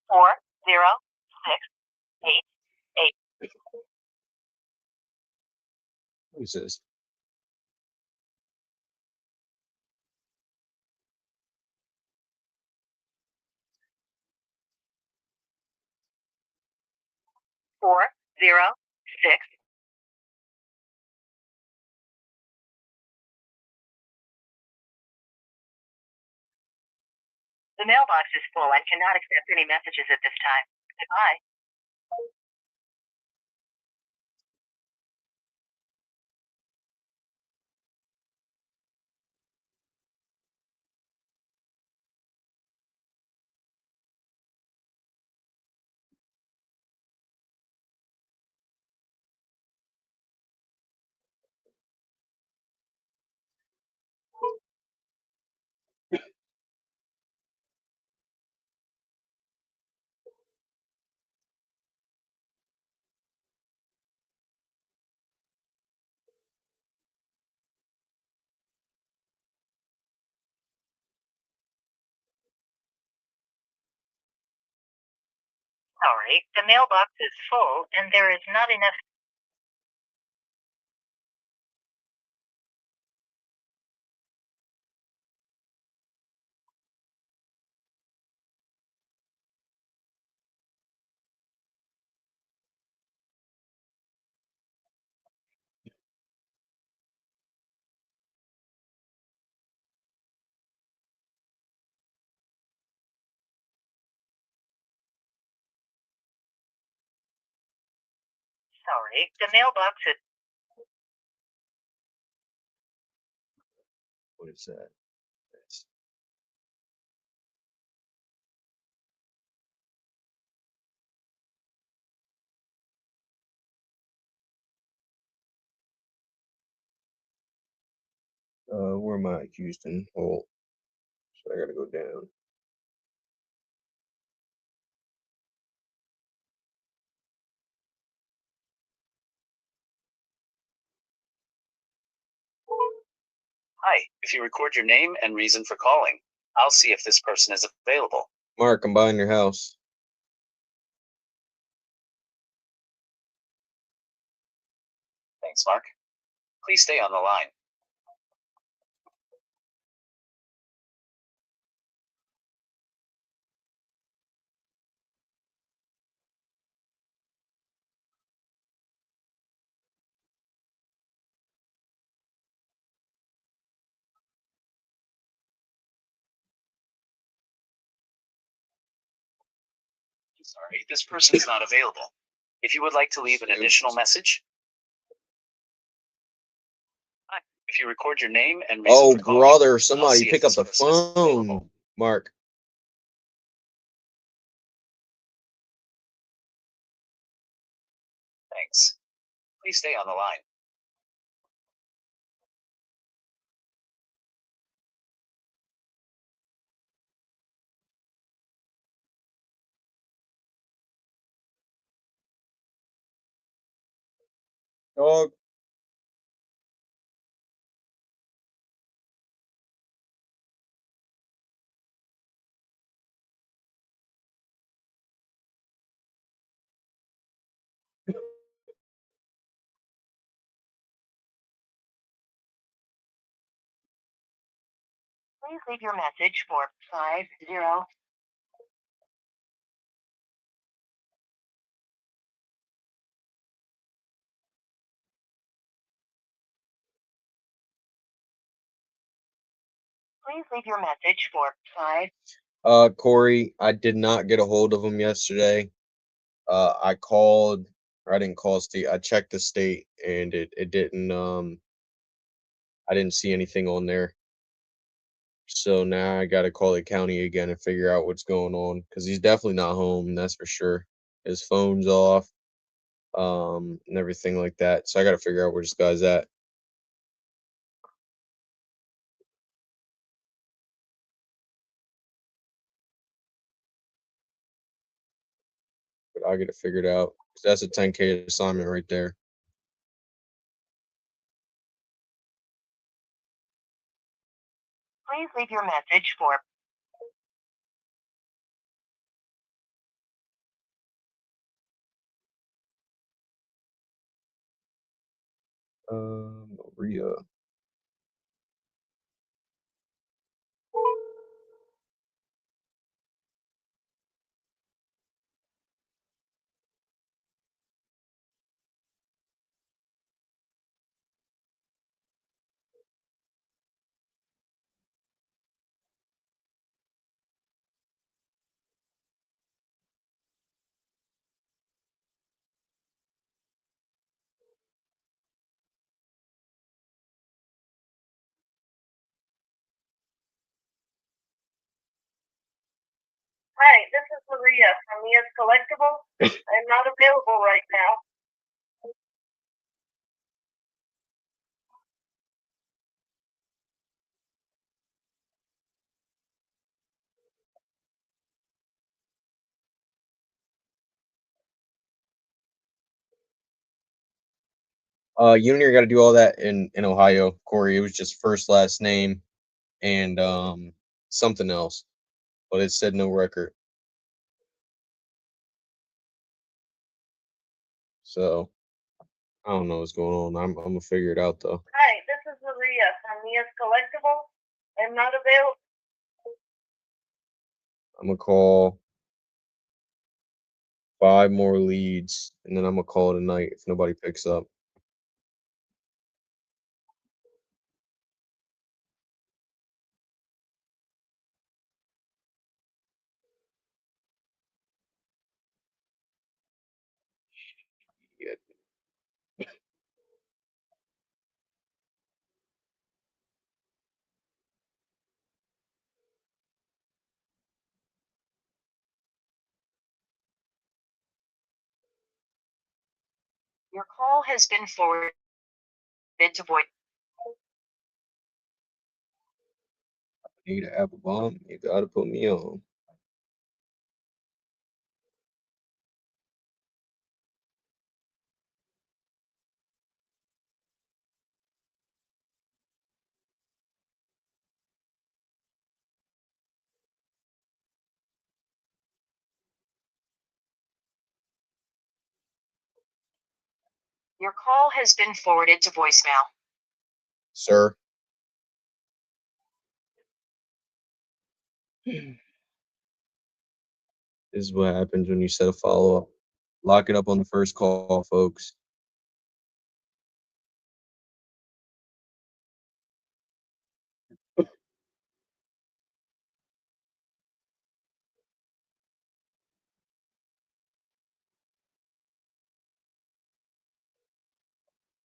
40688. Who's this? Four zero six. The mailbox is full and cannot accept any messages at this time. Goodbye. Sorry, the mailbox is full and there is not enough. Sorry, the mailbox is. What is that? That's- where am I? Houston. Oh, so I gotta go down. Hi, if you record your name and reason for calling, I'll see if this person is available. Mark, I'm buying your house. Thanks, Mark. Please stay on the line. Sorry, this person is not available. If you would like to leave an additional message, if you record your name and reason Oh, for calling, brother, somebody see if pick up this the person is available. phone. Mark. Thanks. Please stay on the line. Dog. Please leave your message for 50. Please leave your message for 5. Corey, I did not get a hold of him yesterday. I called, or I didn't call state. I checked the state, and it didn't. I didn't see anything on there. So now I got to call the county again and figure out what's going on because he's definitely not home. That's for sure. His phone's off, and everything like that. So I got to figure out where this guy's at. But I got to figure it out 'cause that's a 10K assignment right there. Please leave your message for Maria. Hi, this is Maria from Mia's Collectibles. I'm not available right now. Union got to do all that in Ohio, Corey. It was just first, last name, and something else, but it said no record. So I don't know what's going on. I'm gonna figure it out though. Hi, this is Maria from Mia's Collectibles. I'm not available. I'm gonna call 5 more leads, and then I'm gonna call it a night if nobody picks up. Shit. Your call has been forwarded to voice. Need an apple bomb? You gotta put me on. Your call has been forwarded to voicemail. Sir. This is what happens when you set a follow up. Lock it up on the first call, folks.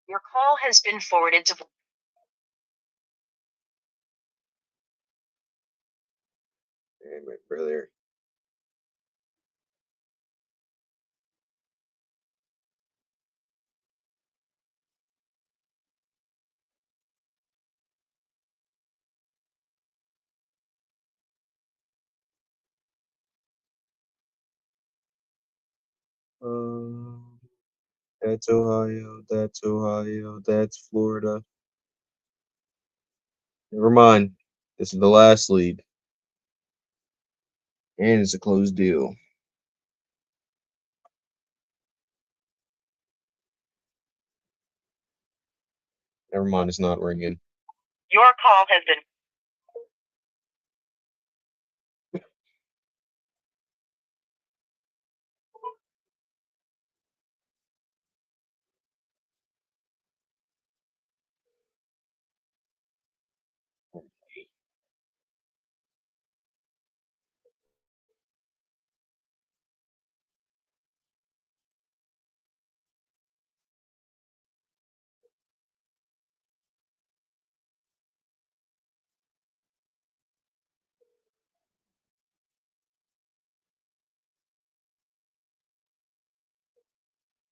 Your call has been forwarded to. Damn it, brother. That's Ohio. That's Ohio. That's Florida. Never mind. This is the last lead. And it's a closed deal. Never mind, it's not ringing. Your call has been.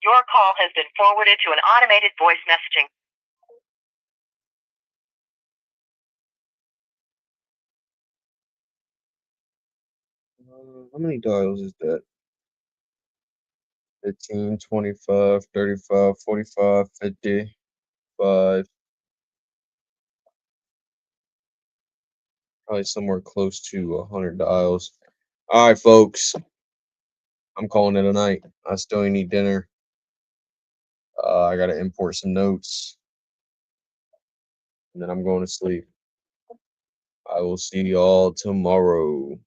Your call has been forwarded to an automated voice messaging. How many dials is that? 15, 25, 35, 45, 50, 5. Probably somewhere close to 100 dials. All right, folks. I'm calling it a night. I still need dinner. I got to import some notes. and then I'm going to sleep. I will see y'all tomorrow.